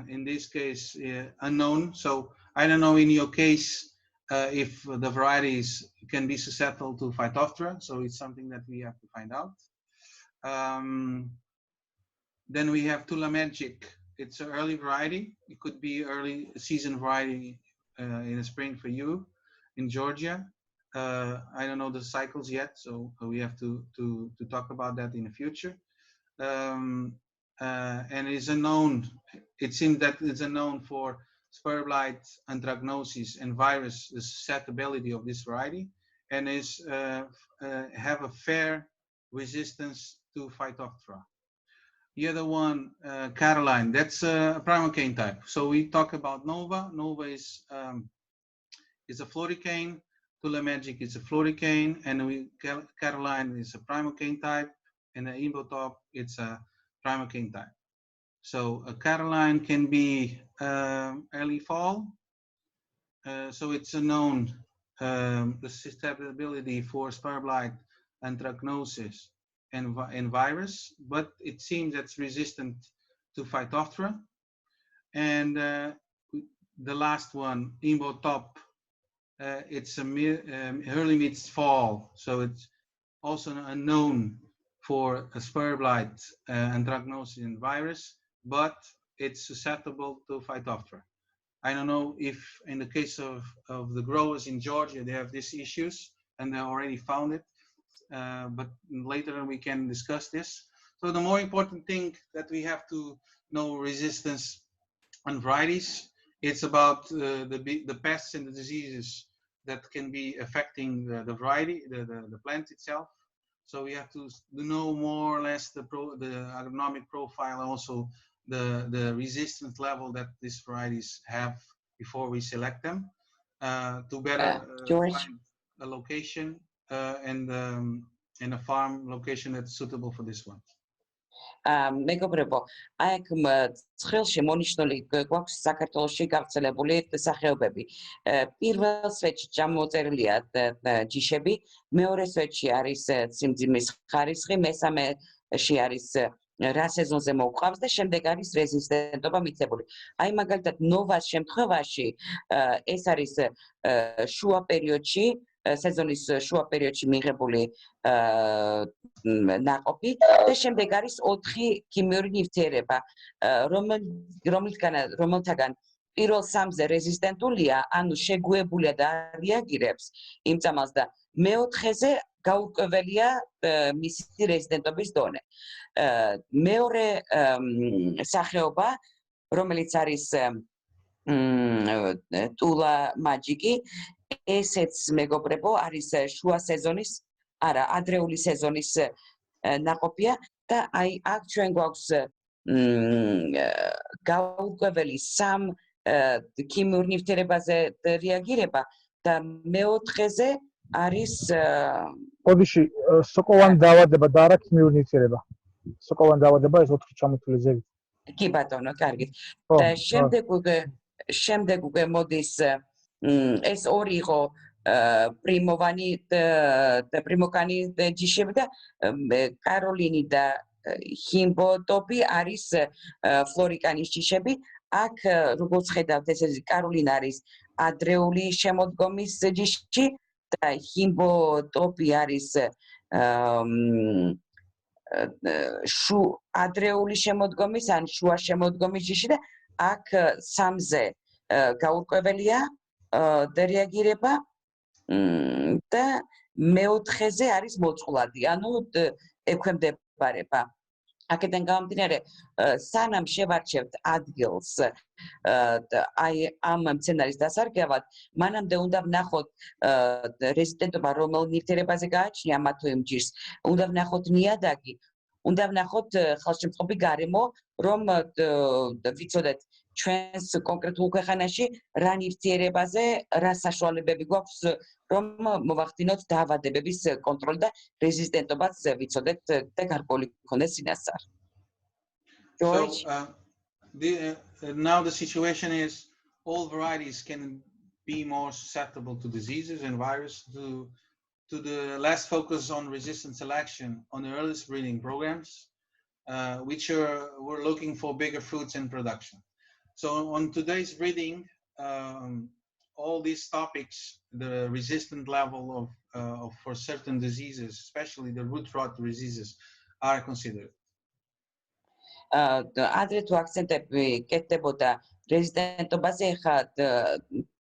in this case unknown. So I don't know in your case if the varieties can be susceptible to Phytophthora. So it's something that we have to find out. Then we have Tula Magic. It's an early variety. It could be early season variety in the spring for you in Georgia. I don't know the cycles yet, so we have to talk about that in the future. And it's unknown. It seems that it's unknown for spur blight, anthracnosis, and virus, the susceptibility of this variety, and is have a fair resistance to Phytophthora. The other one, Caroline, that's a primocane type. So we talk about Nova. Nova is a floricane. Tula Magic is a floricane, and Caroline is a primocane type, and the Imbotop, it's a primocane type. So a Caroline can be early fall. So it's a known the susceptibility for spur blight, anthracnosis, and virus, but it seems that's resistant to Phytophthora. And the last one, Imbotop, it's a early mid fall, so it's also unknown for a spur blight, anthracnosis, and virus, but it's susceptible to Phytophthora. I don't know if in the case of the growers in Georgia, they have these issues and they already found it, but later we can discuss this. So the more important thing that we have to know resistance and varieties, it's about the pests and the diseases that can be affecting the variety, the plant itself. So we have to know more or less the agronomic profile, also the resistance level that these varieties have before we select them to better find a location and a farm location that's suitable for this one. მეგობრებო, აი აქ ცხელში მონიშნული გვაქვს საქართველოში გავრცელებული სახეობები. პირველ სვეტში ჩამოწერილია ჯიშები, მეორე სვეტში არის სიმძიმის ხარისხი, მესამეში არის რა სეზონზე მოუყვავს და შემდეგ არის რეზისტენტობა მიცებული. აი მაგალითად ნოვას შემთხვევაში ეს არის შუა პერიოდში სეზონის შუა პერიოდში მიღებული ნაყოფი და შემდეგ არის 4 ქიმიური ნივთიერება, რომელთაგან პირველ 3-ზე რეზისტენტულია, ანუ შეგუებულია და რეაგირებს იმ წამალს და მე-4-ზე გაურკვეველია მისი რეზისტენტობის დონე. მეორე სახეობა, რომელიც არის ტულა მაჯიკი, ესეც მეგობრებო არის შუა სეზონის, არა, ადრეული სეზონის ნაყოფია და აი აქ ჩვენ გვაქვს გაურკვეველი 3 ქიმიურ ნივთიერებაზე რეაგირება და მე-4-ზე არის ოდიში სოკოვან დავადება და არა ქიმიური ნივთიერება. სოკოვან დავადება ეს 4 ჩამოთვლილი ზევით. კი ბატონო, კარგით. და შემდეგ უკვე მოდის ეს ორი იყო პრიმოკანი ჯიშები და კაროლინი და ჰიმბოტოპი არის ფლორიკანის ჯიშები. აქ როგორც ხედავთ, ეს კაროლინა არის ადრეული შემოდგომის ჯიში და ჰიმბოტოპი არის ადრეული შემოდგომის ან შუა შემოდგომის ჯიში და აქ სამზე გაურკვეველია რეაგირება და მეოთხეზე არის მოწყვლადი, ანუ ექვემდებარება. აქედან გამომდინარე, სანამ შევარჩევთ ადგილს აი ამ მცენარის დასარგებლად, მანამდე უნდა ვნახოთ რეზიდენტობა რომელ ნივთიერებაზე გააჩნია მათ თუ იმ ჯიშს, უნდა ვნახოთ ნიადაგი, უნდა ვნახოთ ხელშემწყობი გარემო, რომ ვიცოდეთ ჩვენს კონკრეტულ ქვეყანაში რა ნივთიერებაზე, რა საშუალებები გვაქვს, რომ მოვახდინოთ დაავადებების კონტროლი და რეზისტენტობაც ვიცოდეთ და გარკვეული გქონდეს წინასწარ. George? Now the situation is all varieties can be more susceptible to diseases and viruses to the less focus on resistant selection on the earliest breeding programs, which we're looking for bigger fruits in production. So on today's breeding, all these topics, the resistant level of for certain diseases, especially the root rot diseases, are considered. Adre tu akcentები კეთდებოდა რეზისტენტობაზე, ხა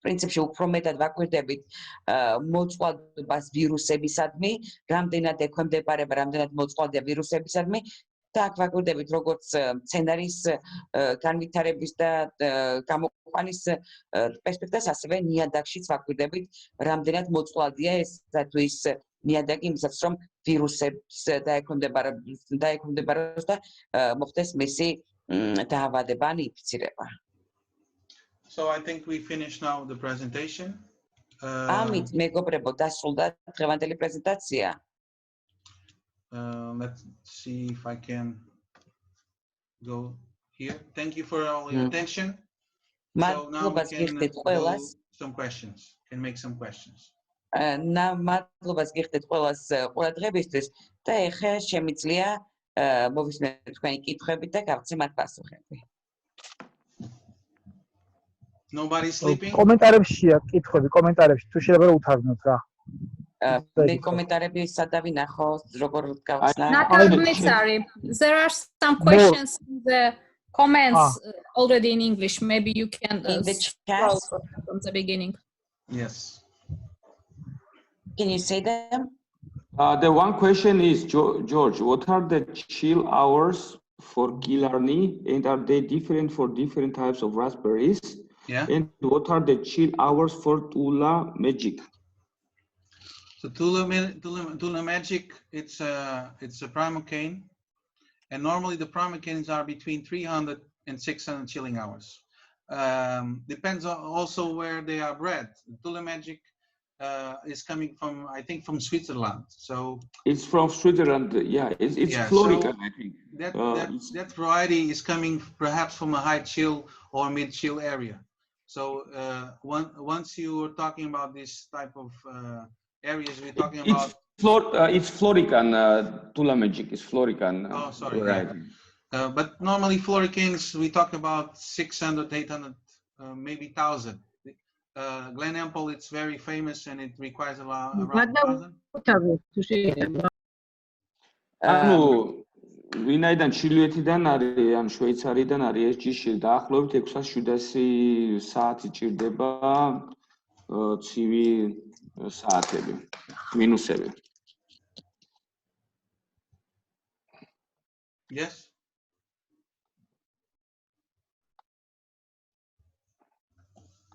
პრინციპში უფრო მეტად ვაკვირდებით მოწყვლადობას ვირუსებისადმი, რამდენად ექვემდებარება, რამდენად მოწყვლადია ვირუსებისადმი. და აქ ვაკვირდებით როგორც მცენარის განვითარების და გამოყვანის პერსპექტივას, ასევე ნიადაგშიც ვაკვირდებით, რამდენად მოწყვლადია ეს თუ ის ნიადაგი, იმისათვის რომ ვირუსებს დაექვემდებაროს და მოხდეს მისი დაავადება ან ინფიცირება. So I think we finished now the presentation. ამით მეგობრებო დასრულდა დღევანდელი პრეზენტაცია. Let's see if I can go here. Thank you for all your attention. So now we can do some questions. Can make some questions. მადლობას გიხდეთ ყველას ყურადღებისთვის და ეხლა შემიძლია მოვისმენთ თქვენი კითხვები და გავცე მათ პასუხები. Nobody sleeping? კომენტარებშია კითხვები, კომენტარებში თუ შეიძლება რომ უთარგმნოთ რა. მე კომენტარები სადავი ნახო, როგორ გავხსნა. Sorry. There are some questions in the comments already in English. Maybe you can scroll from the beginning. Yes. Can you say them? The one question is, George, what are the chill hours for Killarney, and are they different for different types of raspberries? Yeah. And what are the chill hours for Tula Magic? So Tula Magic, it's a primocane, and normally the primocanes are between 300 and 600 chilling hours. Depends on also where they are bred. Tula Magic is coming from, I think, from Switzerland. So it's from Switzerland. Yeah, it's Florica, so I think. That variety is coming perhaps from a high chill or mid chill area. So once you were talking about this type of areas, we're talking about it's Florican. Tula Magic is Florican. Oh, sorry. Right. Yeah. But normally Floricans, we talk about 600, 800, maybe 1,000. Glen Ample, it's very famous and it requires around 1,000. ანუ ვინაიდან ჩრდილოეთიდან არის, ან შვეიცარიიდან არის ეს ჯიში, დაახლოებით 600-700 საათი ჭირდება ცივი საათები, მინუსები. Yes.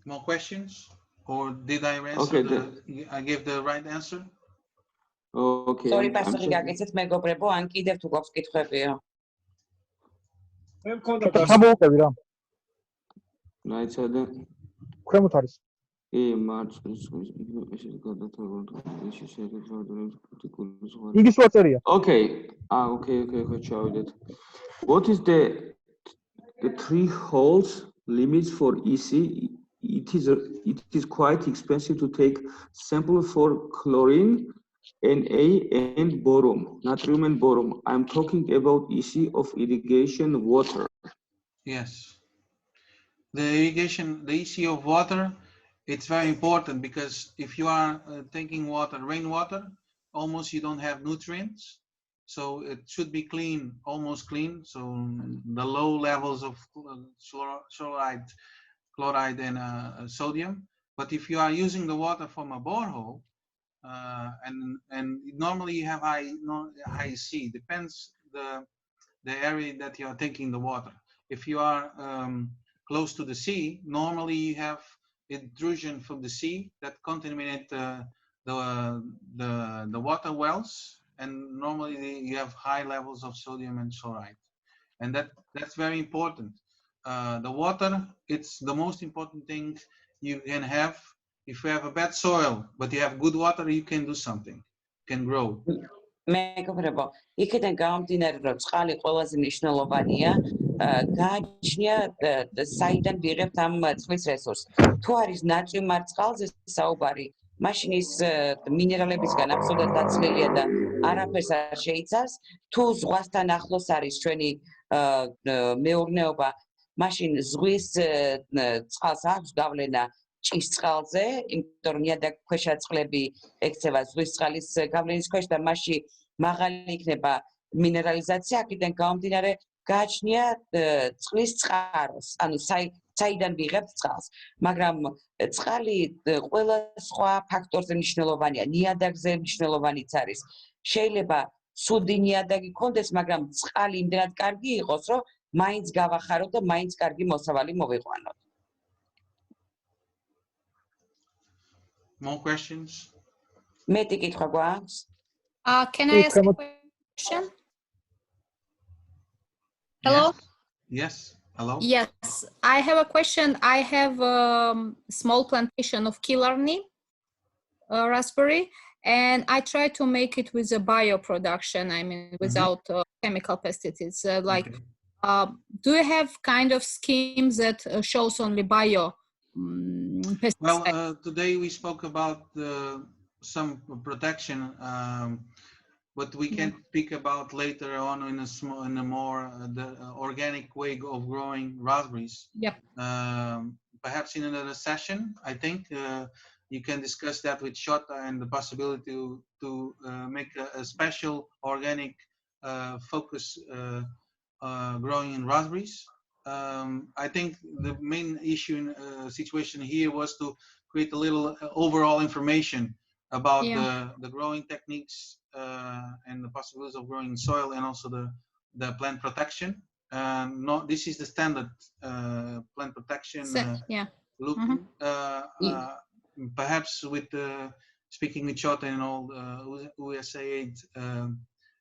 More questions, or did I answer? I gave the right answer. Okay. Sorry, პასუხი გაგეცეთ მეგობრებო, ან კიდევ თუ გვაქვს კითხვებიო? მე მქონდა ჩამოვუყევი რა. რაიცადე. ქვემოთ არის. იგი სულ აწერია. Okay. Okay. ჩავიდეთ. What is the three holes limits for EC? It is quite expensive to take sample for chlorine, Na and boron, natrium and boron. I'm talking about EC of irrigation water. Yes. The EC of water, it's very important because if you are taking water, rainwater, almost you don't have nutrients. So it should be clean, almost clean. So the low levels of chloride and sodium. But if you are using the water from a borehole, and normally you have high C, depends the area that you are taking the water. If you are close to the sea, normally you have intrusion from the sea that contaminate the water wells, and normally you have high levels of sodium and chloride, and that's very important. The water, it's the most important thing you can have. If you have a bad soil but you have good water, you can do something, you can grow. მეგობრებო, იქიდან გამომდინარე, რომ წყალი ყველაზე მნიშვნელოვანია, გააჩნია საიდან ვიღებთ ამ წყლის რესურსს. თუ არის ნატრიუმარ წყალზე საუბარი, მაშინ ის მინერალებისგან აბსოლუტურად დაცლილია და არაფერს არ შეიცავს. თუ ზღვასთან ახლოს არის ჩვენი მეურნეობა, მაშინ ზღვის წყალს აქვს გავლენა ჭის წყალზე, იმიტომ რომ ნიადაგქვეშა წყლები ექცევა ზღვის წყლის გავლენის ქვეშ და მასში მაღალი იქნება მინერალიზაცია, აქედან გამომდინარე გააჩნია წყლის წყაროს, ანუ საიდან ვიღებთ წყალს. მაგრამ წყალი ყველა სხვა ფაქტორზე მნიშვნელოვანია, ნიადაგზე მნიშვნელოვანიც არის. შეიძლება ცუდი ნიადაგი გქონდეს, მაგრამ წყალი იმდენად კარგი იყოს, რომ მაინც გავახაროთ და მაინც კარგი მოსავალი მოვიყვანოთ. More questions? მეტი კითხვა გვაქვს? Can I ask a question? Hello? Yes. Hello? Yes, I have a question. I have a small plantation of Killarney raspberry, and I try to make it with a bioproduction, I mean, without chemical pesticides. Do you have kind of schemes that shows only bio pesticides? Well, today we spoke about some protection, but we can speak about later on in a more organic way of growing raspberries. Yep. Perhaps in another session, I think you can discuss that with Shota and the possibility to make a special organic focus growing in raspberries. I think the main issue situation here was to create a little overall information about the growing techniques and the possibilities of growing soil, and also the plant protection. This is the standard plant protection look. Perhaps with speaking with Shota and all USAID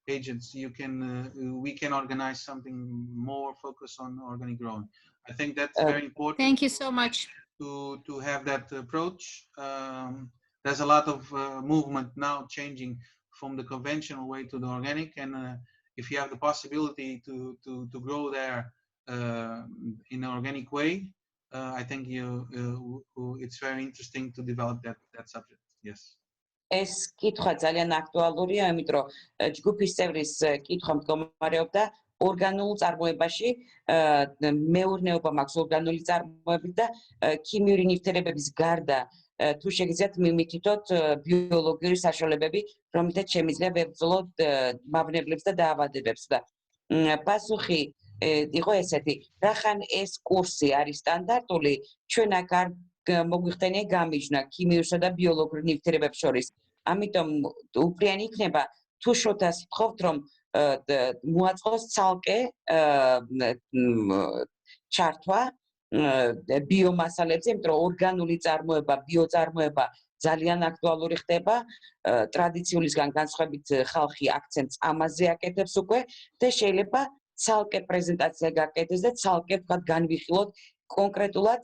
agents, we can organize something more focused on organic growing. I think that's very important. Thank you so much. To have that approach. There's a lot of movement now changing from the conventional way to the organic, and if you have the possibility to grow there in an organic way, I think it's very interesting to develop that subject. Yes. ეს კითხვა ძალიან აქტუალურია, იმიტომ რომ ჯგუფის წევრის კითხვა მდგომარეობდა ორგანულ წარმოებაში, მეურნეობა მაქვს ორგანული წარმოებით და ქიმიური ნივთიერებების გარდა თუ შეგიძლიათ მიმითითოთ ბიოლოგიური საშუალებები, რომლითაც შემიძლია ვებრძოლოთ მავნებლებს და დაავადებებს. და პასუხი იყო ესეთი, რახან ეს კურსი არის სტანდარტული, ჩვენ აქ არ მოგვიხდენია გამიჯნა ქიმიურსა და ბიოლოგიურ ნივთიერებებს შორის. ამიტომ უფლიანი იქნება თუ შოთას ვთხოვთ, რომ მოაწყოს ცალკე ჩართვა ბიომასალებზე, იმიტომ რომ ორგანული წარმოება, ბიოწარმოება ძალიან აქტუალური ხდება. ტრადიციულისგან განსხვავებით ხალხი აქცენტს ამაზე აკეთებს უკვე და შეიძლება ცალკე პრეზენტაცია გაკეთდეს და ცალკე თქვა განვიხილოთ კონკრეტულად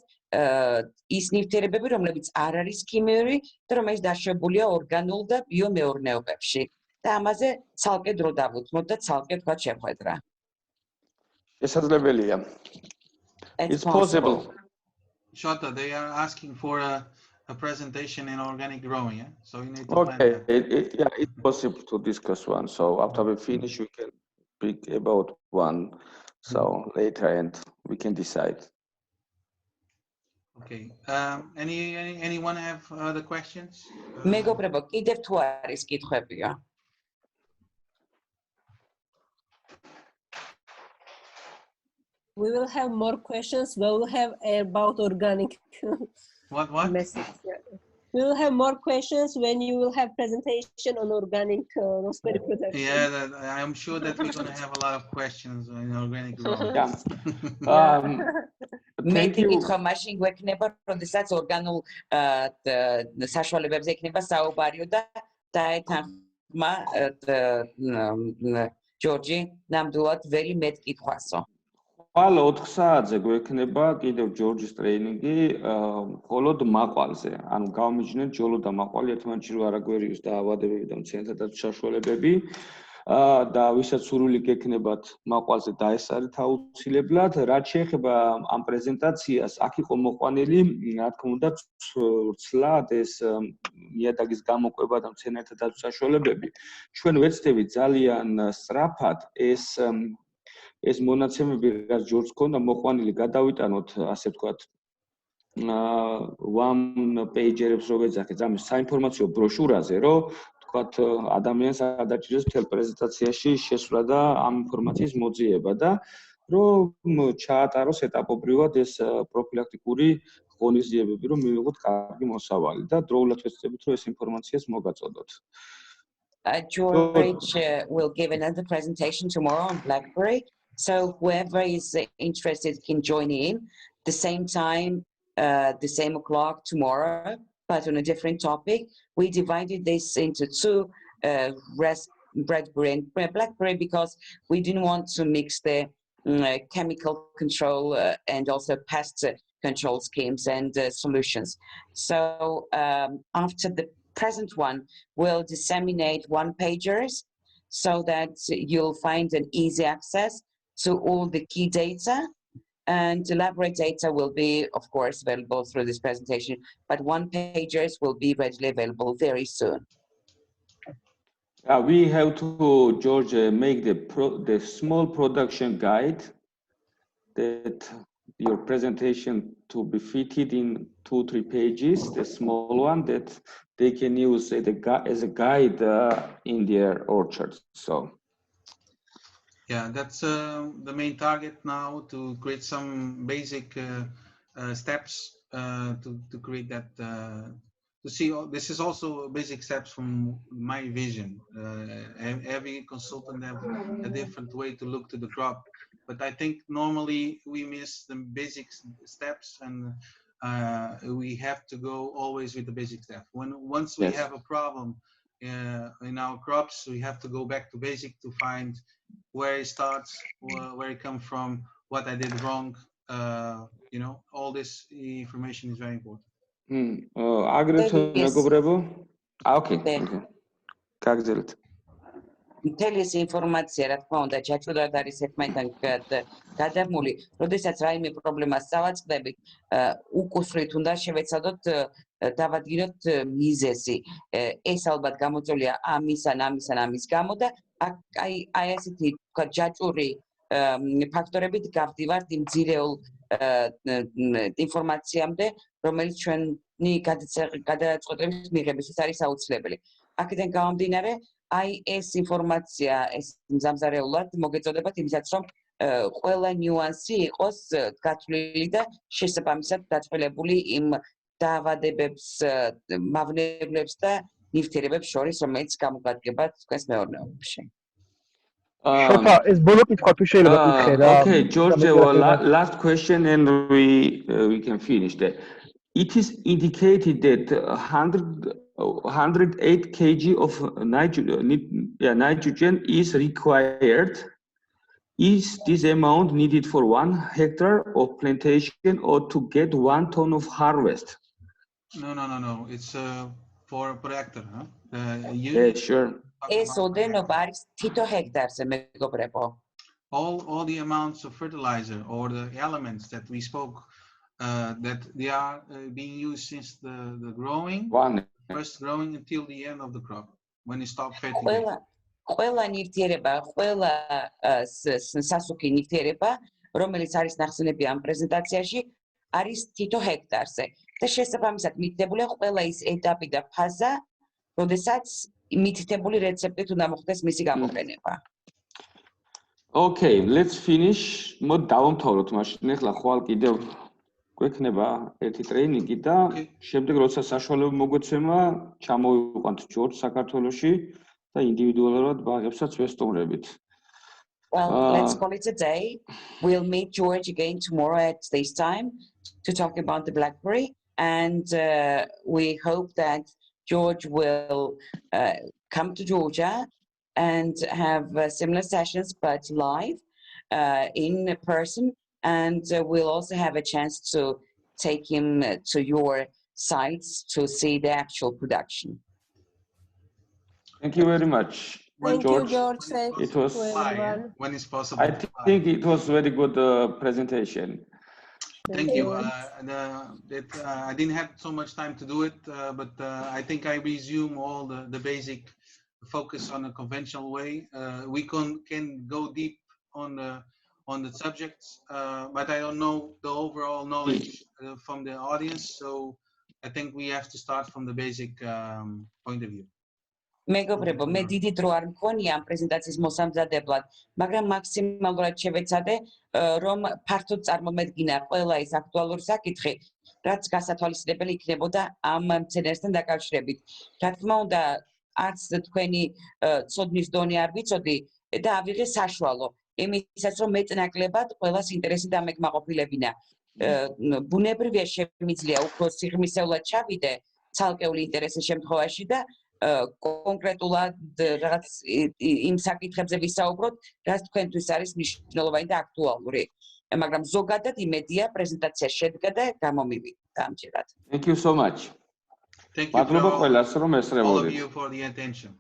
ის ნივთიერებები, რომლებიც არ არის ქიმიური და რომელიც დაშვებულია ორგანულ და ბიომეურნეობებში. და ამაზე ცალკე დრო დავუთმოთ და ცალკე თქვა შეხვედრა. შესაძლებელია. It's possible. Shota, they are asking for a presentation in organic growing, yeah? So you need to plan Okay, that. yeah, it's possible to discuss one. So after we finish, we can speak about one. So later, and we can decide. Okay. Anyone have other questions? მეგობრებო, კიდევ თუ არის კითხვებია? We will have more questions. We will have about organic. What? Message. Yeah. We will have more questions when you will have presentation on organic raspberry production. Yeah, I'm sure that we're going to have a lot of questions in organic growing. Thank you. მეკითხვა მაშინ გვექნება, როდესაც ორგანულ საშუალებებზე იქნება საუბარიო და დაეთანხმა ჯორჯი ნამდვილად ვერი მეტკითხვასო. Ხვალ 4 საათზე გვექნება კიდევ ჯორჯის ტრეინინგი მხოლოდ მაყვალზე. ანუ გავმიჯნეთ ჯოლო და მაყვალი ერთმანეთში რო არ აგვერიოს დაავადებები და მცენარეთა საშუალებები და ვისაც სურვილი გექნებათ მაყვალზე დაესწრით აუცილებლად. რაც შეეხება ამ პრეზენტაციას, აქ იყო მოყვანილი, რა თქმა უნდა, ცლად ეს ნიადაგის გამოყვება და მცენარეთა საშუალებები. ჩვენ ვეცდებით ძალიან სწრაფად ეს მონაცემები, რაც ჯორჯს ჰქონდა მოყვანილი, გადავიტანოთ, ასე ვთქვათ, one pagerებს რო ვეძახეთ, ამ საინფორმაციო ბროშურაზე, რომ ვთქვათ, ადამიანს არ დაჭიროს მთელ პრეზენტაციაში შესვლა და ამ ინფორმაციის მოძიება და რომ ჩაატაროს ეტაპობრივად ეს პროფილაქტიკური ღონისძიებები, რომ მივიღოთ კარგი მოსავალი და დროულად ვეცდებით, რომ ეს ინფორმაციას მოგაწოდოთ. George will give another presentation tomorrow on BlackBerry. So whoever is interested can join in the same time, the same o'clock tomorrow, but on a different topic. We divided this into two, raspberry and BlackBerry, because we didn't want to mix the chemical control and also pest control schemes and solutions. So after the present one, we'll disseminate one-pagers so that you'll find an easy access to all the key data, and elaborate data will be, of course, available through this presentation, but one-pagers will be readily available very soon. We have to, George, make the small production guide that your presentation to be fitted in 2-3 pages, the small one that they can use as a guide in their orchards. So. Yeah, that's the main target now, to create some basic steps to create that, to see. This is also basic steps from my vision. Every consultant have a different way to look to the crop, but I think normally we miss the basic steps, and we have to go always with the basic steps. Once we have a problem in our crops, we have to go back to basic to find where it starts, where it comes from, what I did wrong. You know, all this information is very important. Okay. მთელი ეს ინფორმაცია, რა თქმა უნდა, ჯაჭვურად არის ერთმანეთთან გადამული. როდესაც რაიმე პრობლემას წავაწყდებით, უკუსრით უნდა შევეცადოთ დავადგინოთ მიზეზი. ეს ალბათ გამოწვეულია ამის გამო და აი ასეთი თქვა ჯაჭვური ფაქტორებით გავდივართ იმ ძირეულ ინფორმაციამდე, რომელიც ჩვენი გადაწყვეტილების მიღებისთვის არის აუცილებელი. აქედან გამომდინარე, აი ეს ინფორმაცია ეს მზამზარეულად მოგეწოდებათ იმისაც, რომ ყველა ნიუანსი იყოს გათვლილი და შესაბამისად დაწყვეტილებული იმ დაავადებებს, მავნებლებს და ნივთიერებებს შორის, რომელიც გამოგადგება თქვენს მეურნეობებში. შოთა, ეს ბოლო კითხვა თუ შეიძლება გითხრე რა. Okay, George, last question and we can finish that. It is indicated that 108 kg of nitrogen is required Is this amount needed for 1 hectare of plantation or to get 1 ton of harvest? No. It's for per hectare, huh? Yeah, sure. All the amounts of fertilizer or the elements that we spoke that they are being used since the growing, first growing until the end of the crop when you stop fertilizing. ყველა ნივთიერება, ყველა სასუქი ნივთიერება, რომელიც არის ნახსენები ამ პრეზენტაციაში, არის თითო ჰექტარზე. და შესაბამისად მითითებულია ყველა ის ეტაპი და ფაზა, როდესაც მითითებული რეცეპტით უნდა მოხდეს მისი გამოყენება. Okay, let's finish. მოდ დავამთავროთ მაშინ. ეხლა ხვალ კიდევ გვექნება ერთი ტრეინინგი და შემდეგ როცა საშუალება მოგვეცემა, ჩამოვიყვანთ ჯორჯ საქართველოში და ინდივიდუალურად ბაღებსაც ვესტუმრებით. Well, let's call it a day. We'll meet George again tomorrow at this time to talk about the blackberry, and we hope that George will come to Georgia and have similar sessions but live in person, and we'll also have a chance to take him to your sites to see the actual production. Thank you very much. Thank George. you, George. It was when it's possible. I think it was very good presentation. Thank you. I didn't have so much time to do it, but I think I resume all the basic focus on a conventional way. We can go deep on the subjects, but I don't know the overall knowledge from the audience, so I think we have to start from the basic point of view. მეგობრებო, მე დიდი დრო არ მქონია ამ პრეზენტაციის მოსამზადებლად, მაგრამ მაქსიმალურად შევეცადე, რომ ფართოდ წარმომედგინა ყველა ის აქტუალური საკითხი, რაც გასათვალისწინებელი იქნებოდა ამ მცენარესთან დაკავშირებით. რა თქმა უნდა, არც თქვენი ცოდნის დონე არ ვიცოდი და ავიღე საშუალო, იმისათვის რომ მეტნაკლებად ყველას ინტერესი დამეკმაყოფილებინა. ბუნებრივია შემიძლია უფრო სიღრმისეულად ჩავიდე ცალკეული ინტერესის შემთხვევაში და კონკრეტულად რაღაც იმ საკითხებზე ვისაუბროთ, რაც თქვენთვის არის მნიშვნელოვანი და აქტუალური. მაგრამ ზოგადად იმედია პრეზენტაცია შედგა და გამომივიდა ამჯერად. Thank you so much. Thank you მადლობა ყველას რომ all of ესწრებოდით. you for the attention.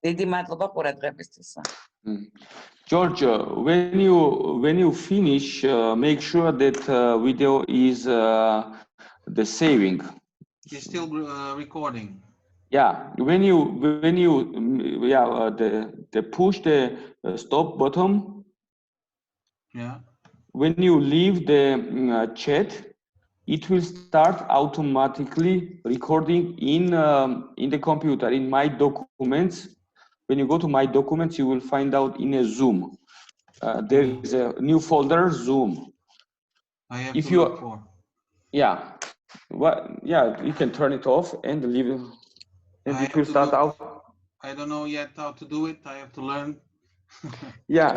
დიდი მადლობა ყურადღებისთვის. George, when you finish, make sure that video is the saving. It's still recording. Yeah, when you the push the stop button. Yeah. When you leave the chat, it will start automatically recording in the computer, in my documents. When you go to my documents, you will find out in a Zoom. There is a new folder, Zoom. I have to look for. Yeah, you can turn it off and leave it, and it will start out. I don't know yet how to do it. I have to learn. Yeah,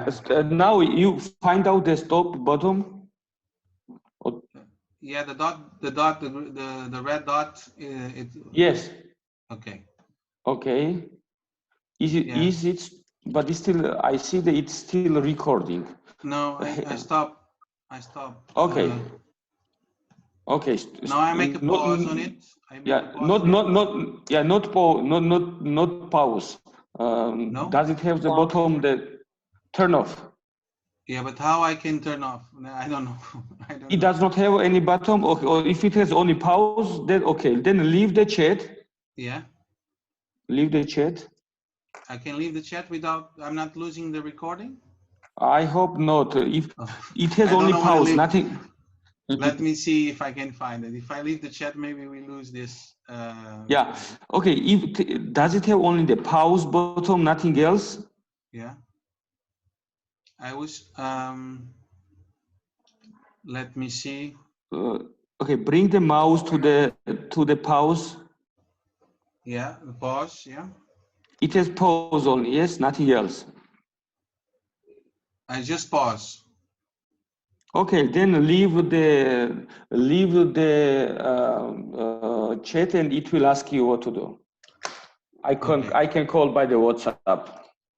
now you find out the stop button. Yeah, the red dot. Yes. Okay. Okay. Is it? But it's still. I see that it's still recording. No, I stop. Okay. Okay. Now I make a pause on it. Not pause. No? Does it have the bottom that turn off? Yeah, but how I can turn off? I don't know. It does not have any button, or if it has only pause, then okay. Then leave the chat. Yeah. Leave the chat. I can leave the chat without. I'm not losing the recording. I hope not. If it has only pause, nothing. Let me see if I can find it. If I leave the chat, maybe we lose this. Yeah. Okay. Does it have only the pause button, nothing else? Yeah. I was. Let me see. Okay. Bring the mouse to the pause. Yeah. The pause. Yeah. It has pause only. Yes. Nothing else. I just pause. Okay, then leave the chat, and it will ask you what to do. I can call by the WhatsApp.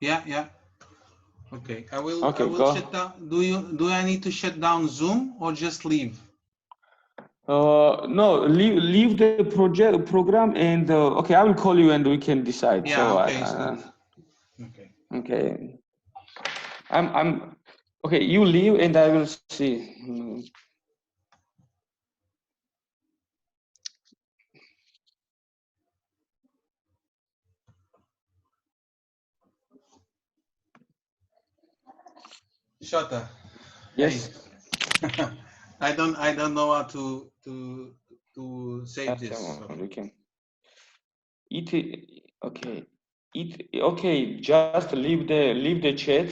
Yeah. Okay, I will. Okay, I will go. shut down. Do I need to shut down Zoom or just leave? No, leave the program, and okay, I will call you and we can decide. Yeah. So Okay. It's good. Okay. okay. I'm okay. You leave and I will see. Shota. Yes. Hey. I don't know how to save this. So. We can. Okay. Okay. Just leave the chat.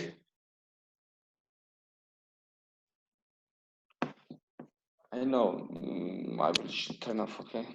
I know. I will turn off. Okay.